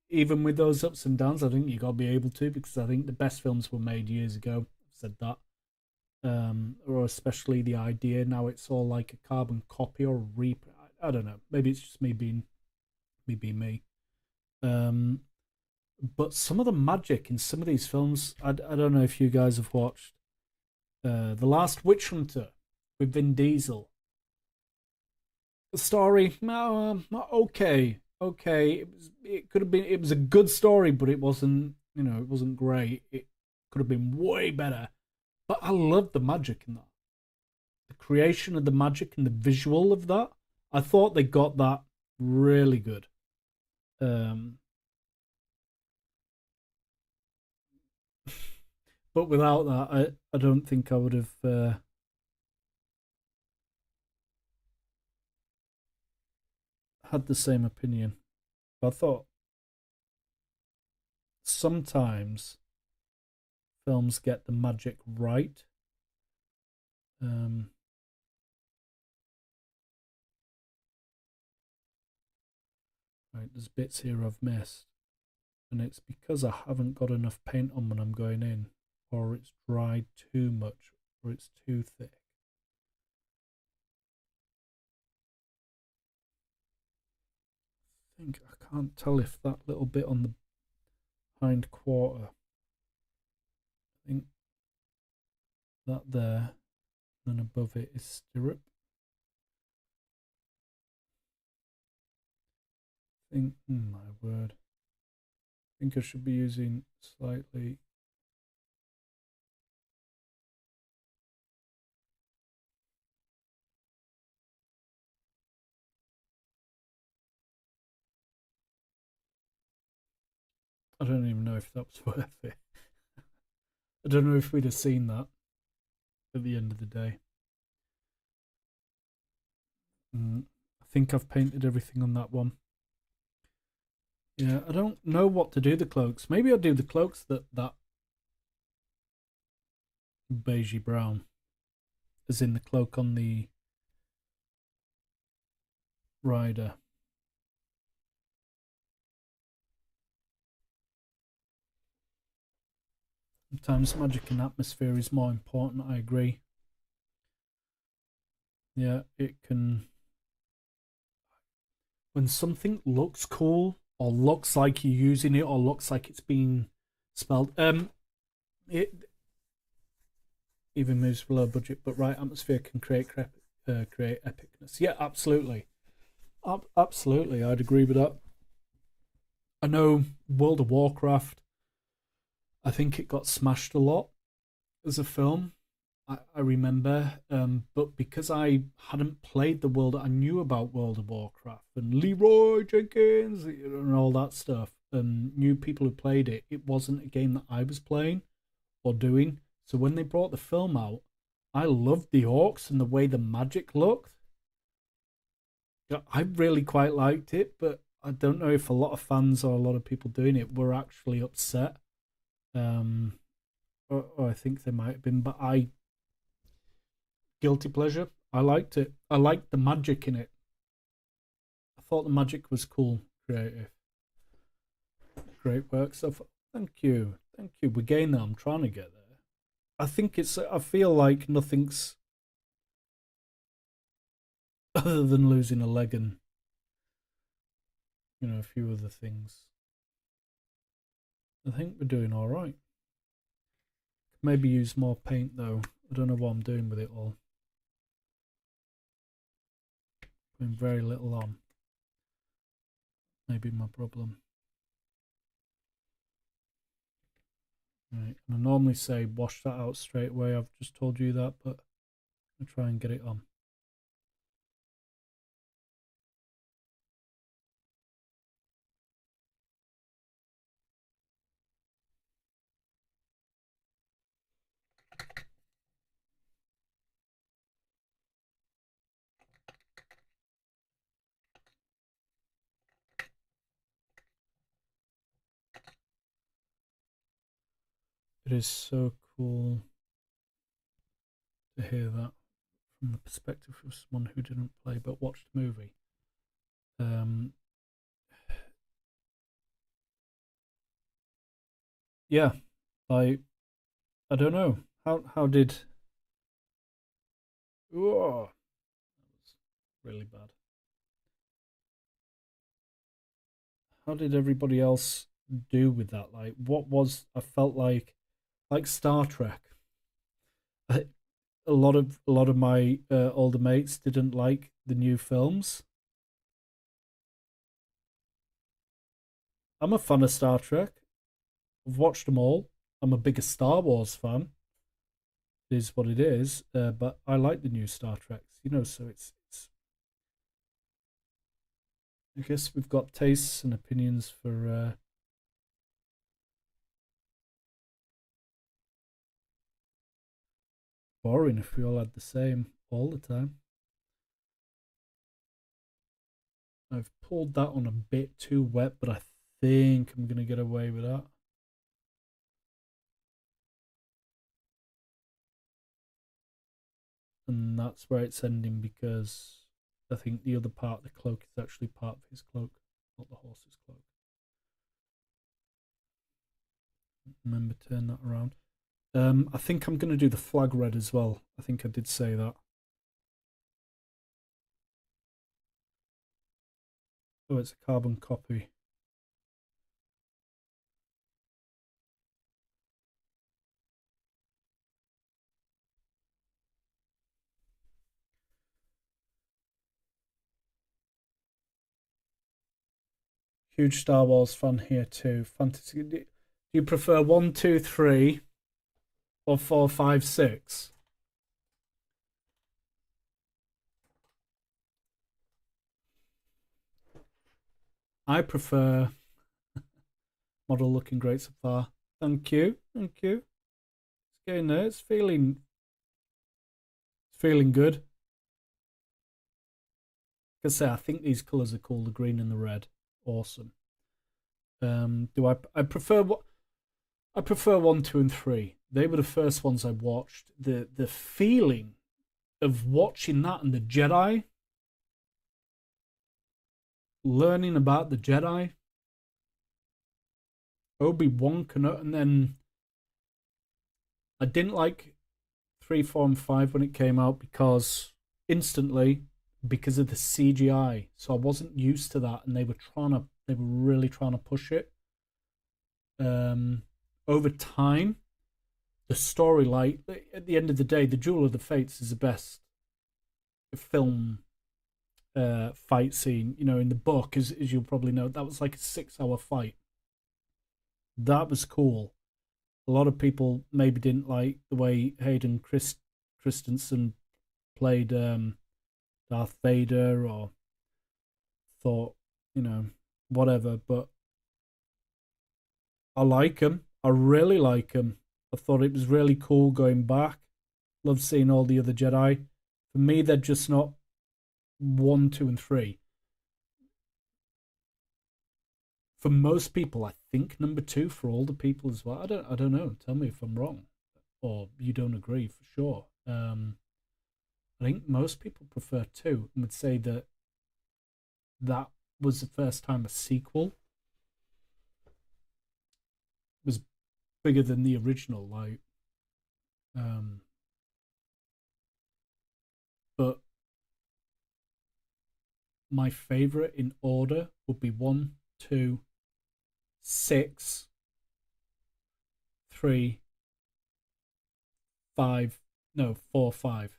even with those ups and downs. I think you got to be able to, because I think the best films were made years ago. I've said that. Or especially the idea. Now it's all like a carbon copy or a reprint. I don't know. Maybe it's just me being me. But some of the magic in some of these films, I don't know if you guys have watched The Last Witch Hunter with Vin Diesel. The story, okay. It could have been. It was a good story, but it wasn't. It wasn't great. It could have been way better. But I love the magic in that. The creation of the magic and the visual of that. I thought they got that really good. But without that, I don't think I would have had the same opinion. I thought sometimes films get the magic right. Right, there's bits here I've missed, and it's because I haven't got enough paint on when I'm going in, or it's dried too much, or it's too thick. I think I can't tell if that little bit on the hind quarter, I think that there, and above it is stirrup. I think, my word, I think I should be using slightly. I don't even know if that was worth it. I don't know if we'd have seen that at the end of the day. I think I've painted everything on that one. Yeah, I don't know what to do the cloaks. Maybe I'll do the cloaks that beigey brown, as in the cloak on the rider. Sometimes magic and atmosphere is more important, I agree. Yeah, it can... When something looks cool, or looks like you're using it, or looks like it's being spelled... it even moves below budget, but right atmosphere can create epicness. Yeah, absolutely. Absolutely, I'd agree with that. I know World of Warcraft, I think it got smashed a lot as a film. I remember, but because I hadn't played the world, I knew about World of Warcraft and Leroy Jenkins and all that stuff, and knew people who played it. It wasn't a game that I was playing or doing. So when they brought the film out, I loved the orcs and the way the magic looked. I really quite liked it, but I don't know if a lot of fans or a lot of people doing it were actually upset. Or I think they might have been, but guilty pleasure. I liked it. I liked the magic in it. I thought the magic was cool, creative. Great work. So thank you. Thank you. We're getting there. I'm trying to get there. I think I feel like nothing's other than losing a leg and, a few other things. I think we're doing all right. Maybe use more paint though. I don't know what I'm doing with it all. Putting very little on. Maybe my problem. Right. And I normally say wash that out straight away. I've just told you that, but I'll try and get it on. It is so cool to hear that from the perspective of someone who didn't play but watched the movie. Yeah, I don't know how did. Oh, that was really bad. How did everybody else do with that? Like, what was? I felt like Star Trek. A lot of my older mates didn't like the new films. I'm a fan of Star Trek. I've watched them all. I'm a bigger Star Wars fan. It is what it is. But I like the new Star Treks, you know. So it's. I guess we've got tastes and opinions for. Boring if we all had the same all the time. I've pulled that on a bit too wet, but I think I'm going to get away with that. And that's where it's ending, because I think the other part of the cloak is actually part of his cloak, not the horse's cloak. Remember, turn that around. I think I'm going to do the flag red as well. I think I did say that. Oh, it's a carbon copy. Huge Star Wars fan here too. Fantasy. Do you prefer 1, 2, 3, or 4, 5, 6? I prefer model looking great so far. Thank you. Thank you. It's getting there. It's feeling good. Like I say, I think these colours are cool, the green and the red. Awesome. Do I prefer what I prefer 1, 2, and 3. They were the first ones I watched. The feeling of watching that and the Jedi, learning about the Jedi, Obi-Wan Kenobi, and then I didn't like 3, 4, and 5 when it came out because of the CGI. So I wasn't used to that, and they were really trying to push it. Over time, the storyline, at the end of the day, the Duel of the Fates is the best film fight scene. You know, in the book, as you'll probably know, that was like a 6-hour fight. That was cool. A lot of people maybe didn't like the way Hayden Christensen played Darth Vader, or thought, you know, whatever, but I like him. I really like him. I thought it was really cool going back. Love seeing all the other Jedi. For me, they're just not 1, 2, and 3. For most people, I think number 2 for older people as well. I don't know. Tell me if I'm wrong, or you don't agree for sure. I think most people prefer 2 and would say that that was the first time a sequel was bigger than the original. Like, but my favorite in order would be 1, 2, 6, 3, 5. No, 4, 5.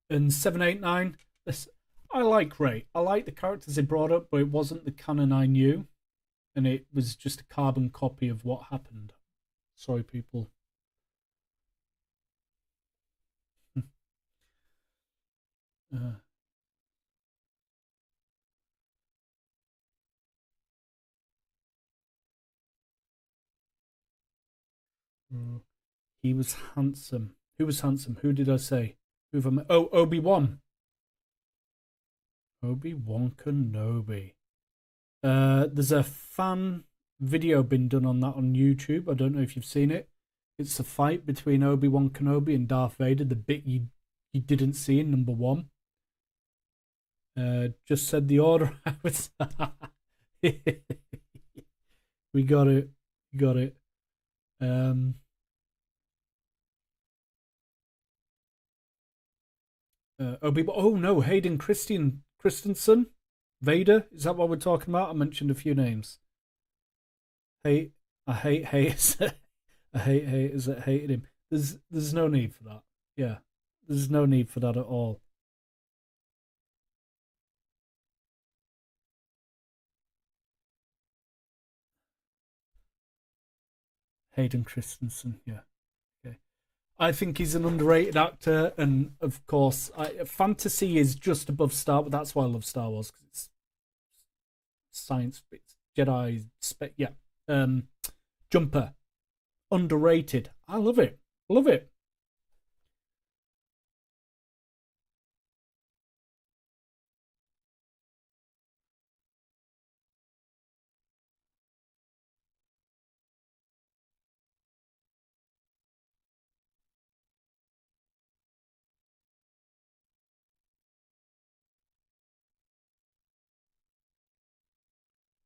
And 7, 8, 9. I like Ray. I like the characters they brought up, but it wasn't the canon I knew, and it was just a carbon copy of what happened. Sorry, people. He was handsome. Who was handsome? Who did I say? Who have I met? Oh, Obi-Wan. Obi-Wan Kenobi. There's a fan video been done on that on YouTube. I don't know if you've seen it. It's a fight between Obi-Wan Kenobi and Darth Vader, the bit you didn't see in number 1. Just said the order. We got it. We got it. Oh no, Hayden Christensen, Vader. Is that what we're talking about? I mentioned a few names. I hate haters. I hate haters that hated him. There's no need for that. Yeah, there's no need for that at all. Hayden Christensen. Yeah. Okay. I think he's an underrated actor, and of course, fantasy is just above Star Wars. That's why I love Star Wars, because it's science, it's Jedi, yeah. Jumper, underrated. I love it. Love it.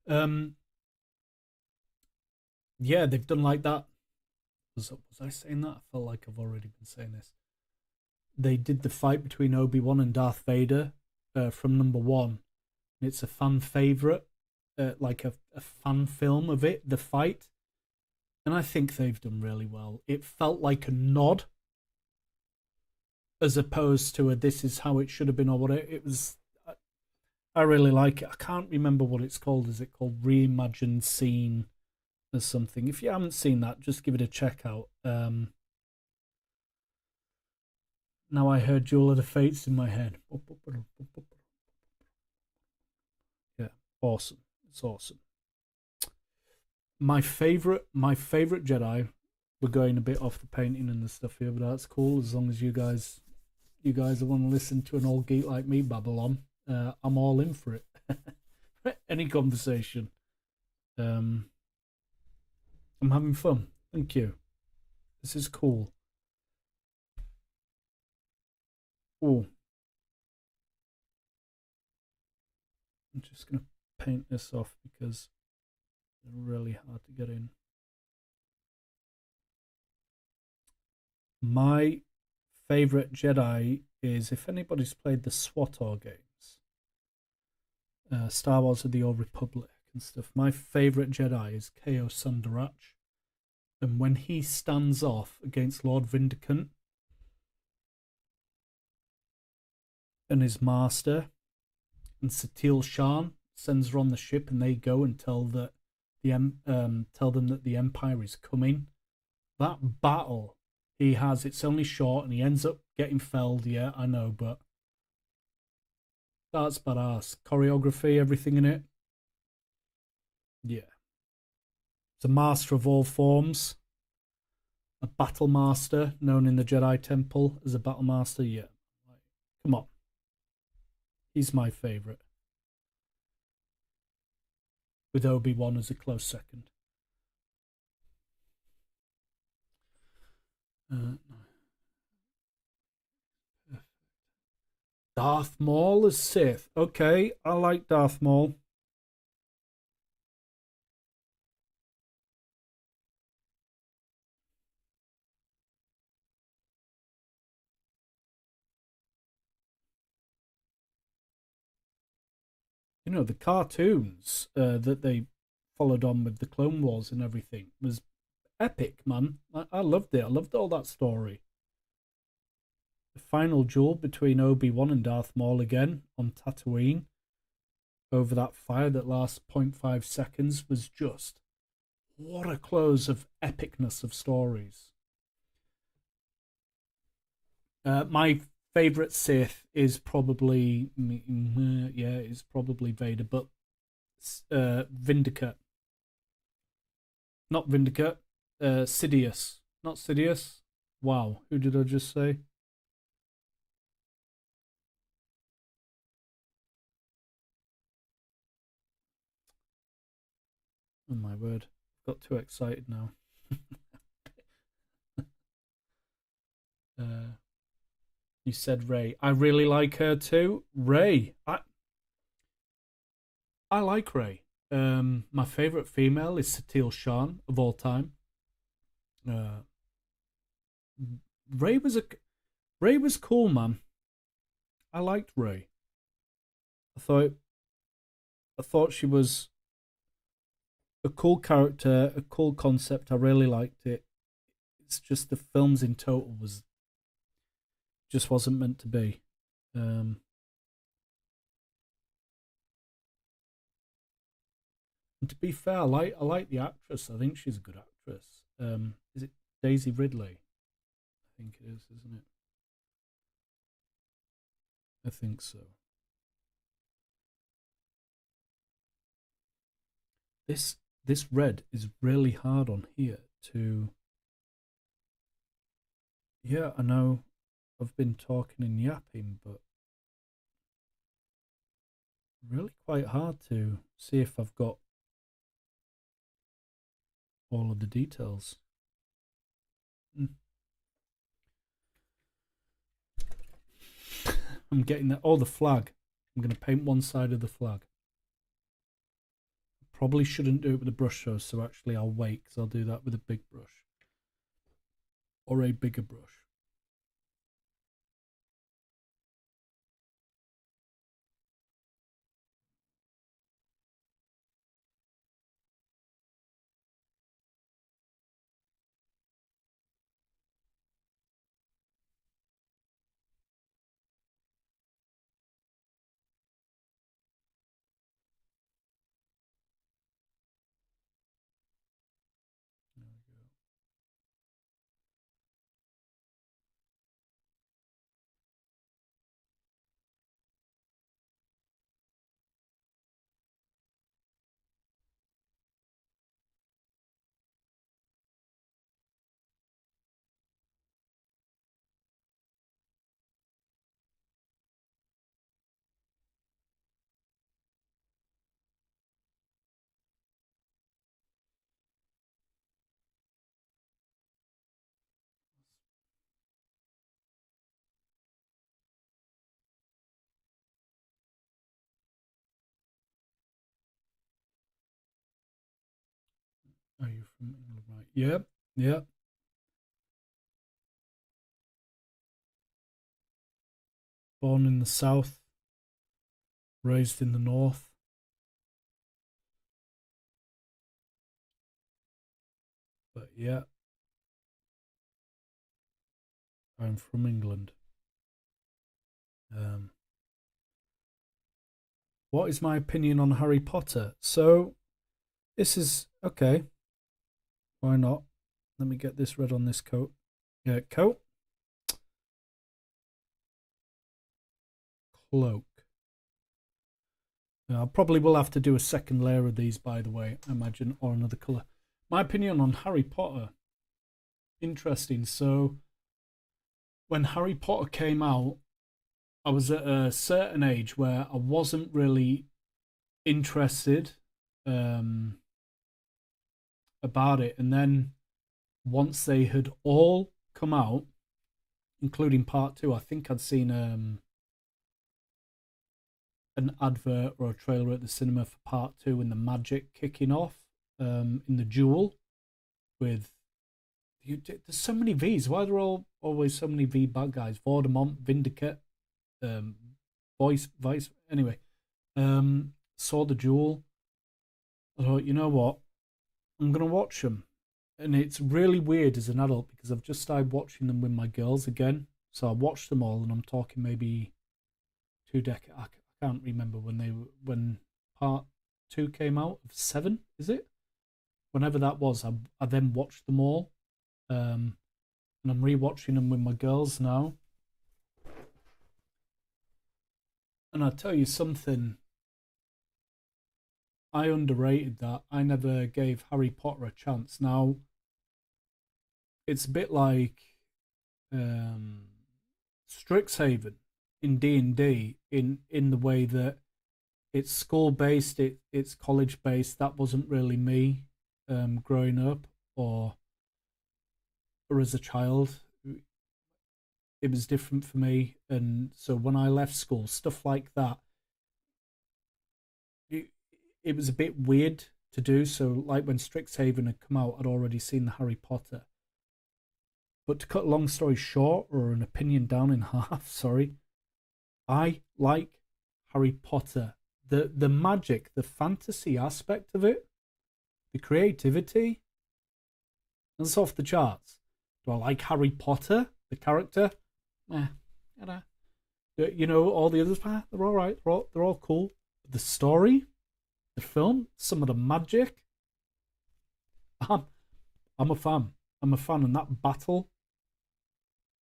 Um, yeah, they've done like that. Was I saying that? I felt like I've already been saying this. They did the fight between Obi-Wan and Darth Vader from number one. It's a fan favorite, like a fan film of it, the fight. And I think they've done really well. It felt like a nod as opposed to a this is how it should have been or what it was. I really like it. I can't remember what it's called. Is it called Reimagined Scene or something? If you haven't seen that, just give it a check out. Now I heard Jewel of the Fates in my head. Yeah, awesome. It's awesome. My favorite Jedi. We're going a bit off the painting and the stuff here, but that's cool as long as you guys want to listen to an old geek like me babble on. I'm all in for it. Any conversation. I'm having fun. Thank you. This is cool. Oh, I'm just gonna paint this off because they're really hard to get in. My favorite Jedi is, if anybody's played the SWTOR games, Star Wars of the Old Republic and stuff, my favorite Jedi is Ko Sundarach. And when he stands off against Lord Vindicant and his master, and Satil Shan sends her on the ship, and they go and tell them that the Empire is coming. That battle he has, it's only short, and he ends up getting felled. Yeah, I know, but that's badass. Choreography, everything in it. Yeah. It's a master of all forms. A battle master, known in the Jedi Temple as a battle master. Yeah. Come on. He's my favourite. With Obi-Wan as a close second. Darth Maul as Sith. Okay, I like Darth Maul. You know, the cartoons that they followed on with the Clone Wars and everything was epic, man. I loved it. I loved all that story. The final duel between Obi-Wan and Darth Maul again on Tatooine over that fire that lasts 0.5 seconds was just, what a close of epicness of stories. My favorite Sith is probably, is probably Vader, but Vindicate. Not Vindicate, Sidious. Not Sidious. Wow, who did I just say? Oh my word, got too excited now. You said Rey. I really like her too. Rey. I like Rey. My favorite female is Satil Shan of all time. Rey was cool, man. I liked Rey. I thought she was a cool character, a cool concept. I really liked it. It's just the films in total just wasn't meant to be. And to be fair, I like the actress. I think she's a good actress. Is it Daisy Ridley? I think it is, isn't it? I think so. This red is really hard on here to... Yeah, I know I've been talking and yapping, but really quite hard to see if I've got all of the details. I'm getting that. Oh, the flag. I'm going to paint one side of the flag. Probably shouldn't do it with a brush though, so actually I'll wait, because I'll do that with a big brush. Or a bigger brush. There we go. Are you from England? Right. Yep. Yep. Born in the south, raised in the north. But yeah, I'm from England. What is my opinion on Harry Potter? So, this is okay. Why not? Let me get this red on this coat. Yeah, coat. Cloak. I probably will have to do a second layer of these, by the way, I imagine, or another colour. My opinion on Harry Potter. Interesting. So, when Harry Potter came out, I was at a certain age where I wasn't really interested about it. And then once they had all come out, including part 2, I think I'd seen an advert or a trailer at the cinema for part 2 and the magic kicking off in the duel with... There's so many V's. Why are there always so many V bad guys? Voldemort, Vindicate, Vice. Anyway, saw the duel. I thought, you know what? I'm going to watch them. And it's really weird as an adult because I've just started watching them with my girls again. So I watched them all, and I'm talking maybe 2 decades. I can't remember when part 2 came out of 7, is it? Whenever that was, I then watched them all. And I'm rewatching them with my girls now. And I'll tell you something. I underrated that. I never gave Harry Potter a chance. Now, it's a bit like Strixhaven in D&D in the way that it's school-based, it's college-based. That wasn't really me growing up or as a child. It was different for me. And so when I left school, stuff like that, it was a bit weird to do. So like when Strixhaven had come out, I'd already seen the Harry Potter. But to cut a long story short, or an opinion down in half, sorry, I like Harry Potter. The magic, the fantasy aspect of it, the creativity, that's off the charts. Do I like Harry Potter, the character? You know, all the others, they're all right. They're all cool. But the story, the film, some of the magic, I'm a fan. I'm a fan. And that battle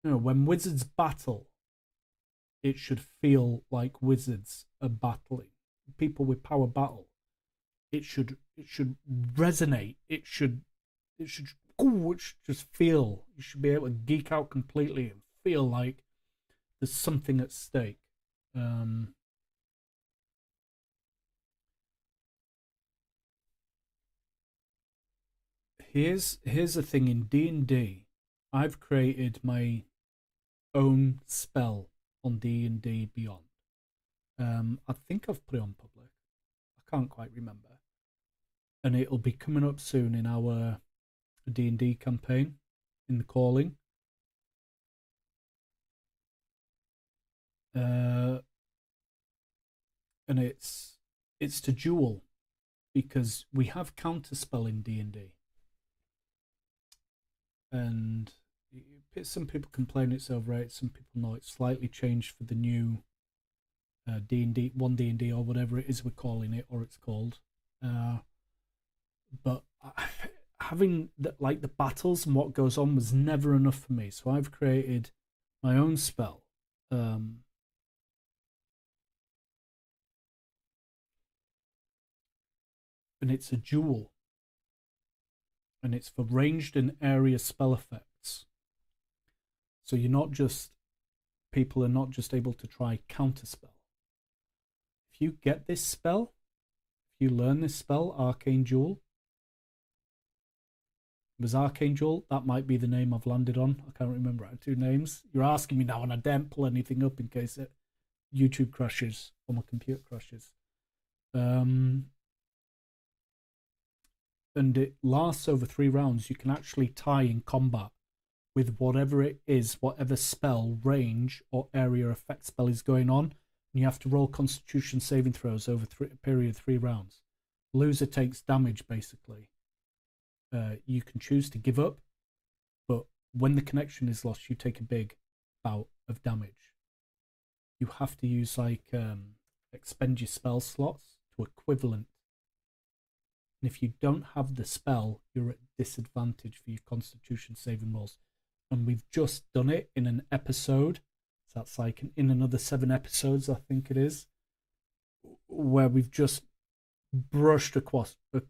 You know, when wizards battle, it should feel like wizards are battling. People with power battle. It should resonate. It should just feel. You should be able to geek out completely and feel like there's something at stake. Here's the thing. In D&D, I've created my own spell on D&D Beyond. I think I've put it on public. I can't quite remember. And it'll be coming up soon in our D&D campaign, in the calling. And it's to duel, because we have counterspell in D&D. And some people complain it's overrated, some people know it's slightly changed for the new D&D, 1D&D or whatever it is we're calling it, or it's called. But having the battles and what goes on was never enough for me, so I've created my own spell. And it's a duel, and it's for ranged and area spell effects. So people are not just able to try counterspell. If you get this spell, if you learn this spell, Arcane Duel. It was Arcane Duel. That might be the name I've landed on. I can't remember. I had two names. You're asking me now, and I daren't pull anything up in case YouTube crashes or my computer crashes. And it lasts over 3 rounds. You can actually tie in combat with whatever it is, whatever spell, range, or area effect spell is going on. And you have to roll Constitution saving throws over a period of 3 rounds. Loser takes damage, basically. You can choose to give up, but when the connection is lost, you take a big bout of damage. You have to use expend your spell slots to equivalent. And if you don't have the spell, you're at disadvantage for your Constitution saving rolls. And we've just done it in an episode. So that's in another 7 episodes, I think it is, where we've just brushed across it.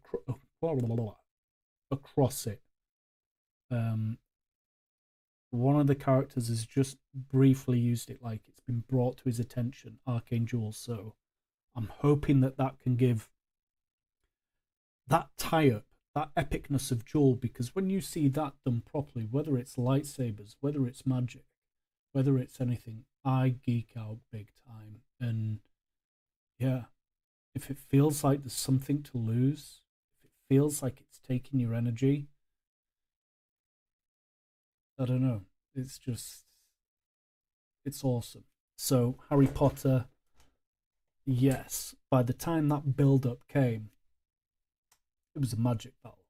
One of the characters has just briefly used it, like it's been brought to his attention, Arcane Duel. So I'm hoping that can give that tie-up, that epicness of Duel, because when you see that done properly, whether it's lightsabers, whether it's magic, whether it's anything, I geek out big time. And yeah, if it feels like there's something to lose, if it feels like it's taking your energy, I don't know. It's awesome. So Harry Potter, yes, by the time that build-up came, it was a magic battle.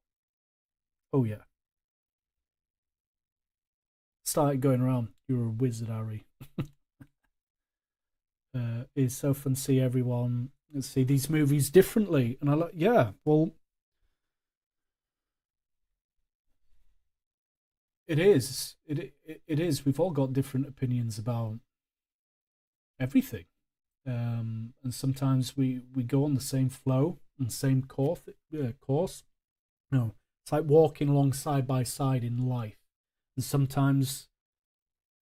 Oh yeah. Started going around, you're a wizard, Harry. It's so fun to see everyone see these movies differently. And I like, yeah, well, it is. It is. We've all got different opinions about everything. And sometimes we go on the same flow and same course. No, it's like walking along side by side in life. And sometimes,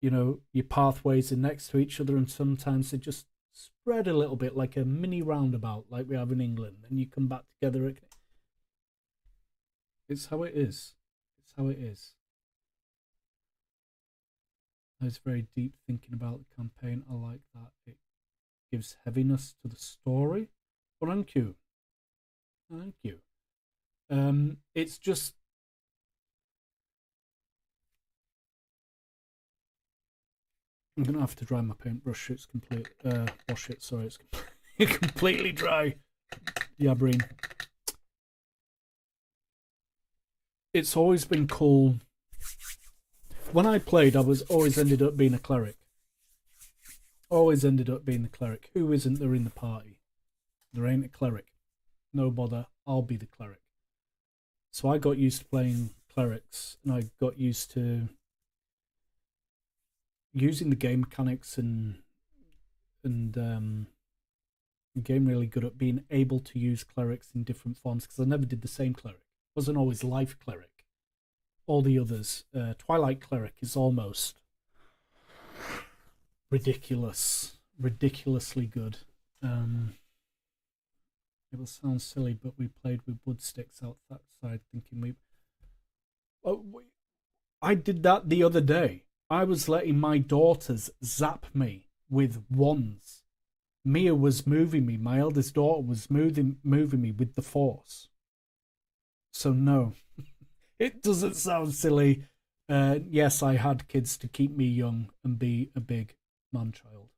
your pathways are next to each other, and sometimes they just spread a little bit, like a mini roundabout, like we have in England, and you come back together. It's how it is. It's how it is. I was very deep thinking about the campaign. I like that. It gives heaviness to the story. Well, thank you. Thank you. It's just, I'm gonna have to dry my paintbrush. It's complete. Wash it. Sorry, it's completely dry. Yeah, Breen. It's always been cool. When I played, I was always ended up being a cleric. Always ended up being the cleric. Who isn't there in the party? There ain't a cleric. No bother. I'll be the cleric. So I got used to playing clerics, and I got used to using the game mechanics and the game really good at being able to use clerics in different forms, because I never did the same cleric. It wasn't always life cleric. All the others, Twilight cleric is almost ridiculously good. It will sound silly, but we played with wood sticks outside, thinking I did that the other day. I was letting my daughters zap me with wands. Mia was moving me. My eldest daughter was moving me with the force. So no, it doesn't sound silly. Yes, I had kids to keep me young and be a big man-child.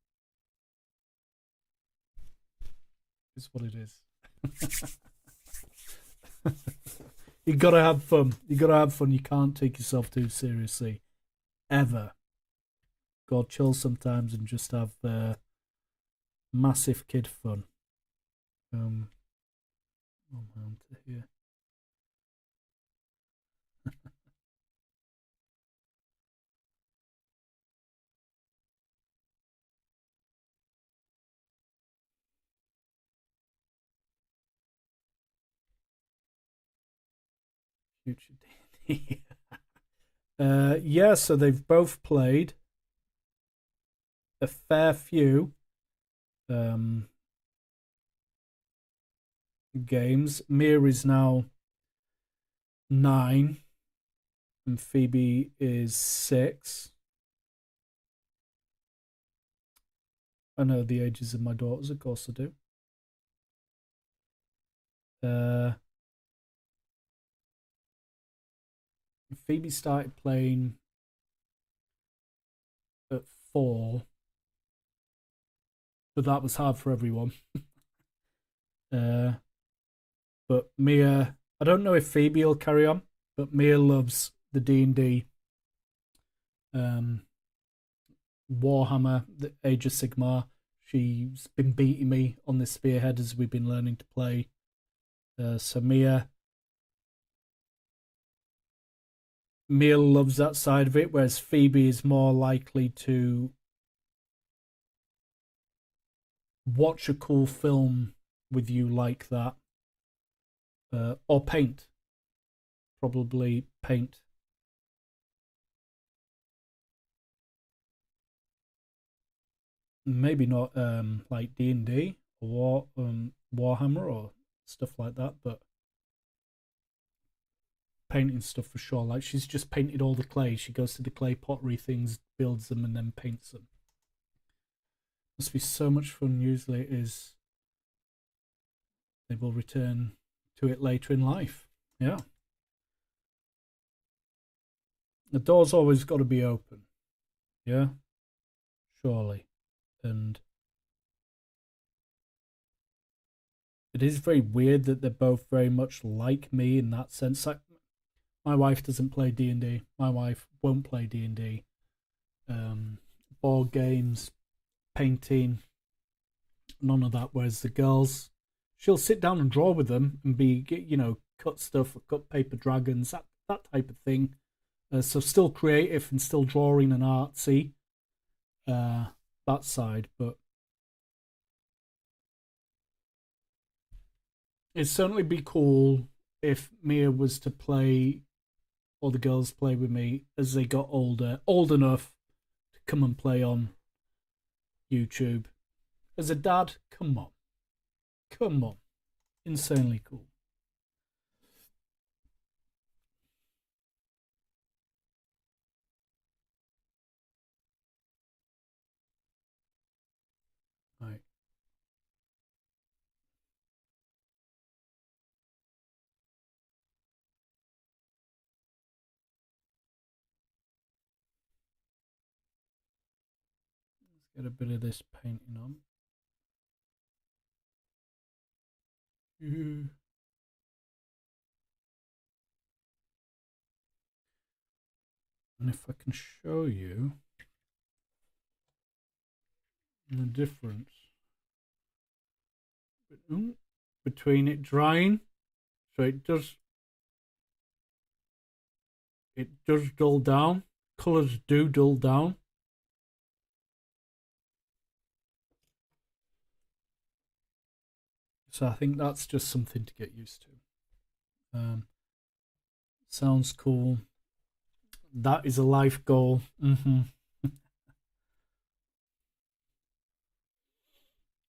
Is what it is. You gotta have fun. You gotta have fun. You can't take yourself too seriously, ever. God, chill sometimes and just have massive kid fun. On to here. Future D&D. Yeah, so they've both played a fair few games. Mia is now 9 and Phoebe is 6. I know the ages of my daughters, of course I do. Phoebe started playing at 4, but that was hard for everyone. But Mia, I don't know if Phoebe will carry on, but Mia loves the D&D, Warhammer, the Age of Sigmar. She's been beating me on this spearhead as we've been learning to play. So Mia loves that side of it, whereas Phoebe is more likely to watch a cool film with you like that, or paint. Probably paint. Maybe not like D&D or Warhammer or stuff like that, but painting stuff for sure. Like, she's just painted all the clay. She goes to the clay pottery things, builds them, and then paints them. Must be so much fun. Usually it is. They will return to it later in life. Yeah. The door's always got to be open. Yeah. Surely. And it is very weird that they're both very much like me in that sense. Like, my wife doesn't play D&D. My wife won't play D&D. Board games, painting, none of that. Whereas the girls, she'll sit down and draw with them and cut stuff, cut paper dragons, that type of thing. So still creative and still drawing and artsy. That side, but it'd certainly be cool if Mia was to play, or the girls play with me as they got older, old enough to come and play on YouTube. As a dad, come on, insanely cool. Right. Let's get a bit of this painting on. And if I can show you the difference between it drying, so it does dull down, colors do dull down, So I think that's just something to get used to. Sounds cool. That is a life goal.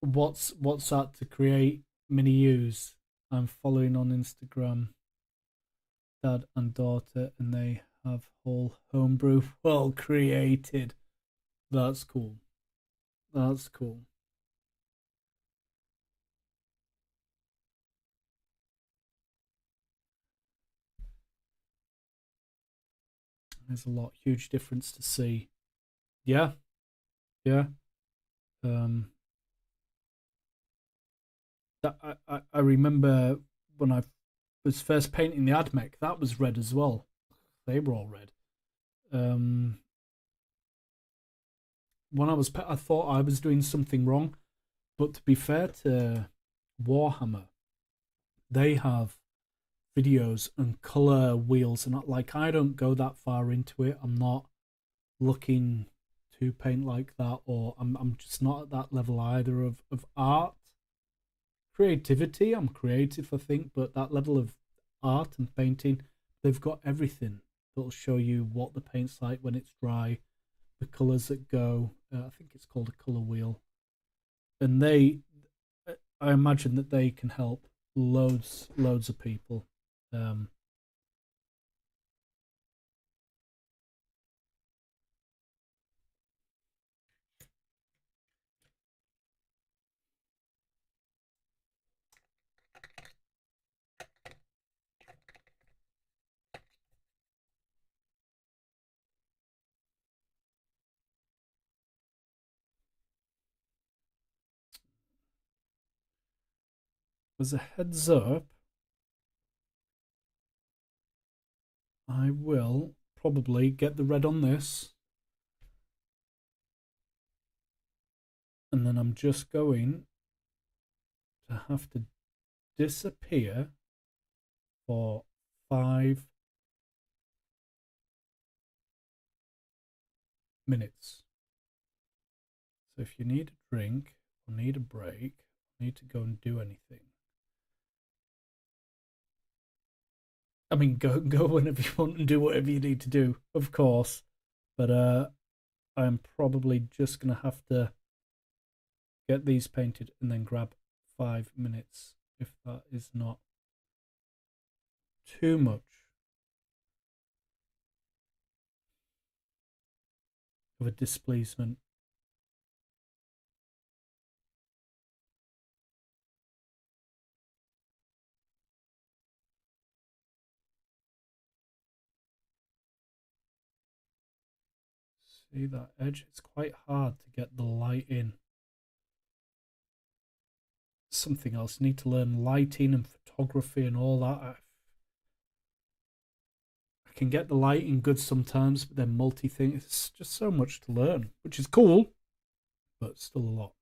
What's that to create mini U's? I'm following on Instagram, dad and daughter, and they have whole homebrew well created. That's cool. That's cool. There's a huge difference to see. Yeah, yeah. Um, that I remember when I was first painting the AdMech, that was red as well. They were all red. When I thought I was doing something wrong, but to be fair to Warhammer, they have videos and color wheels, and like I don't go that far into it. I'm not looking to paint like that, or I'm just not at that level either of art. Creativity, I'm creative, I think, but that level of art and painting, they've got everything that'll show you what the paint's like when it's dry, the colors that go. I think it's called a color wheel, and I imagine that they can help loads of people. As a heads up, I will probably get the red on this, and then I'm just going to have to disappear for 5 minutes. So if you need a drink or need a break, need to go and do anything, I mean, go whenever you want and do whatever you need to do, of course. But I'm probably just gonna have to get these painted and then grab 5 minutes, if that is not too much of a displeasement. See that edge? It's quite hard to get the light in. Something else. Need to learn lighting and photography and all that. I can get the lighting good sometimes, but then multi-thing, it's just so much to learn, which is cool, but still a lot.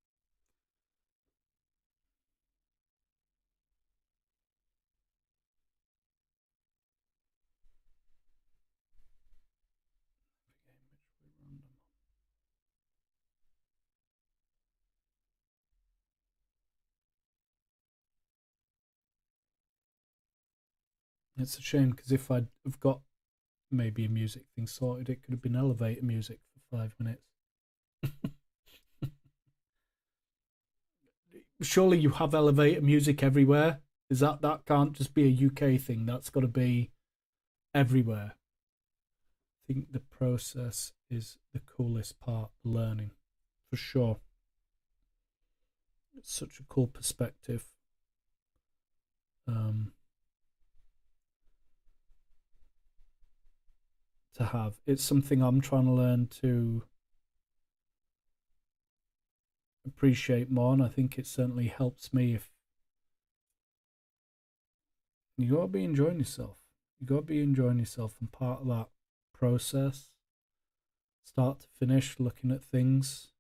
It's a shame because if I'd have got maybe a music thing sorted, it could have been elevator music for 5 minutes. Surely you have elevator music everywhere. Is that can't just be a UK thing? That's got to be everywhere. I think the process is the coolest part, learning, for sure. It's such a cool perspective. To have. It's something I'm trying to learn to appreciate more, and I think it certainly helps me. If you gotta be enjoying yourself, and part of that process, start to finish, looking at things.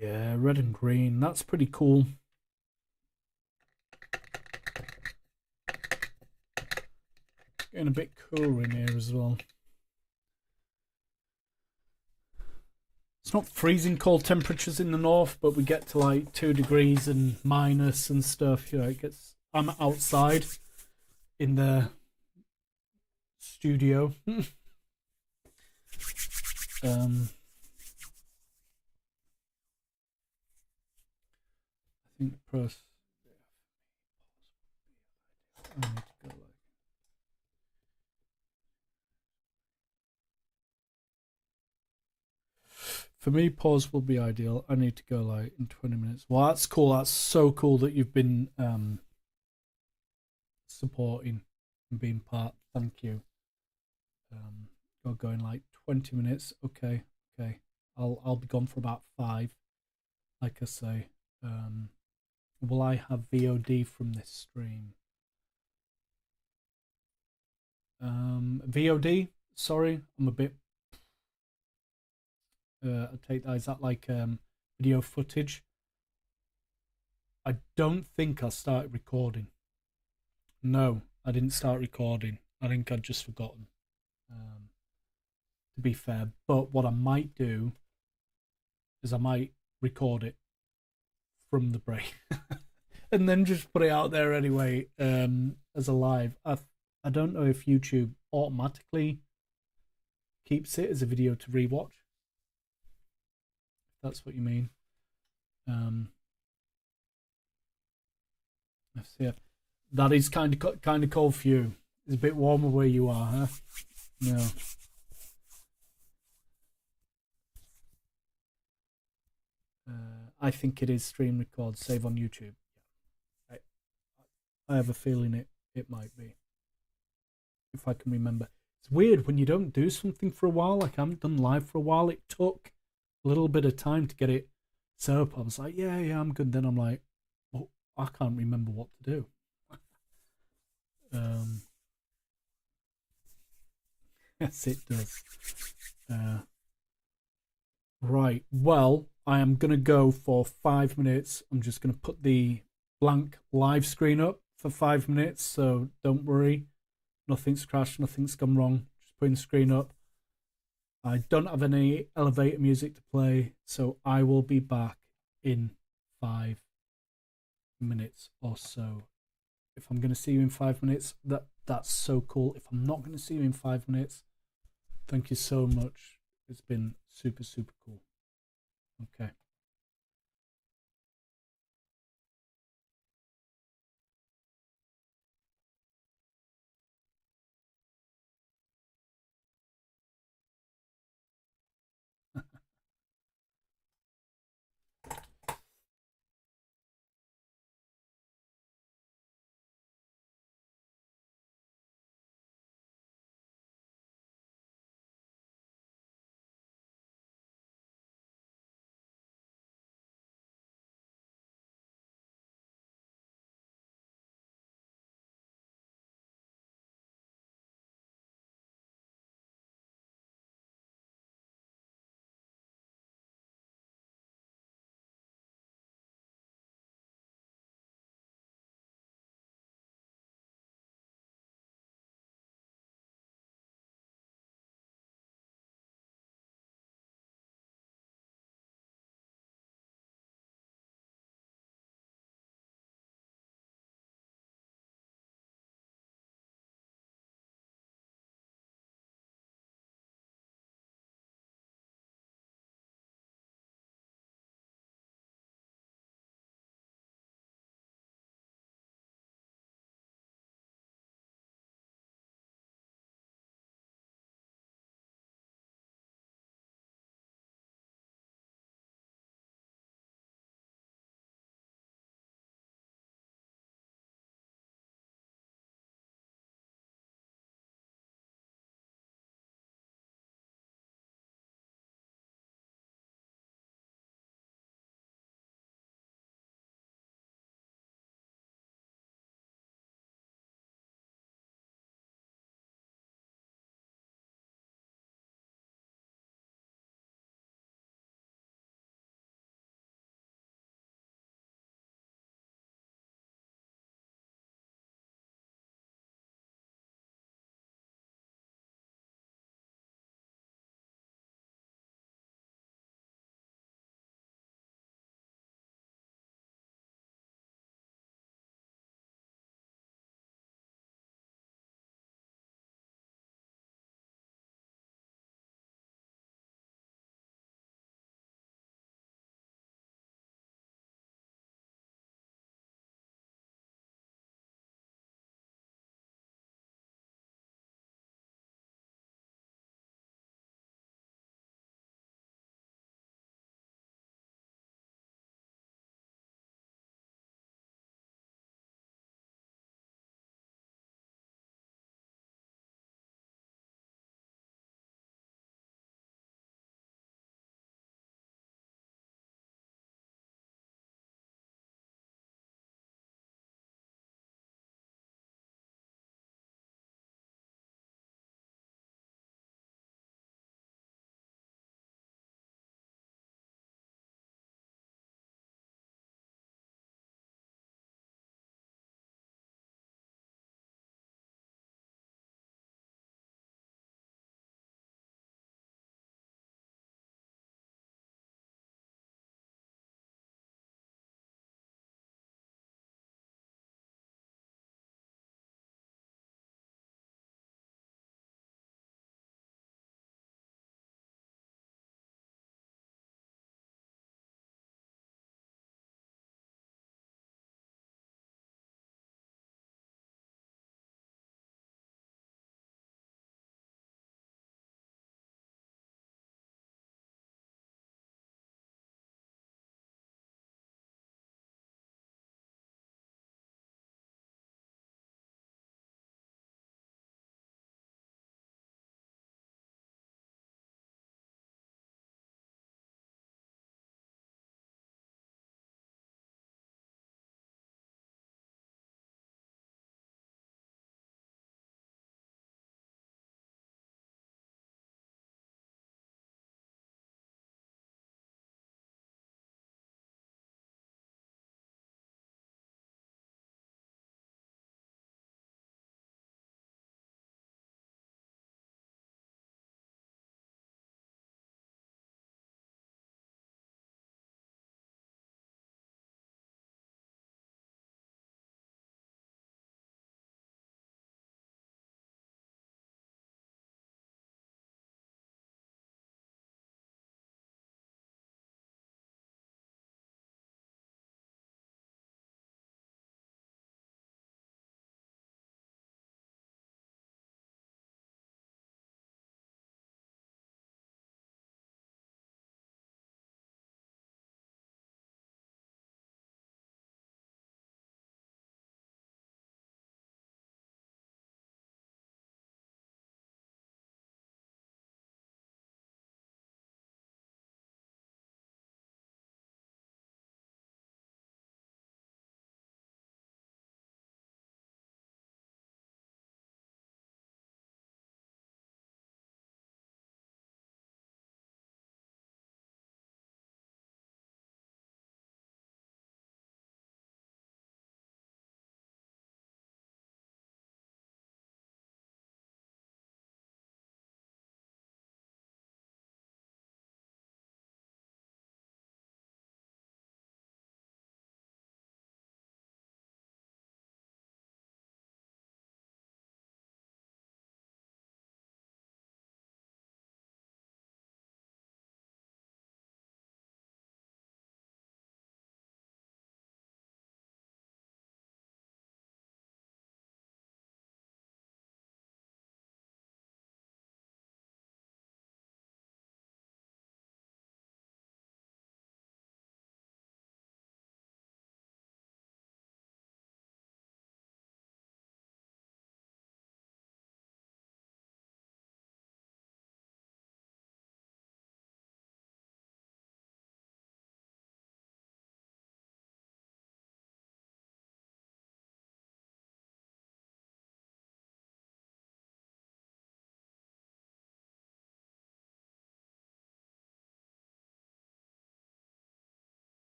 Yeah, red and green. That's pretty cool. Getting a bit cooler in here as well. It's not freezing cold temperatures in the north, but we get to like 2 degrees and minus and stuff. You know, it gets. I'm outside in the studio. I think the press. I need to go like. For me, pause will be ideal. I need to go like in 20 minutes. Well, that's cool. That's so cool that you've been supporting and being part. Thank you. We're going like 20 minutes. Okay, okay. I'll be gone for about 5. Like I say, will I have VOD from this stream? VOD. Sorry, I'm a bit. I take that. Is that like video footage? I don't think I started recording. No, I didn't start recording. I think I'd just forgotten. To be fair, but what I might do is I might record it from the break and then just put it out there anyway as a live. I don't know if YouTube automatically keeps it as a video to rewatch. If that's what you mean. Let's see. That is kind of cold for you. It's a bit warmer where you are, huh? No. I think it is stream record, save on YouTube. I have a feeling it might be, if I can remember. It's weird when you don't do something for a while. Like I haven't done live for a while. It took a little bit of time to get it set up. I was like, yeah, I'm good. Then I'm like, well, I can't remember what to do. Yes, it does. Right. Well, I am going to go for 5 minutes. I'm just going to put the blank live screen up for 5 minutes. So don't worry. Nothing's crashed. Nothing's gone wrong. Just putting the screen up. I don't have any elevator music to play. So I will be back in 5 minutes or so. If I'm going to see you in 5 minutes, that's so cool. If I'm not going to see you in 5 minutes, thank you so much. It's been super, super cool. Okay.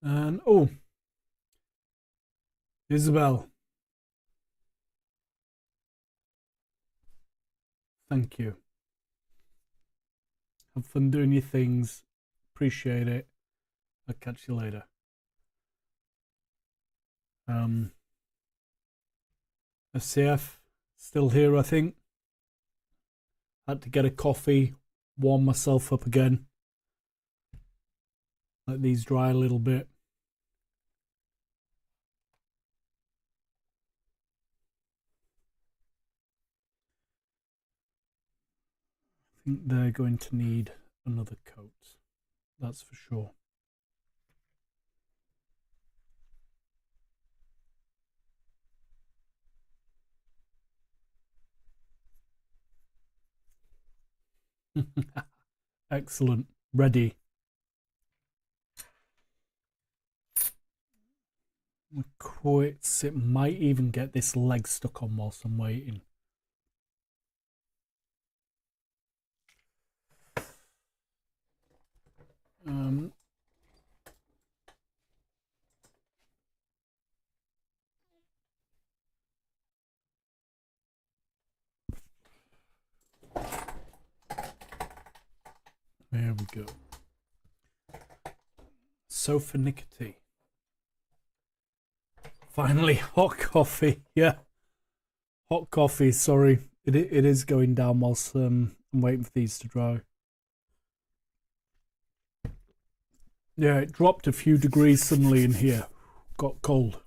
And oh, Isabel, thank you. Have fun doing your things. Appreciate it. I'll catch you later. FCF, still here, I think. Had to get a coffee, warm myself up again. Let these dry a little bit. I think they're going to need another coat. That's for sure. Excellent. Ready. Quits. It might even get this leg stuck on whilst I'm waiting. There we go. Sofa Nicotine. Finally, hot coffee. Yeah, hot coffee. Sorry, it is going down whilst I'm waiting for these to dry. Yeah, it dropped a few degrees suddenly in here. Got cold.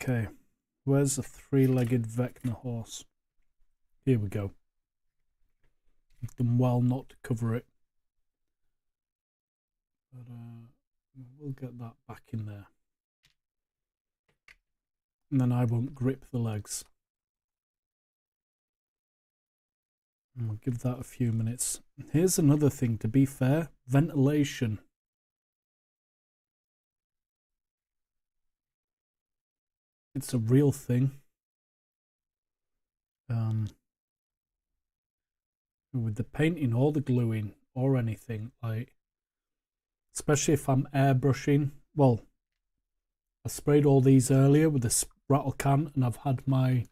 Okay, where's the three-legged Vecna horse? Here we go. I've done well not to cover it. But we'll get that back in there. And then I won't grip the legs. And we'll give that a few minutes. Here's another thing, to be fair, ventilation. It's a real thing. With the painting or the gluing or anything, like, especially if I'm airbrushing. Well, I sprayed all these earlier with this rattle can, and I've had my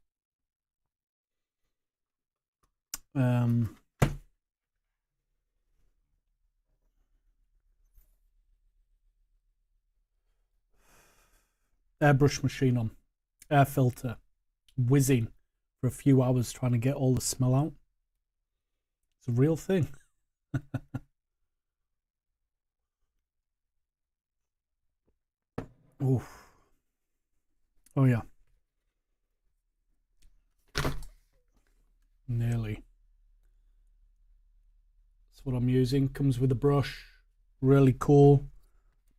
airbrush machine on, air filter, whizzing for a few hours trying to get all the smell out. It's a real thing. Oof. Oh yeah. Nearly. That's what I'm using. Comes with a brush. Really cool.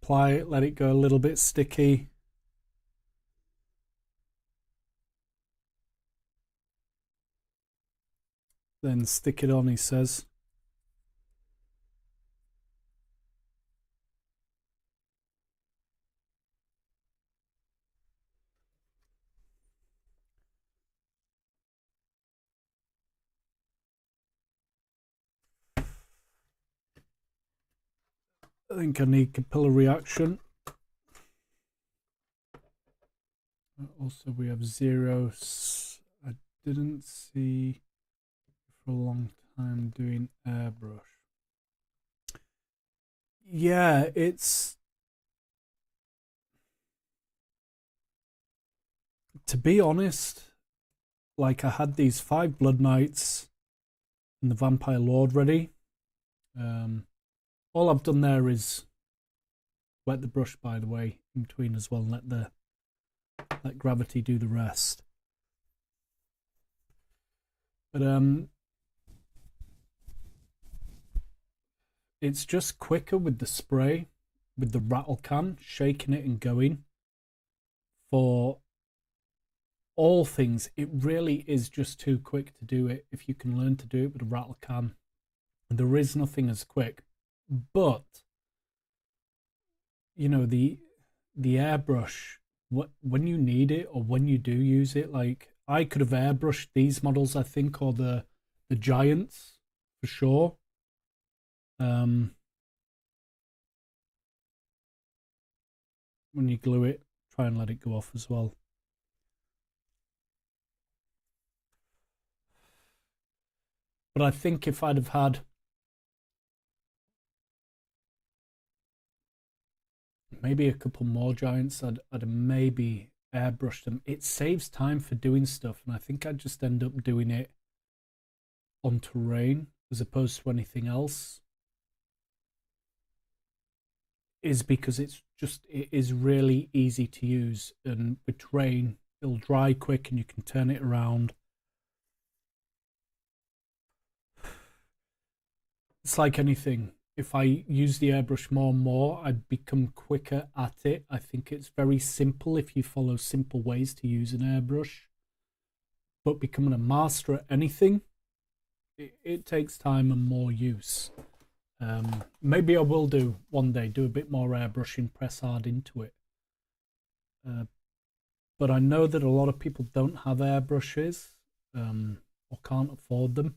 Apply it, let it go a little bit sticky. Then stick it on, he says. I think I need capillary action. Also, we have zeros. I didn't see for a long time doing airbrush. Yeah, it's, to be honest, like, I had these 5 Blood Knights and the Vampire Lord ready. All I've done there is wet the brush, by the way, in between as well, and let gravity do the rest. But it's just quicker with the spray, with the rattle can, shaking it and going. For all things, it really is just too quick to do it if you can learn to do it with a rattle can. And there is nothing as quick. But, you know, the airbrush, when you need it or when you do use it. Like I could have airbrushed these models, I think, or the giants for sure. When you glue it, try and let it go off as well. But I think if I'd have had maybe a couple more giants, I'd have maybe airbrushed them. It saves time for doing stuff, and I think I'd just end up doing it on terrain as opposed to anything else. Is because it is really easy to use, and with terrain it'll dry quick and you can turn it around. It's like anything. If I use the airbrush more and more, I'd become quicker at it. I think it's very simple if you follow simple ways to use an airbrush. But becoming a master at anything, it takes time and more use. Maybe I will do one day, do a bit more airbrushing, press hard into it. But I know that a lot of people don't have airbrushes or can't afford them.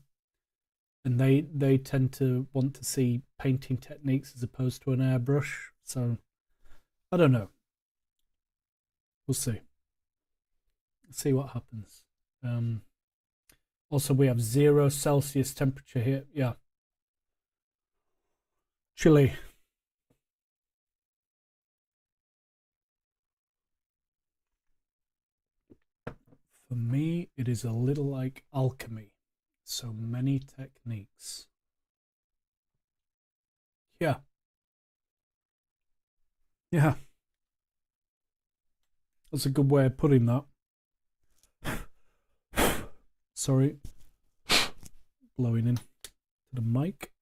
And they tend to want to see painting techniques as opposed to an airbrush. So, I don't know. We'll see. See what happens. Also, we have 0 Celsius temperature here. Yeah. Chilly. For me, it is a little like alchemy. So many techniques. Yeah. Yeah. That's a good way of putting that. Sorry. Blowing in to the mic.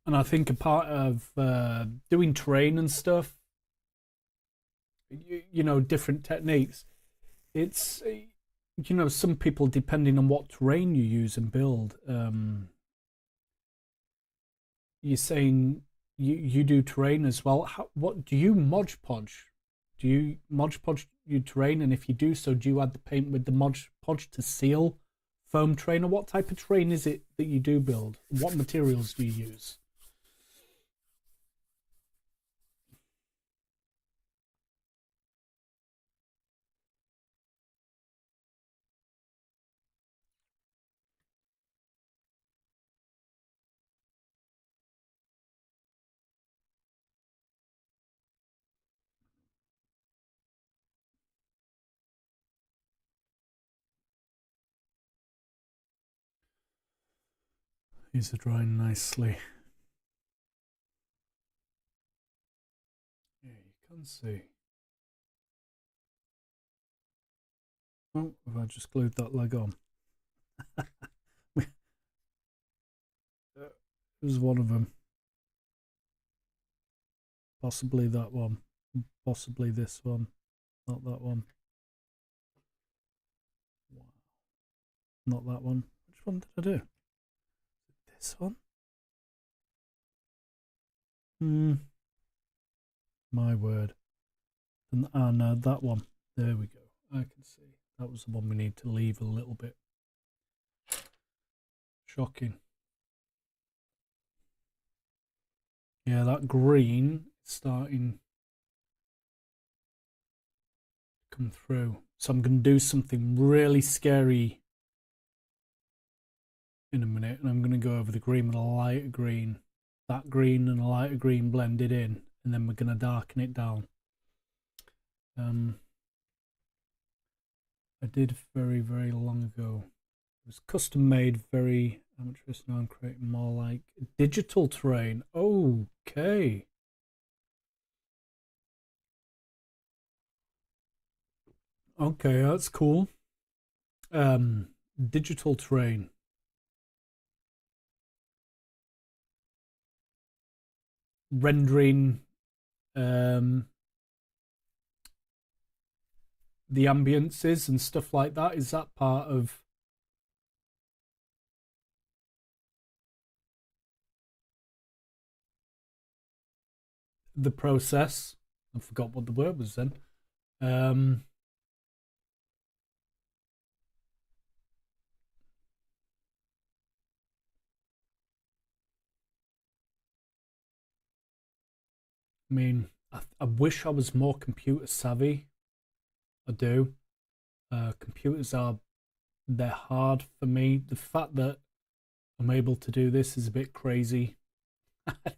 And I think a part of doing terrain and stuff, you know, different techniques, it's, you know, some people, depending on what terrain you use and build, you're saying you do terrain as well. What do you Mod Podge? Do you Mod Podge your terrain? And if you do so, do you add the paint with the Mod Podge to seal foam terrain? Or what type of terrain is it that you do build? What materials do you use? These are drying nicely. Yeah, you can see. Oh, have I just glued that leg on? It was one of them. Possibly that one. Possibly this one. Not that one. Wow. Not that one. Which one did I do? This one? My word. And no, that one. There we go. I can see. That was the one we need to leave a little bit. Shocking. Yeah, that green is starting to come through. So I'm going to do something really scary in a minute. And I'm going to go over the green with a lighter green. That green and a lighter green blended in. And then we're going to darken it down. I did very, very long ago. It was custom made, very amateurish. Now I'm creating more like digital terrain. Okay. Okay, that's cool. Digital terrain. Rendering the ambiences and stuff like that. Is that part of the process. I forgot what the word was then. I mean, I wish I was more computer savvy. I do. Computers they're hard for me. The fact that I'm able to do this is a bit crazy. I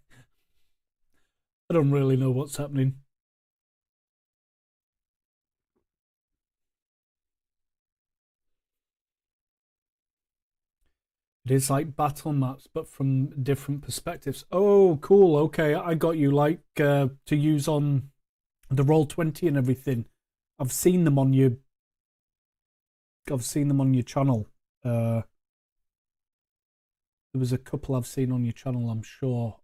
don't really know what's happening. It is like battle maps, but from different perspectives. Oh, cool. Okay, I got you. Like to use on the Roll20 and everything. I've seen them on your. I've seen them on your channel. There was a couple I've seen on your channel. I'm sure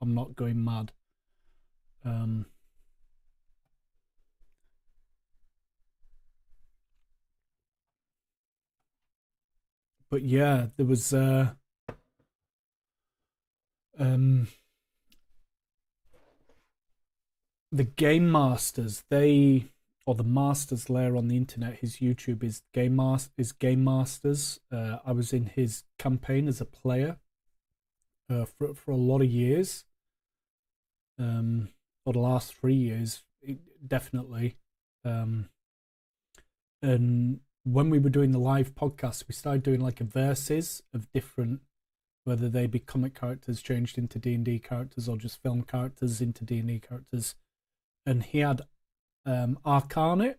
I'm not going mad. But yeah, there was the game masters, or the masters layer on the internet. His YouTube is game masters. I was in his campaign as a player for a lot of years, for the last 3 years definitely. And when we were doing the live podcast, we started doing like a verses of different, whether they be comic characters changed into D&D characters or just film characters into D&D characters. And he had Arcanate,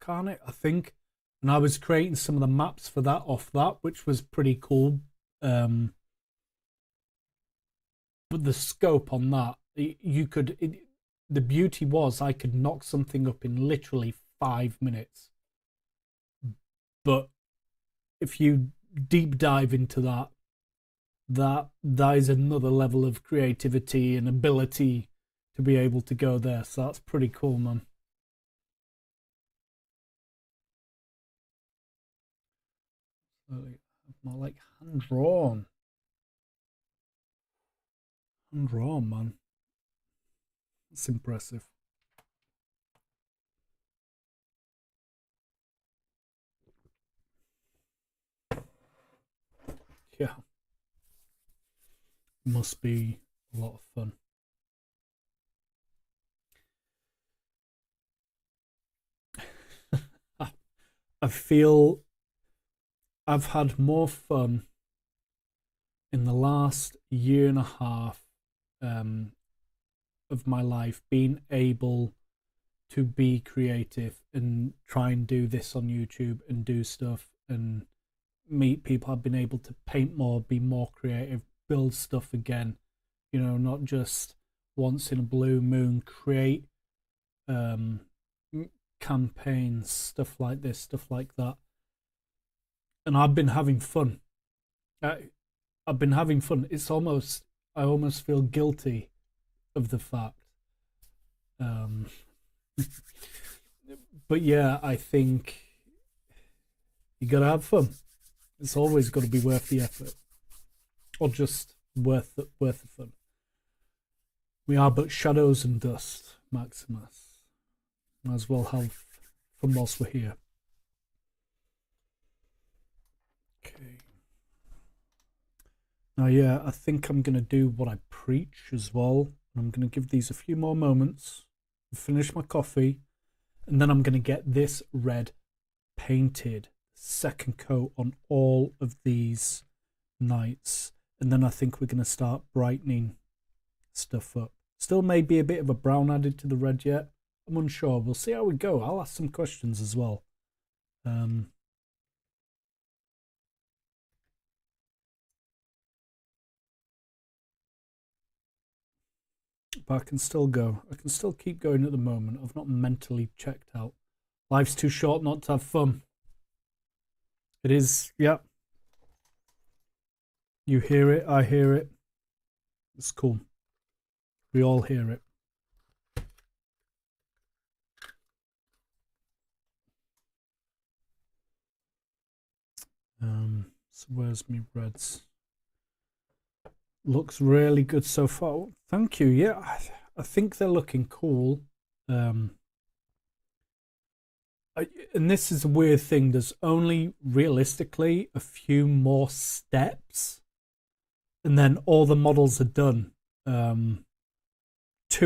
I think. And I was creating some of the maps for that off that, which was pretty cool. But the scope on that, the beauty was I could knock something up in literally 5 minutes. But if you deep dive into that is another level of creativity and ability to be able to go there. So that's pretty cool, man. More like hand drawn, man. It's impressive. Yeah, must be a lot of fun. I feel I've had more fun in the last year and a half of my life being able to be creative and try and do this on YouTube and do stuff and meet people. I've been able to paint more, be more creative, build stuff again, not just once in a blue moon create campaigns, stuff like this, stuff like that. And I've been having fun. I've been having fun. I almost feel guilty of the fact. But yeah, I think you gotta have fun. It's always got to be worth the effort, or just worth the fun. We are but shadows and dust, Maximus. Might as well have fun whilst we're here. Okay. Now, yeah, I think I'm going to do what I preach as well. I'm going to give these a few more moments, finish my coffee, and then I'm going to get this red painted, second coat on all of these knights. And then I think we're going to start brightening stuff up. Still may be a bit of a brown added to the red yet. I'm unsure. We'll see how we go. I'll ask some questions as well. But I can still go. I can still keep going at the moment. I've not mentally checked out. Life's too short not to have fun. It is, yeah. You hear it, I hear it. It's cool. We all hear it. So where's me reds? Looks really good so far. Thank you. Yeah, I think they're looking cool. And this is a weird thing. There's only realistically a few more steps, and then all the models are done. 2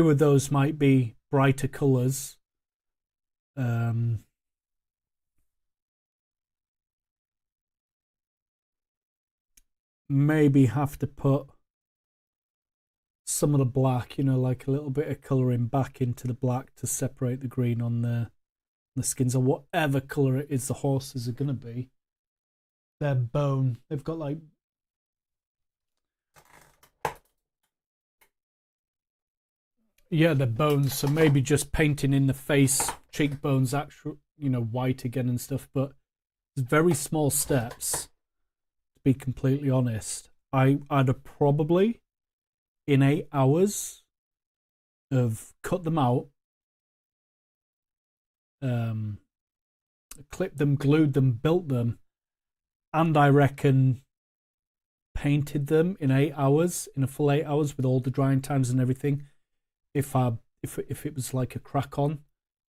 of those might be brighter colors. Maybe have to put some of the black, you know, like a little bit of coloring back into the black to separate the green on the skins, or whatever color it is the horses are going to be. They're bone. They've got like they're bones, so maybe just painting in the face, cheekbones, actual, you know, white again and stuff. But it's very small steps, to be completely honest. I'd have probably in 8 hours have cut them out, clipped them, glued them, built them, and I reckon painted them in 8 hours, in a full 8 hours with all the drying times and everything. If it was like a crack on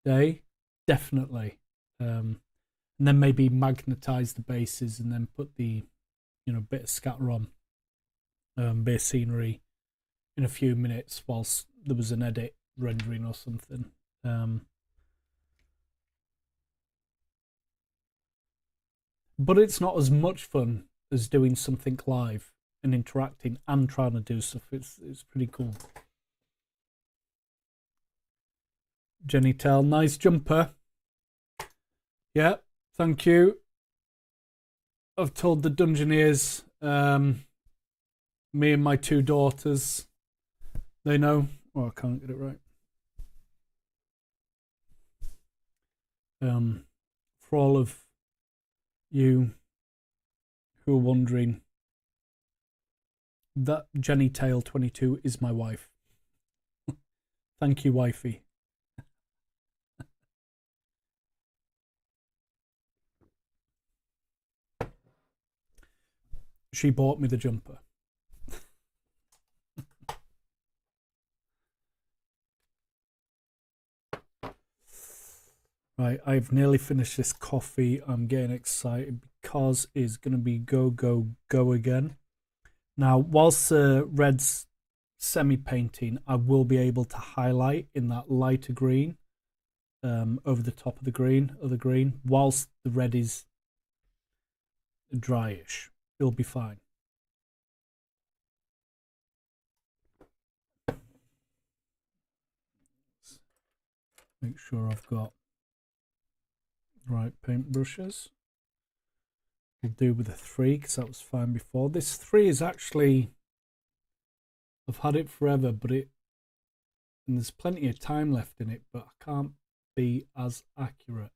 day, definitely. And then maybe magnetize the bases and then put the, you know, bit of scatter on, bit of scenery in a few minutes whilst there was an edit rendering or something. But it's not as much fun as doing something live and interacting and trying to do stuff. It's pretty cool. Jenny Tell, nice jumper. Yeah, thank you. I've told the Dungeoneers, me and my 2 daughters, they know. Oh, I can't get it right. For all of you who are wondering, that Jenny Tail 22 is my wife. Thank you, wifey. She bought me the jumper. Right, I've nearly finished this coffee. I'm getting excited because it's going to be go, go, go again. Now, whilst red's semi-painting, I will be able to highlight in that lighter green over the top of the green, whilst the red is dryish. It'll be fine. Make sure I've got right paint brushes. We'll do with a 3 because that was fine before. This 3 is actually, I've had it forever, but and there's plenty of time left in it, but I can't be as accurate.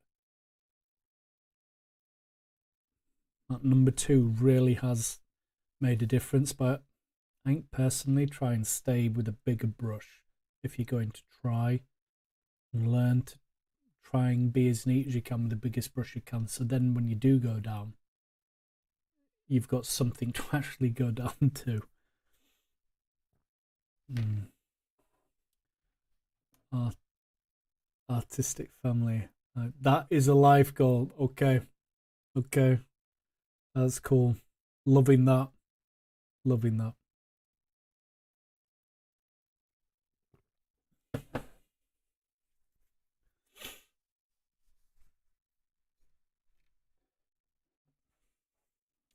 That number 2 really has made a difference, but I think personally try and stay with a bigger brush if you're going to try and learn to try and be as neat as you can with the biggest brush you can, so then when you do go down, you've got something to actually go down to. Artistic family. That is a life goal. Okay. That's cool. Loving that.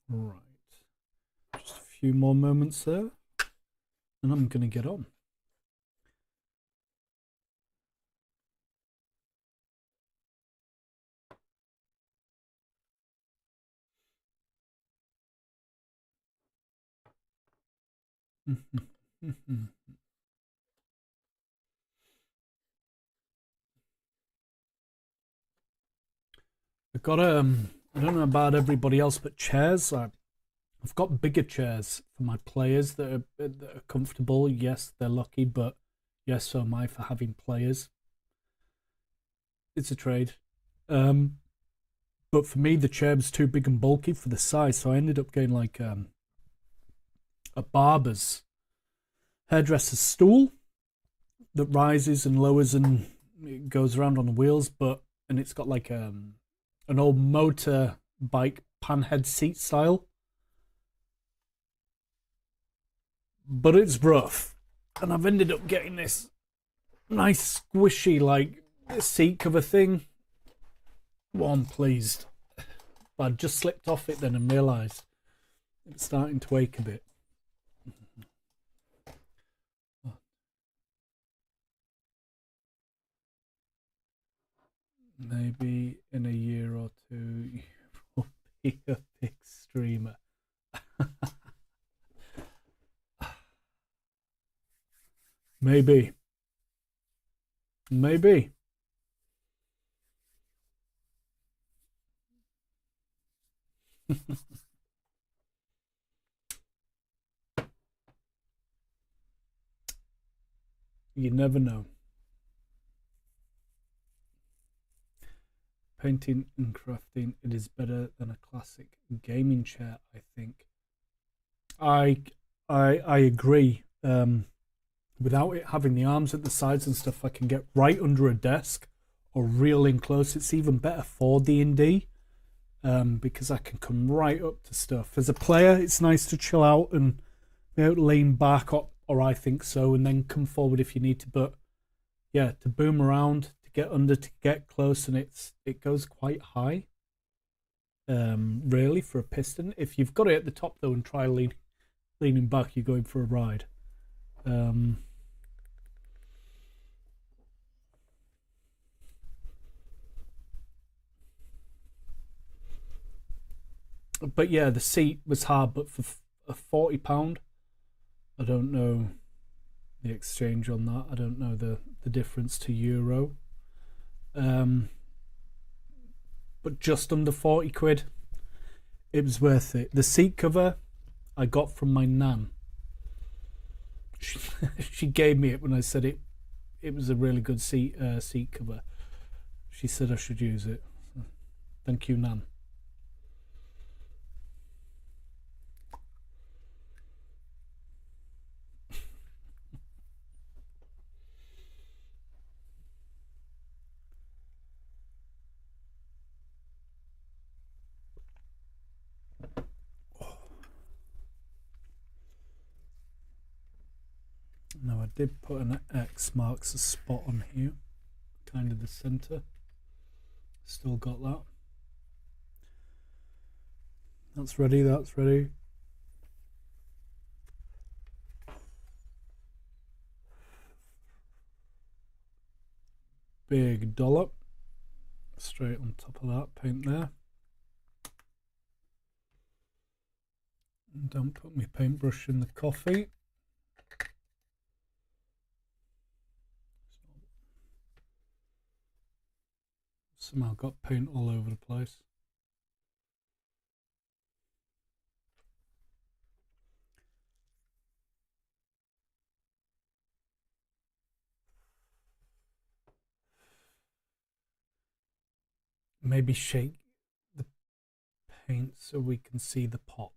Right. Just a few more moments there, and I'm going to get on. I've got I don't know about everybody else, but chairs. I've got bigger chairs for my players that are comfortable. Yes, they're lucky, but yes, so am I for having players. It's a trade. But for me, the chair was too big and bulky for the size, so I ended up getting like a barber's hairdresser's stool that rises and lowers and it goes around on the wheels, and it's got like an old motorbike panhead seat style. But it's rough, and I've ended up getting this nice squishy like seat cover thing. Well, I'm pleased. But I just slipped off it then and realised it's starting to ache a bit. Maybe in a year or two you will be a big streamer. Maybe. Maybe. You never know. Painting and crafting, it is better than a classic gaming chair, I think. I agree. Without it having the arms at the sides and stuff, I can get right under a desk or real in close. It's even better for D&D because I can come right up to stuff. As a player, it's nice to chill out and be able to lean back, or I think so, and then come forward if you need to. But yeah, to boom around, to get under, to get close, and it goes quite high. Really, for a piston. If you've got it at the top though and try leaning back, you're going for a ride. But yeah, the seat was hard, but for a £40, I don't know the exchange on that. I don't know the difference to euro. But just under 40 quid, it was worth it. The seat cover I got from my nan. She gave me it when I said it was a really good seat cover. She said I should use it. So, thank you, Nan. Now I did put an X marks a spot on here, kind of the center. Still got that. That's ready, that's ready. Big dollop. Straight on top of that, paint there. And don't put my paintbrush in the coffee. Somehow got paint all over the place. Maybe shake the paint so we can see the pot.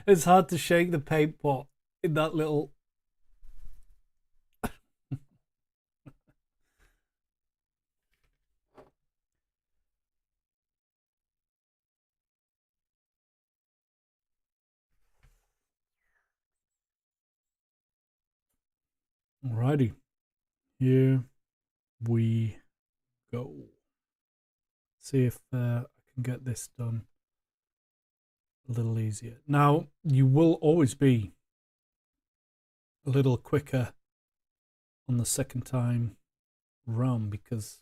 It's hard to shake the paint pot in that little. Alrighty, here we go. See if I can get this done a little easier. Now, you will always be a little quicker on the second time round because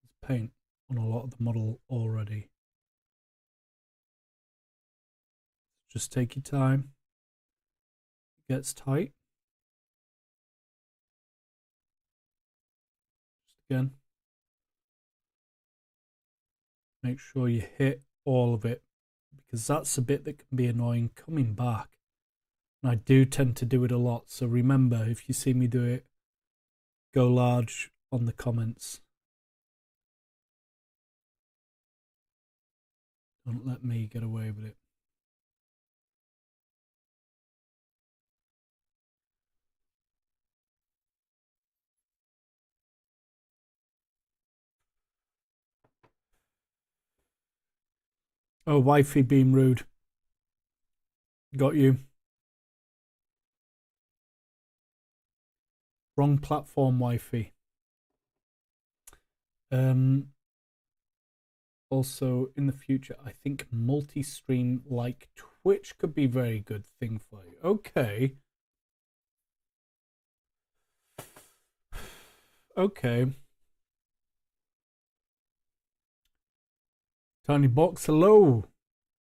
there's paint on a lot of the model already. Just take your time. It gets tight. Just again. Make sure you hit all of it, because that's a bit that can be annoying coming back. And I do tend to do it a lot. So remember, if you see me do it, go large on the comments. Don't let me get away with it. Oh, wifey being rude. Got you. Wrong platform, wifey. Also, in the future, I think multi-stream like Twitch could be a very good thing for you. Okay. Okay. Tiny Box, hello.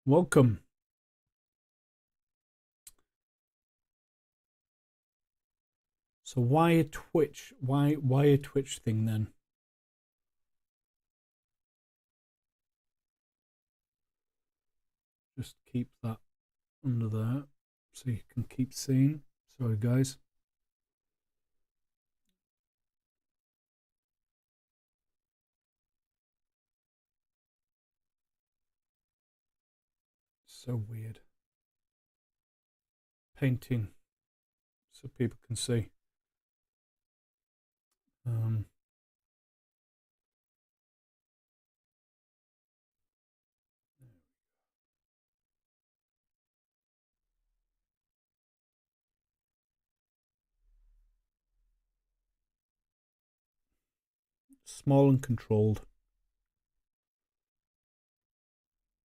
Welcome. So why a Twitch? Why a Twitch thing then? Just keep that under there so you can keep seeing. Sorry guys. So weird. Painting so people can see. Small and controlled.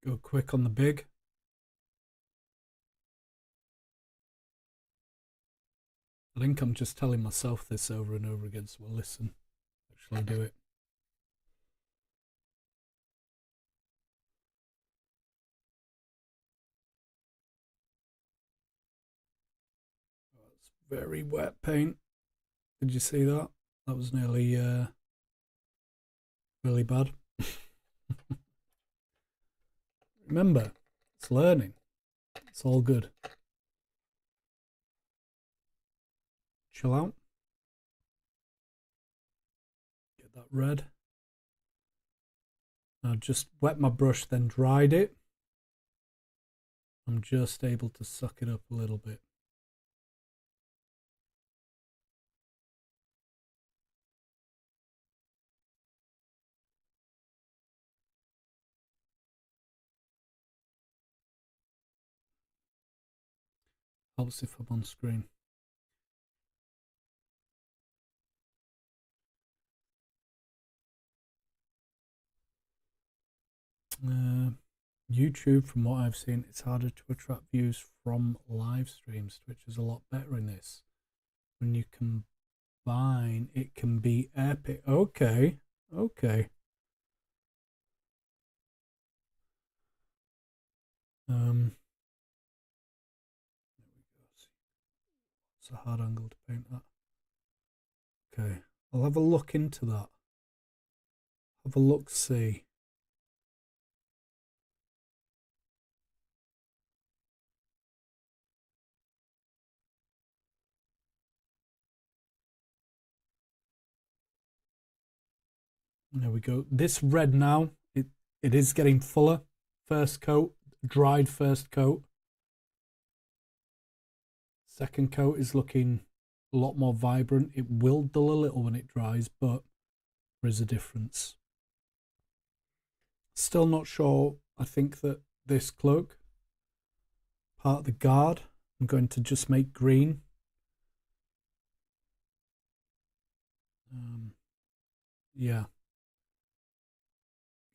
Go quick on the big. I think I'm just telling myself this over and over again, so I'll listen. Actually do it. That's very wet paint. Did you see that? That was nearly really bad. Remember, it's learning. It's all good. Chill out. Get that red. I just wet my brush, then dried it. I'm just able to suck it up a little bit. Helps if I'm on screen. YouTube, from what I've seen, it's harder to attract views from live streams. Twitch is a lot better in this. When you combine, it can be epic. Okay, okay. It's a hard angle to paint that. Okay, I'll have a look into that. Have a look, see. There we go. This red now, it is getting fuller. First coat, dried first coat. Second coat is looking a lot more vibrant. It will dull a little when it dries, but there is a difference. Still not sure. I think that this cloak, part of the guard, I'm going to just make green. Yeah.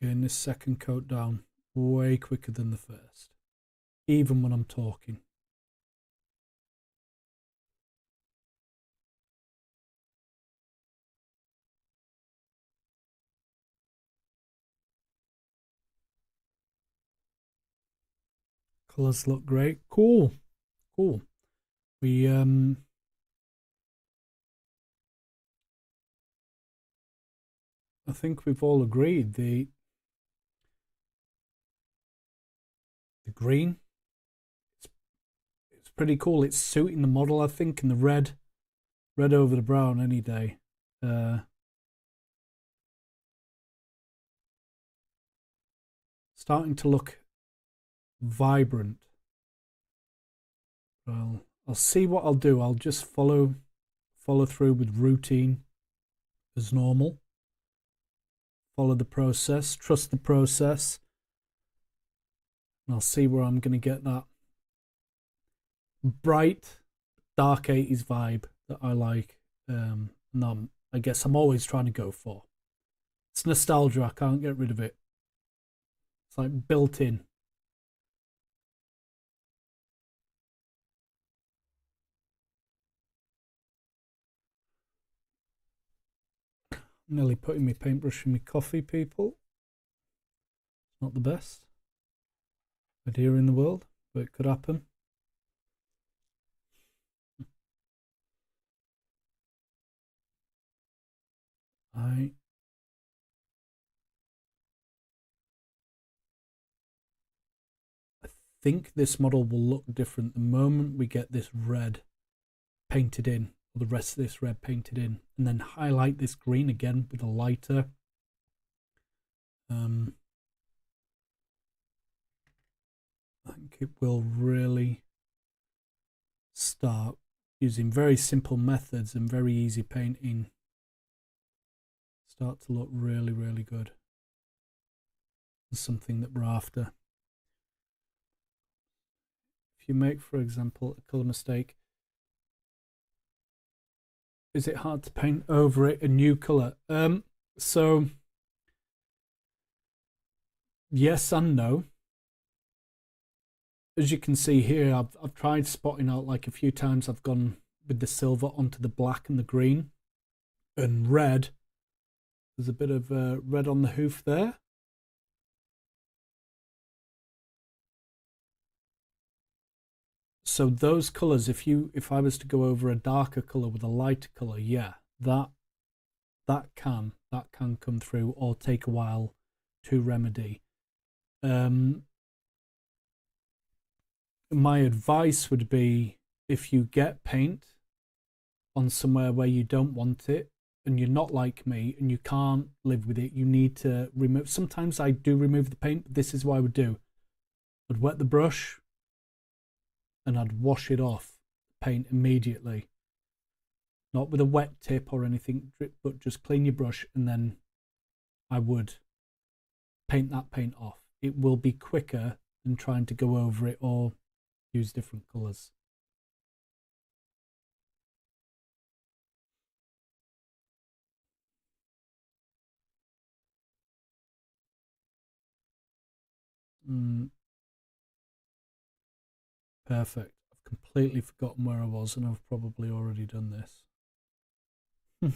Getting this second coat down way quicker than the first, even when I'm talking. Colors look great. Cool. Cool. We I think we've all agreed the green, it's pretty cool. It's suiting the model, I think, and the red over the brown any day. Starting to look vibrant. Well, I'll see what I'll do. I'll just follow through with routine as normal. Follow the process, trust the process. And I'll see where I'm going to get that bright, dark 80s vibe that I like. I guess I'm always trying to go for. It's nostalgia. I can't get rid of it. It's like built in. Nearly putting my paintbrush in my coffee, people. Not the best idea in the world, but it could happen. I think this model will look different the moment we get this red painted in, or the rest of this red painted in, and then highlight this green again with a lighter. I think it will really start using very simple methods and very easy painting. Start to look really, really good. It's something that we're after. If you make, for example, a colour mistake, is it hard to paint over it a new colour? So yes and no. As you can see here, I've tried spotting out like a few times. I've gone with the silver onto the black and the green and red. There's a bit of red on the hoof there. So those colors, if I was to go over a darker color with a lighter color, yeah, that can come through or take a while to remedy. My advice would be, if you get paint on somewhere where you don't want it and you're not like me and you can't live with it, you need to remove. Sometimes I do remove the paint, but this is what I would do. I'd wet the brush and I'd wash it off paint immediately. Not with a wet tip or anything, but just clean your brush, and then I would paint that paint off. It will be quicker than trying to go over it or use different colors. Perfect. I've completely forgotten where I was, and I've probably already done this. I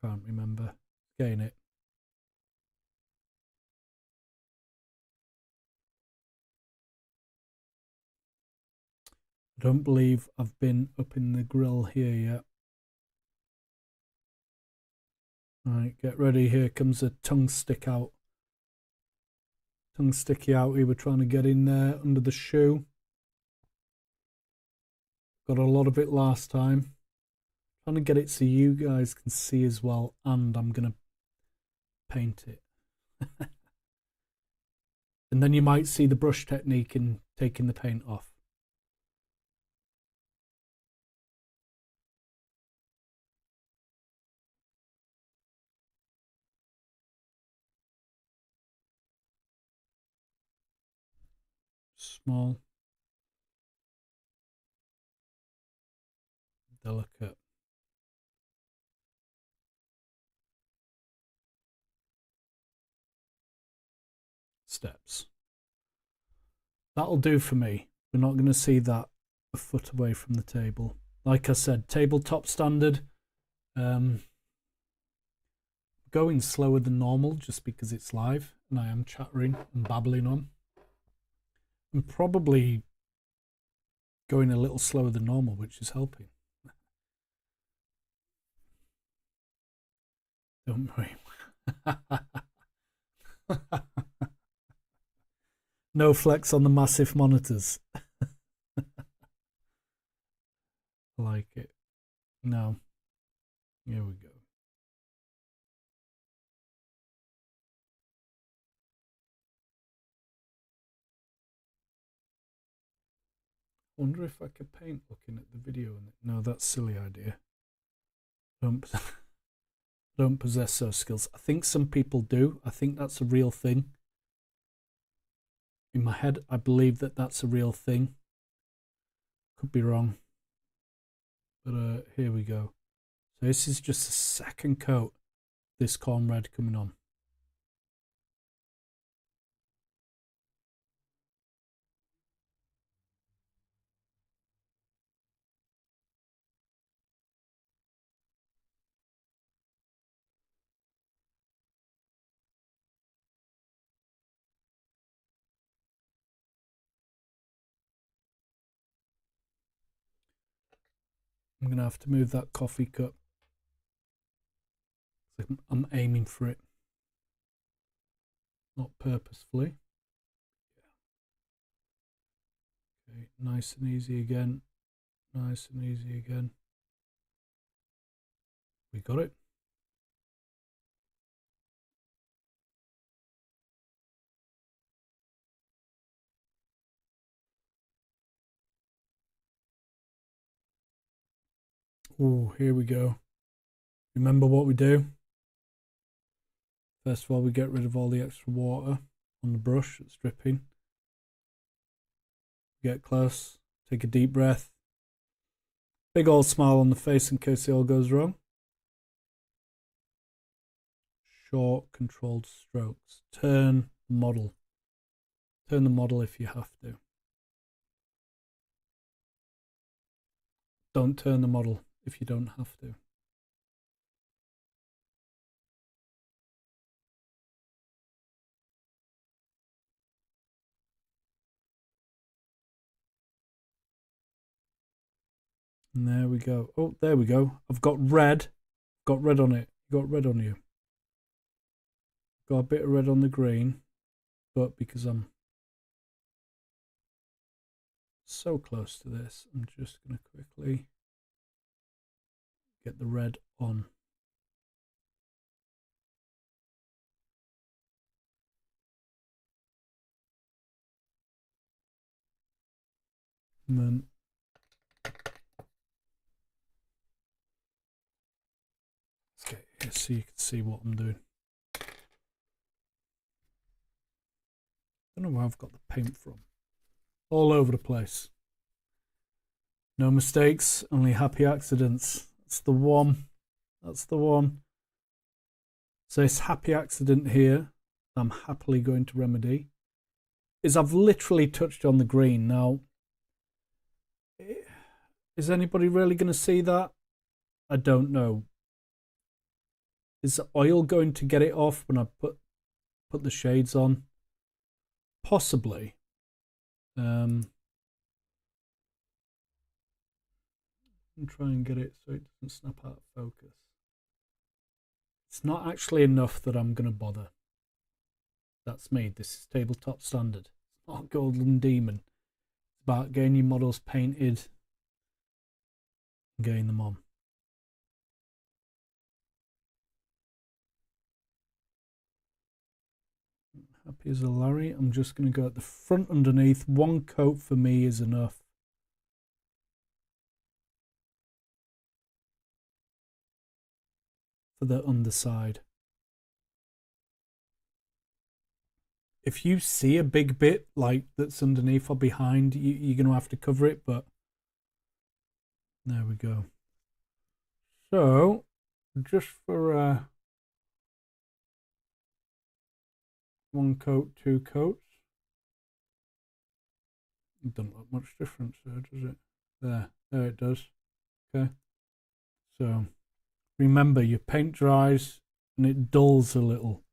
can't remember. Getting it. I don't believe I've been up in the grill here yet. Alright, get ready. Here comes a tongue stick out. Tongue sticky out. We were trying to get in there under the shoe. Got a lot of it last time. Trying to get it so you guys can see as well, and I'm going to paint it. And then you might see the brush technique in taking the paint off. Small, delicate. Steps. That'll do for me. We're not going to see that a foot away from the table. Like I said, tabletop standard. Going slower than normal just because it's live and I am chattering and babbling on. I'm probably going a little slower than normal, which is helping. Don't worry. No flex on the massive monitors. I like it. No. Here we go. wonder if I could paint looking at the video. No, that's a silly idea. Don't possess those skills. I think some people do. I think that's a real thing. In my head, I believe that that's a real thing. Could be wrong. But here we go. So this is just the second coat, this corn red coming on. I'm going to have to move that coffee cup. I'm aiming for it. Not purposefully. Okay, nice and easy again. Nice and easy again. We got it. Oh, here we go. Remember what we do? First of all, we get rid of all the extra water on the brush that's dripping. Get close, take a deep breath. Big old smile on the face in case it all goes wrong. Short, controlled strokes. Turn the model. Turn the model if you have to. Don't turn the model if you don't have to. And there we go. Oh, there we go. I've got red. Got red on it. Got red on you. Got a bit of red on the green. But because I'm so close to this, I'm just going to quickly get the red on. And then let's get here so you can see what I'm doing. I don't know where I've got the paint from. All over the place. No mistakes, only happy accidents. That's the one. That's the one. So this happy accident here, I'm happily going to remedy, is I've literally touched on the green. Now, is anybody really going to see that? I don't know. Is the oil going to get it off when I put the shades on? Possibly. And try and get it so it doesn't snap out of focus. It's not actually enough that I'm going to bother. That's me. This is tabletop standard. It's not Golden Demon. It's about getting your models painted and getting them on. Happy as a Larry. I'm just going to go at the front underneath. One coat for me is enough. For the underside. If you see a big bit like that's underneath or behind, you're going to have to cover it, but there we go. So, just for one coat, two coats. It doesn't look much difference there, does it? There it does. Okay. So, remember, your paint dries and it dulls a little.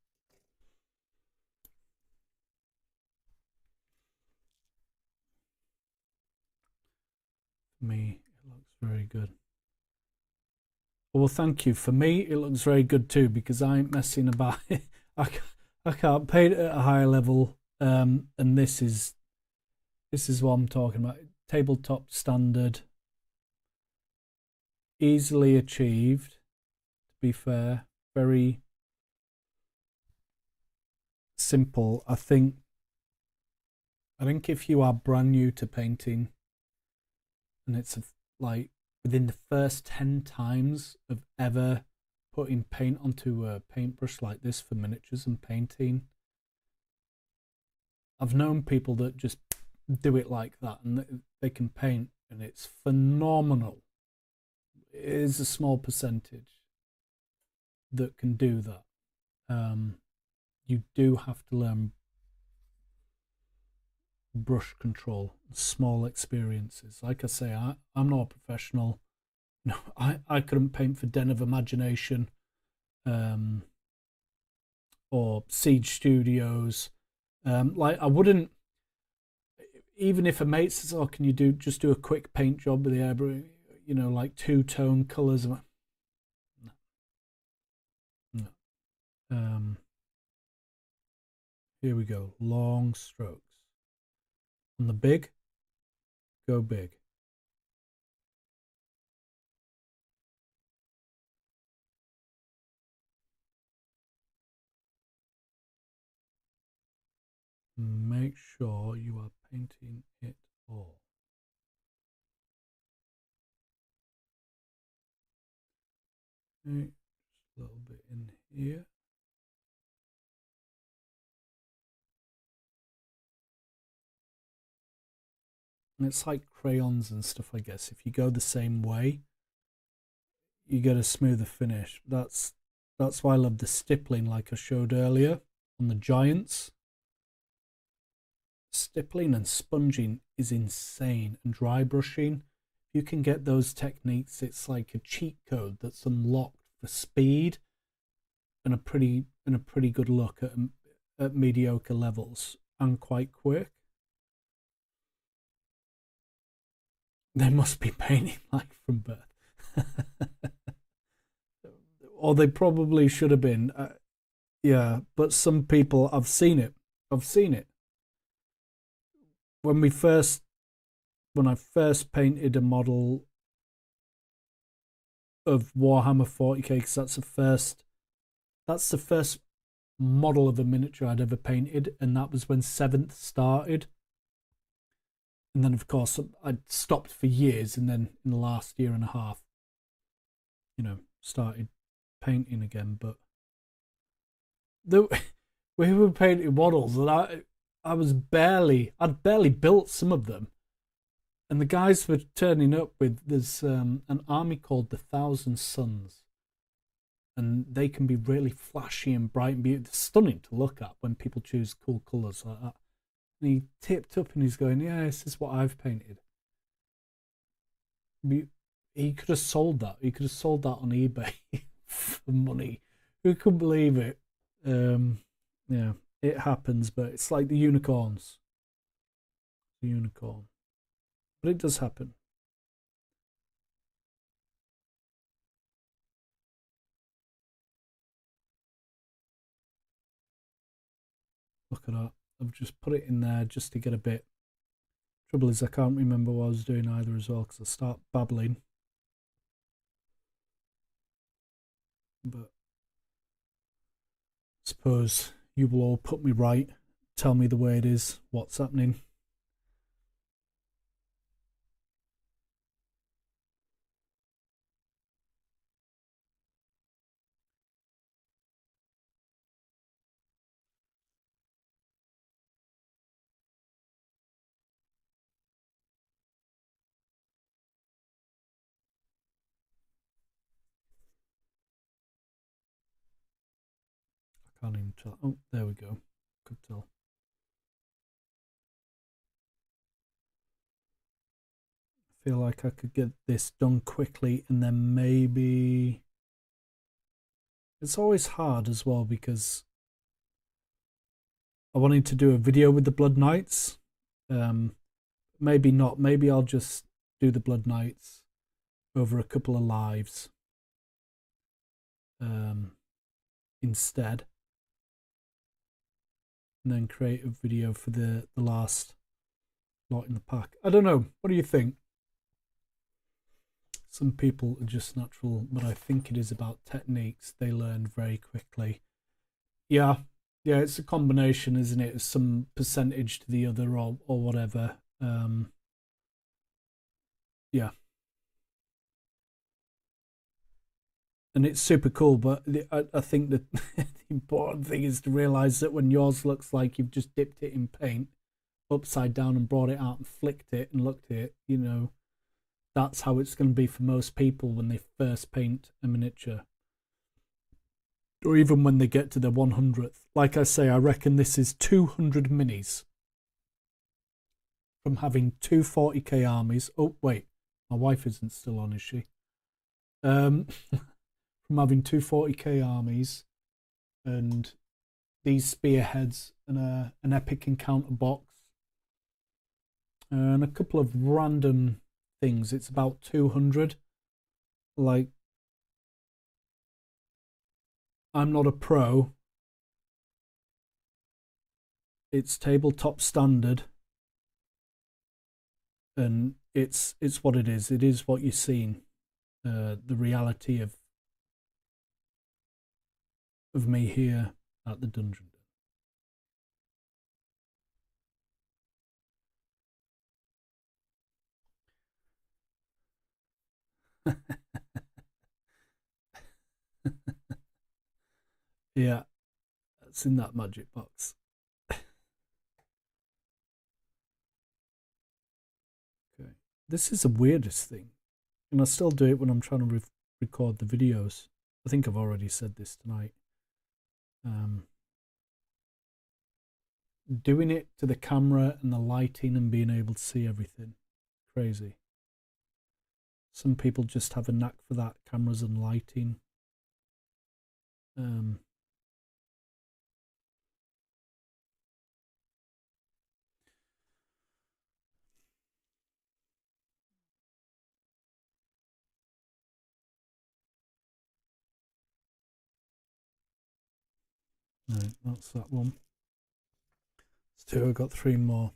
For me, it looks very good. Well, thank you. For me, it looks very good too because I ain't messing about it. I can't paint it at a high level, and this is what I'm talking about. Tabletop standard, easily achieved. To be fair, very simple. I think if you are brand new to painting, and it's like within the first 10 times of ever putting paint onto a paintbrush like this for miniatures and painting, I've known people that just do it like that and they can paint, and it's phenomenal. It is a small percentage that can do that. You do have to learn brush control, small experiences. Like I say, I'm not a professional. No, I couldn't paint for Den of Imagination or Siege Studios. Like I wouldn't, even if a mate says, "Oh, can you just do a quick paint job with the airbrush? You know, like 2-tone colors." I'm like, no. Here we go. Long strokes. On the big, go big. Make sure you are painting it all. Okay, just a little bit in here. And it's like crayons and stuff, I guess. If you go the same way, you get a smoother finish. That's why I love the stippling, like I showed earlier on the giants. Stippling and sponging is insane, and dry brushing. You can get those techniques. It's like a cheat code that's unlocked for speed and a pretty good look at mediocre levels, and quite quick. They must be painting like from birth. Or they probably should have been. Yeah, but some people, I've seen it. When I first painted a model of Warhammer 40k, because that's the first model of a miniature I'd ever painted, and that was when 7th started. And then, of course, I'd stopped for years, and then in the last year and a half, you know, started painting again. But we were painting models, and I'd barely built some of them, and the guys were turning up with there's an army called the Thousand Suns, and they can be really flashy and bright and beautiful, stunning to look at when people choose cool colours like that. And he tipped up and he's going, "Yeah, this is what I've painted." He could have sold that. He could have sold that on eBay for money. Who could believe it? Yeah, it happens, but it's like the unicorns. The unicorn. But it does happen. Look at that. I've just put it in there just to get a bit. Trouble is I can't remember what I was doing either as well, because I start babbling. But I suppose you will all put me right, tell me the way it is, what's happening. I can't even tell. Oh, there we go. Could tell. I feel like I could get this done quickly, and then maybe it's always hard as well because I wanted to do a video with the Blood Knights. Maybe not. Maybe I'll just do the Blood Knights over a couple of lives instead, and then create a video for the last lot in the pack. I don't know. What do you think? Some people are just natural, but I think it is about techniques. They learn very quickly. Yeah, it's a combination, isn't it? Some percentage to the other, or whatever. yeah. And it's super cool, but I think that the important thing is to realize that when yours looks like you've just dipped it in paint upside down and brought it out and flicked it and looked at it, you know, that's how it's going to be for most people when they first paint a miniature, or even when they get to the 100th. Like I say, I reckon this is 200 minis from having two 40k armies. Oh wait, my wife isn't still on, is she? From having two 40k armies and these spearheads and an epic encounter box and a couple of random things. It's about 200. Like, I'm not a pro. It's tabletop standard, and it's what it is. It is what you're seeing. The reality of me here at the dungeon. Yeah, that's in that magic box. Okay, this is the weirdest thing, and I still do it when I'm trying to record the videos. I think I've already said this tonight. Doing it to the camera and the lighting and being able to see everything, crazy. Some people just have a knack for that, cameras and lighting. Right, that's that one. It's two. I've got three more.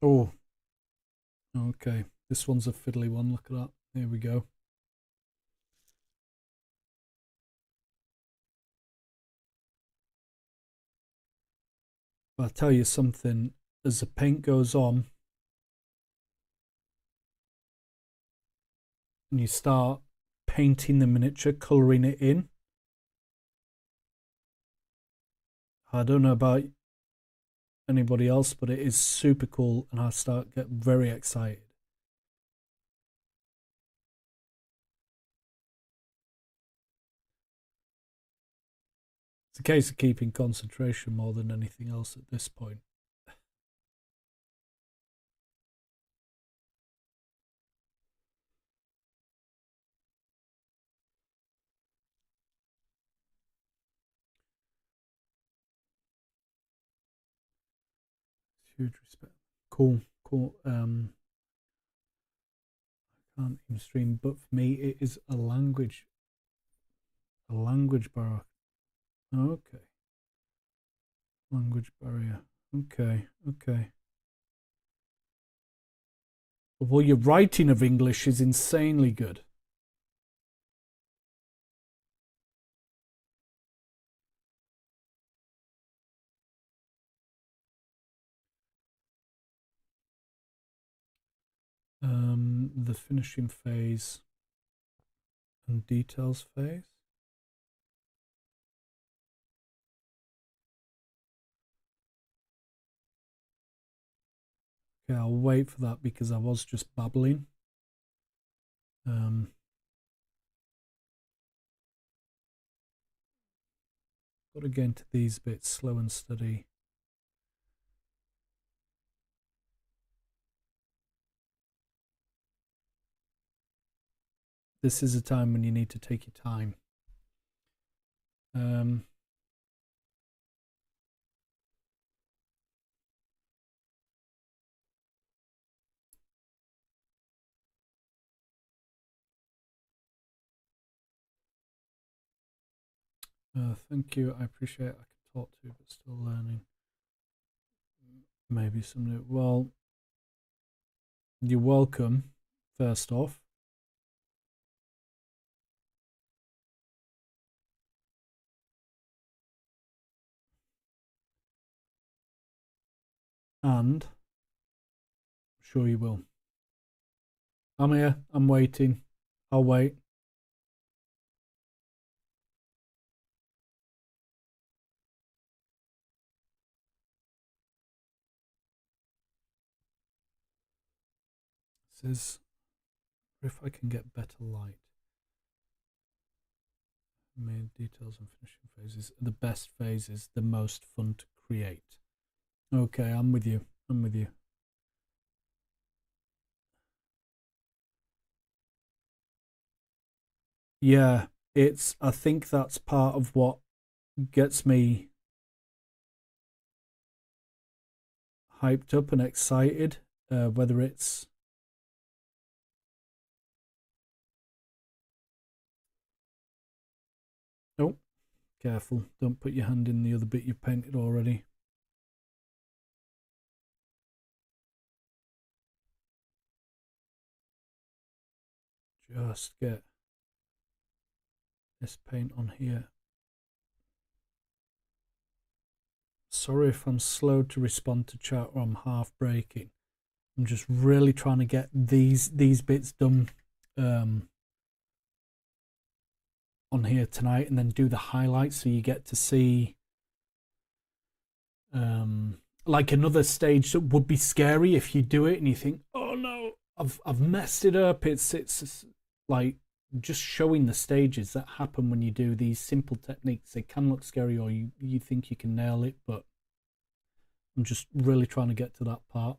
Oh, okay. This one's a fiddly one. Look at that. There we go. But I'll tell you something. As the paint goes on, and you start painting the miniature, colouring it in. I don't know about anybody else, but it is super cool, and I start get very excited. It's a case of keeping concentration more than anything else at this point. Huge respect. Cool, cool. I can't even stream, but for me, it is a language barrier. Okay, language barrier. Okay, okay. Well, your writing of English is insanely good. The finishing phase and details phase. Okay, I'll wait for that because I was just babbling. Got to get into these bits slow and steady. This is a time when you need to take your time. Thank you. I appreciate it. I can talk to, but still learning. Maybe some new. Well, you're welcome. First off, And I'm sure you will. I'm here. I'm waiting. I'll wait. It says, if I can get better light. Main details and finishing phases. The best phases, the most fun to create. Okay, I'm with you. I'm with you. Yeah, I think that's part of what gets me hyped up and excited, whether it's oh, careful, don't put your hand in the other bit you've painted already. Just get this paint on here. Sorry if I'm slow to respond to chat or I'm half breaking. I'm just really trying to get these bits done on here tonight, and then do the highlights so you get to see like another stage that would be scary if you do it and you think, oh no, I've messed it up. It's like just showing the stages that happen when you do these simple techniques. They can look scary, or you think you can nail it, but I'm just really trying to get to that part.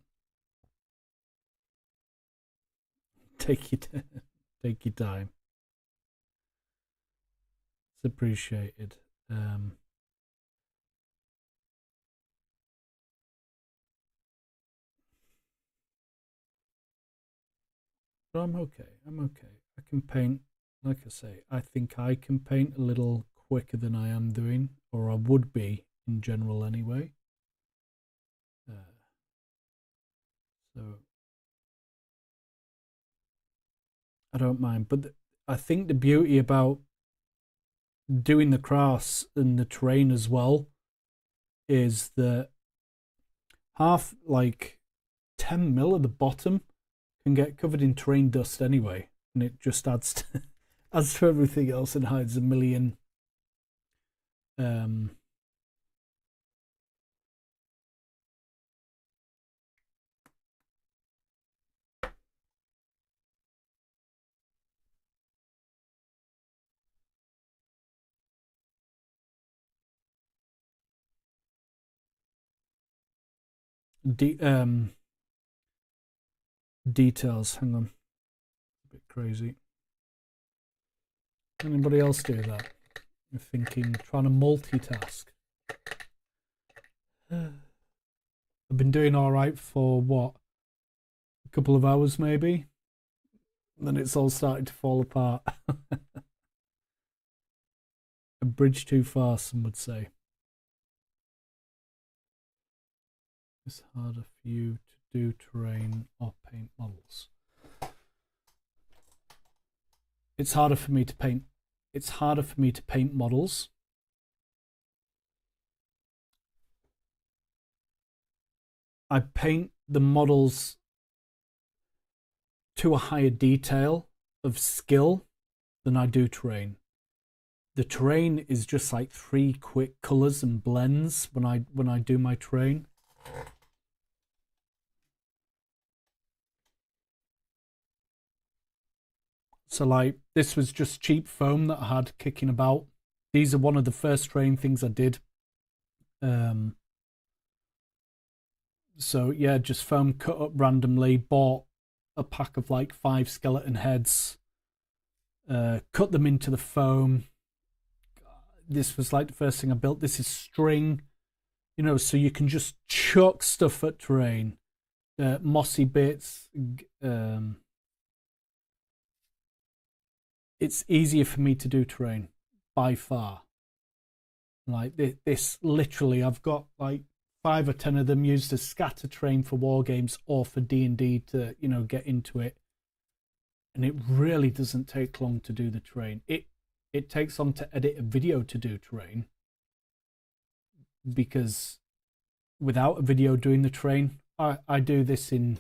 Take your time. It's appreciated. But I'm okay. I'm okay. I can paint, like I say, I think I can paint a little quicker than I am doing, or I would be in general anyway. So I don't mind. But I think the beauty about doing the crafts and the terrain as well is that half, like 10 mil at the bottom, can get covered in terrain dust anyway, and it just adds to, adds to everything else and hides a million details. Hang on, a bit crazy. Anybody else do that? You're thinking, trying to multitask. I've been doing all right for what, a couple of hours maybe, and then it's all starting to fall apart. A bridge too far, some would say. It's harder for you to do terrain or paint models. It's harder for me to paint. It's harder for me to paint models. I paint the models to a higher detail of skill than I do terrain. The terrain is just like 3 quick colors and blends when I do my terrain. So like this was just cheap foam that I had kicking about. These are one of the first terrain things I did. So yeah, just foam cut up randomly, bought a pack of like 5 skeleton heads, cut them into the foam. This was like the first thing I built. This is string, you know, so you can just chuck stuff at terrain, mossy bits. It's easier for me to do terrain by far. Like this literally, I've got like 5 or 10 of them used as scatter terrain for war games or for D&D to, you know, get into it. And it really doesn't take long to do the terrain. It takes long to edit a video to do terrain, because without a video doing the train. I do this in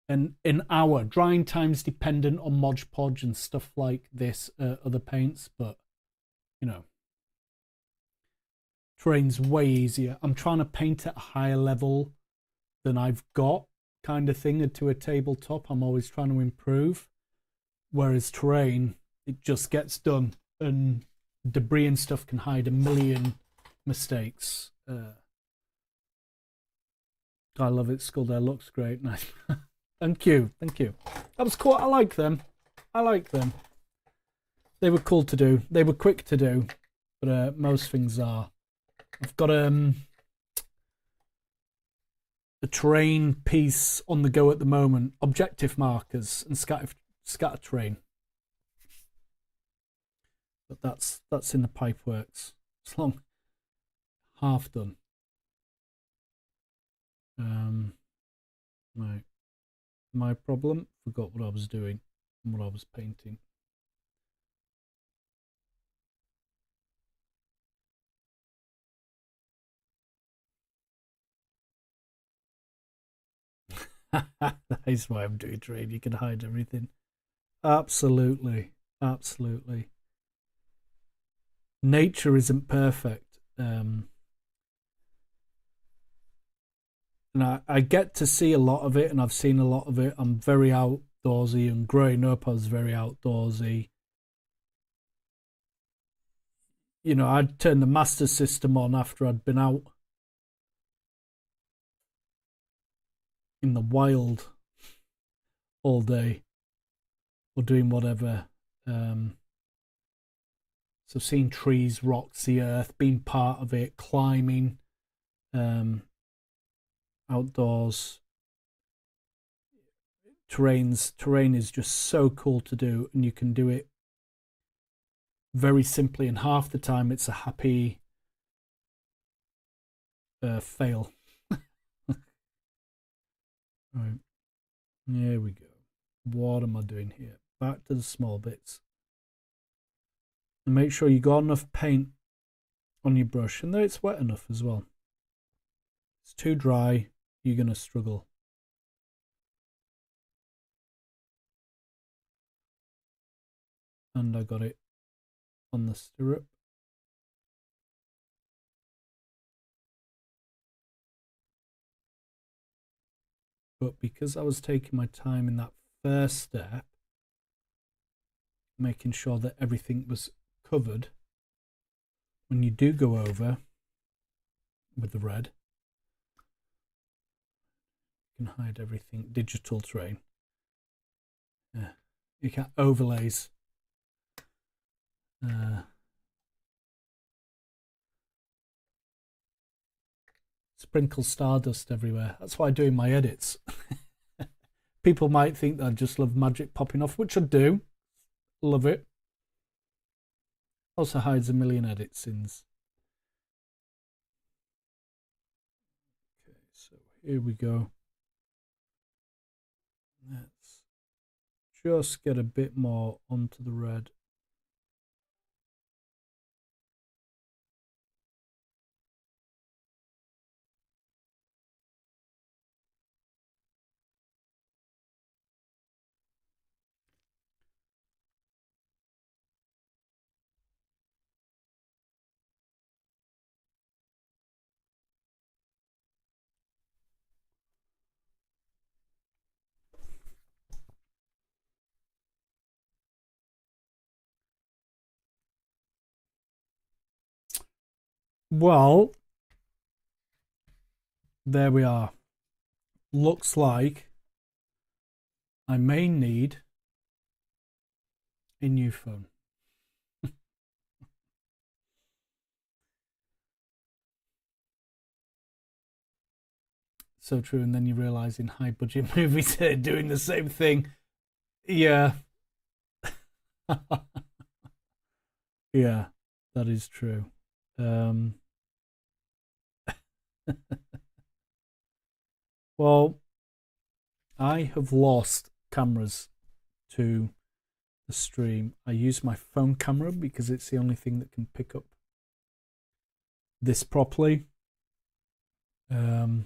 an hour. Drying time's dependent on Mod Podge and stuff like this, other paints, but you know, terrain's way easier. I'm trying to paint at a higher level than I've got, kind of thing, to a tabletop. I'm always trying to improve. Whereas terrain, it just gets done, and debris and stuff can hide a million mistakes. I love it. Skull there looks great. Nice. Thank you. Thank you. That was cool. I like them. I like them. They were cool to do. They were quick to do, but most things are. I've got a terrain piece on the go at the moment. Objective markers and scatter terrain. But that's in the pipe works. It's long. Half done. Right. My problem, forgot what I was doing and what I was painting. That is why I'm doing trade. You can hide everything. Absolutely. Absolutely. Nature isn't perfect. And I get to see a lot of it, and I've seen a lot of it. I'm very outdoorsy, and growing up I was very outdoorsy. You know, I'd turn the Master System on after I'd been out in the wild all day or doing whatever. So seeing trees, rocks, the earth, being part of it, climbing, outdoors, terrain is just so cool to do, and you can do it very simply, and half the time it's a happy fail. Right, here we go. What am I doing here? Back to the small bits, and make sure you got enough paint on your brush, and that it's wet enough as well. If it's too dry, you're gonna struggle. And I got it on the stirrup. But because I was taking my time in that first step, making sure that everything was covered, when you do go over with the red, you can hide everything. Digital terrain. Yeah. You can overlays. Sprinkle stardust everywhere. That's why I do in my edits. People might think that I just love magic popping off, which I do. Love it. Also hides a million edit sins. Okay, so here we go. Let's just get a bit more onto the red. Well, there we are. Looks like I may need a new phone. So true, and then you realize in high budget movies they're doing the same thing. Yeah. Yeah, that is true. Well, I have lost cameras to the stream. I use my phone camera because it's the only thing that can pick up this properly. I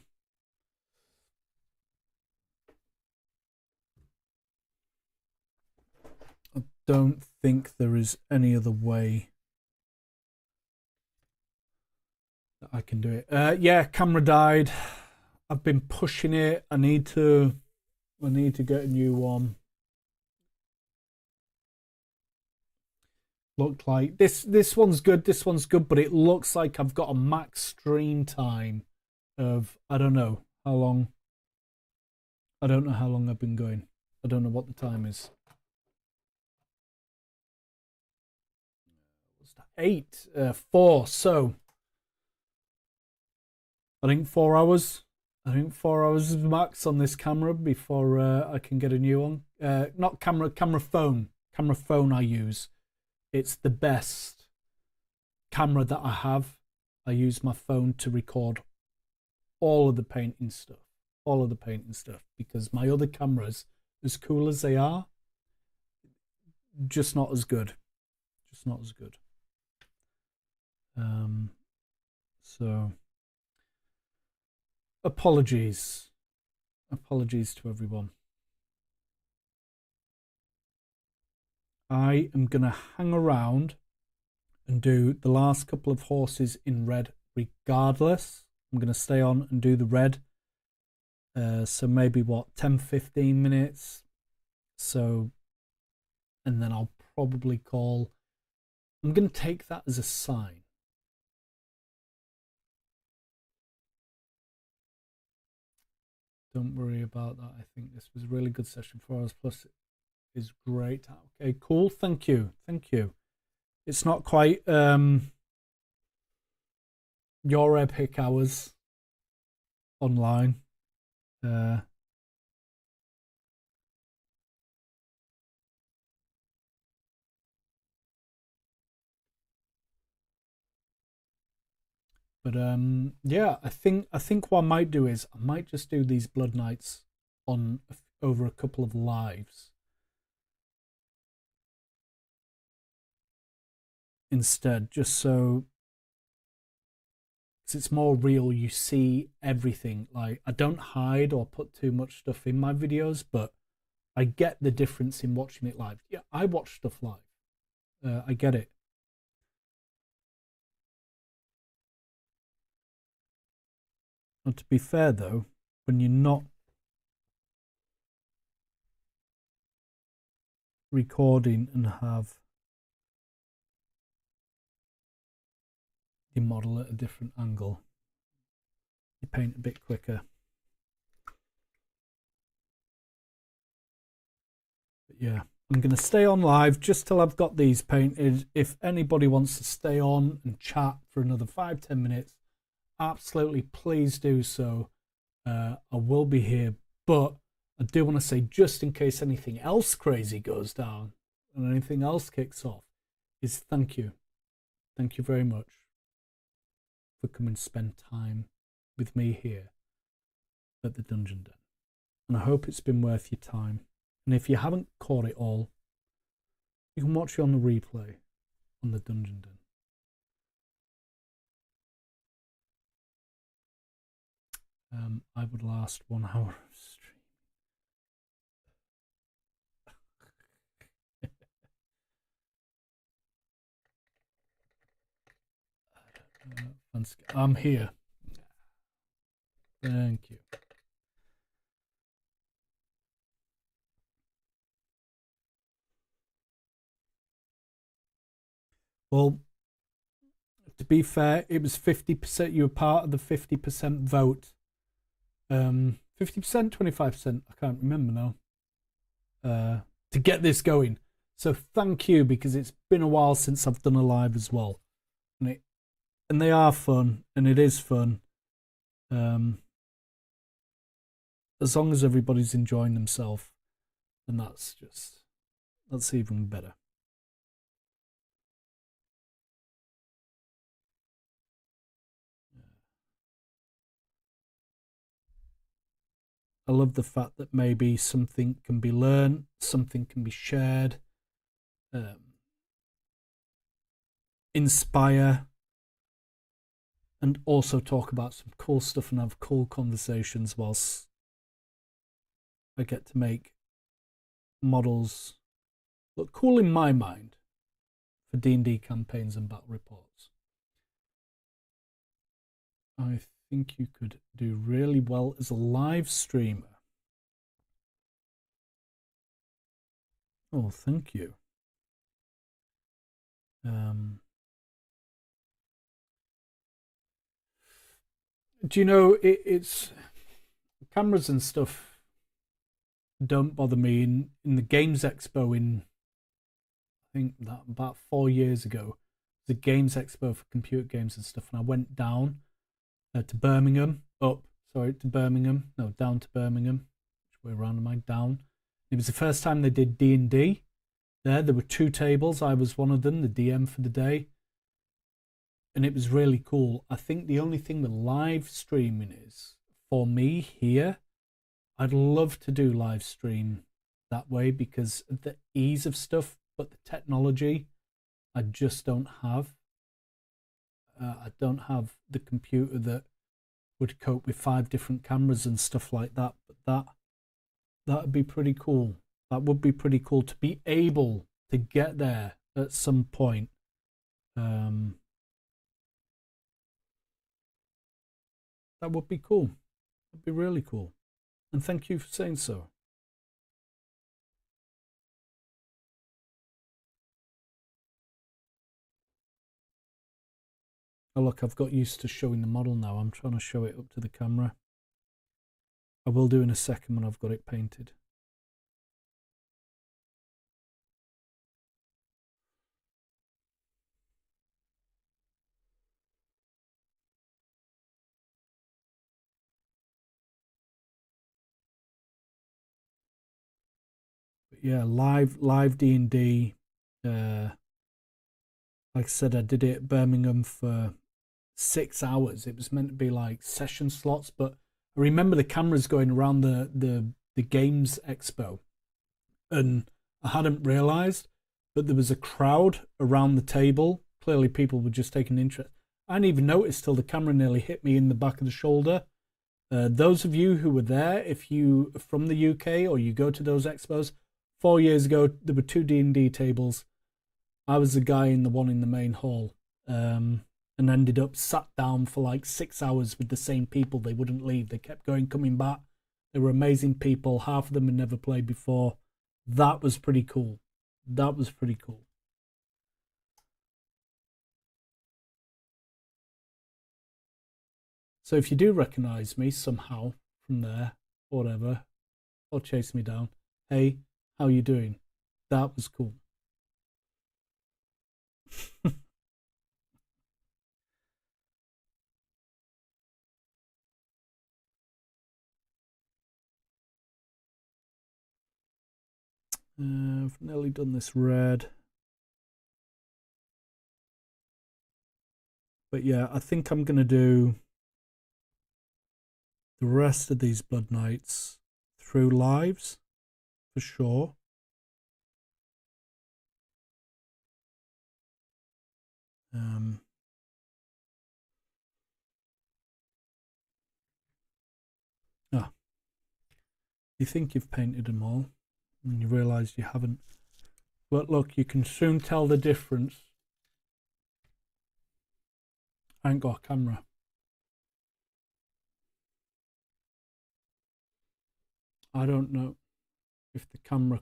don't think there is any other way that I can do it. Yeah, camera died. I've been pushing it. I need to get a new one. Looked like this one's good. This one's good, but it looks like I've got a max stream time of I don't know how long. I don't know how long I've been going. I don't know what the time is. What's that? 8, 4. So I think 4 hours. I think 4 hours is max on this camera before I can get a new one. Not camera, phone. Camera phone I use. It's the best camera that I have. I use my phone to record all of the painting stuff. All of the painting stuff. Because my other cameras, as cool as they are, just not as good. Just not as good. So apologies to everyone. I am gonna hang around and do the last couple of horses in red regardless. I'm gonna stay on and do the red, so maybe what, 10-15 minutes. So, and then I'll probably call. I'm gonna take that as a sign. Don't worry about that. I think this was a really good session for us. Plus, is great. Okay, cool. Thank you. It's not quite your epic hours online. But yeah, I think what I might do is I might just do these Blood Nights on over a couple of lives instead, just so it's more real. You see everything. Like, I don't hide or put too much stuff in my videos, but I get the difference in watching it live. Yeah, I watch stuff live. I get it. And to be fair though, when you're not recording and have your model at a different angle, you paint a bit quicker. But yeah, I'm going to stay on live just till I've got these painted. If anybody wants to stay on and chat for another 5-10 minutes, absolutely please do so. I will be here, but I do want to say, just in case anything else crazy goes down and anything else kicks off, is thank you very much for coming to spend time with me here at the Dungeon Den, and I hope it's been worth your time. And if you haven't caught it all, you can watch it on the replay on the Dungeon Den. I would last 1 hour of stream. I'm here. Thank you. Well, to be fair, it was 50%. You were part of the 50% vote. 50%, 25%. I can't remember now. To get this going. So thank you, because it's been a while since I've done a live as well, and they are fun, and it is fun. As long as everybody's enjoying themselves, then that's even better. I love the fact that maybe something can be learned, something can be shared, inspire. and also talk about some cool stuff and have cool conversations whilst I get to make models look cool in my mind for D&D campaigns and battle reports. I think you could do really well as a live streamer. Oh, thank you. Do you know, it's cameras and stuff don't bother me. In the Games Expo in, I think that about 4 years ago, the Games Expo for computer games and stuff, and I went down to Birmingham, down to Birmingham. Which way around am I? Down. It was the first time they did D&D there. There were 2 tables. I was one of them, the DM for the day. And it was really cool. I think the only thing with live streaming is, for me here, I'd love to do live stream that way because of the ease of stuff, but the technology I just don't have. I don't have the computer that would cope with 5 different cameras and stuff like that. But that would be pretty cool. That would be pretty cool to be able to get there at some point. That would be cool. That'd be really cool. And thank you for saying so. Oh look, I've got used to showing the model now. I'm trying to show it up to the camera. I will do in a second when I've got it painted. But yeah, live D&D. Like I said, I did it at Birmingham for 6 hours. It was meant to be like session slots, but I remember the cameras going around the Games Expo, and I hadn't realised, but there was a crowd around the table. Clearly, people were just taking interest. I didn't even notice till the camera nearly hit me in the back of the shoulder. Those of you who were there, if you are from the UK or you go to those expos, 4 years ago there were 2 D&D tables. I was the guy in the one in the main hall, and ended up sat down for like 6 hours with the same people. They wouldn't leave. They kept going, coming back. They were amazing people. Half of them had never played before. That was pretty cool. That was pretty cool. So if you do recognize me somehow from there, or whatever, or chase me down, hey, how you doing? That was cool. I've nearly done this red. But yeah, I think I'm going to do the rest of these Blood Knights through lives, for sure. You think you've painted them all, and you realise you haven't. But look, you can soon tell the difference. I ain't got a camera. I don't know if the camera,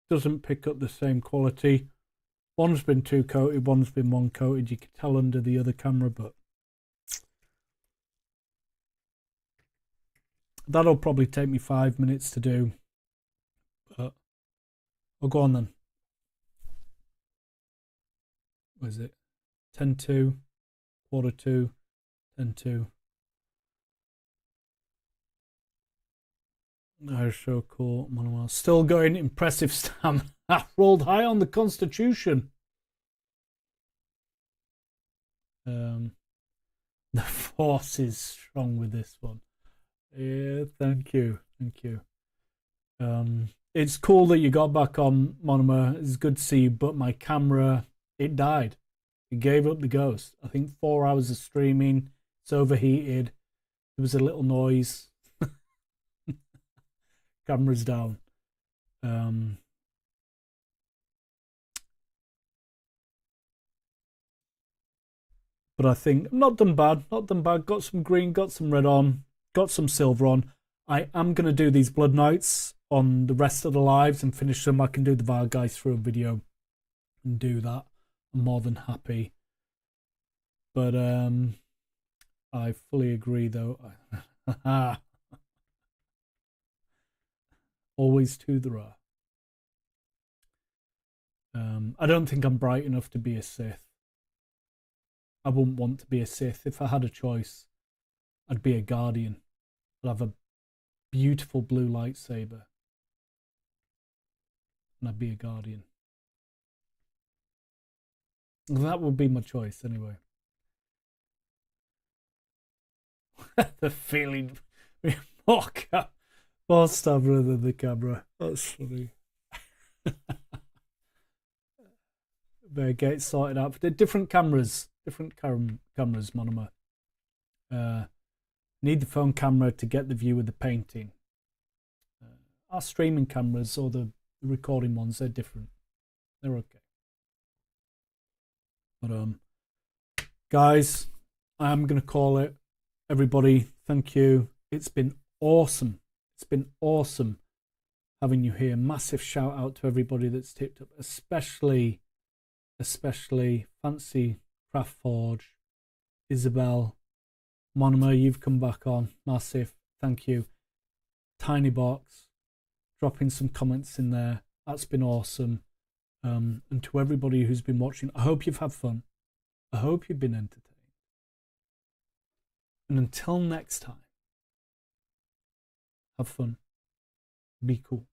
doesn't pick up the same quality. One's been 2 coated, one's been 1 coated. You can tell under the other camera, but that'll probably take me 5 minutes to do. But I'll go on then. What is it? 10-2, 1/4-2, 10-2. That is so cool. Manuel still going. Impressive stamina. Rolled high on the Constitution. The force is strong with this one. Yeah, thank you. it's cool that you got back on, Monomer. It's good to see you, but my camera, it died. It gave up the ghost. I think 4 hours of streaming. It's overheated. There was a little noise. Camera's down. But I think not done bad. Not done bad. Got some green, got some red on, got some silver on. I am going to do these Blood Knights on the rest of the lives and finish them. I can do the VAR guys through a video and do that. I'm more than happy. But I fully agree though. Always to the ra. I don't think I'm bright enough to be a Sith. I wouldn't want to be a Sith. If I had a choice, I'd be a Guardian. I'd have a beautiful blue lightsaber. And I'd be a Guardian. That would be my choice anyway. The feeling. More stabber than the camera. That's funny. Better get it sorted out. They're different cameras. Different cameras, Monomer. Need the phone camera to get the view of the painting. Our streaming cameras or the recording ones, they're different. They're okay. But guys, I am gonna call it. Everybody, thank you. It's been awesome. It's been awesome having you here. Massive shout out to everybody that's tipped up, especially Fancy Craft Forge, Isabel, Monomer, you've come back on. Massive, thank you. Tiny Box, dropping some comments in there. That's been awesome. And to everybody who's been watching, I hope you've had fun. I hope you've been entertained. And until next time, have fun. Be cool.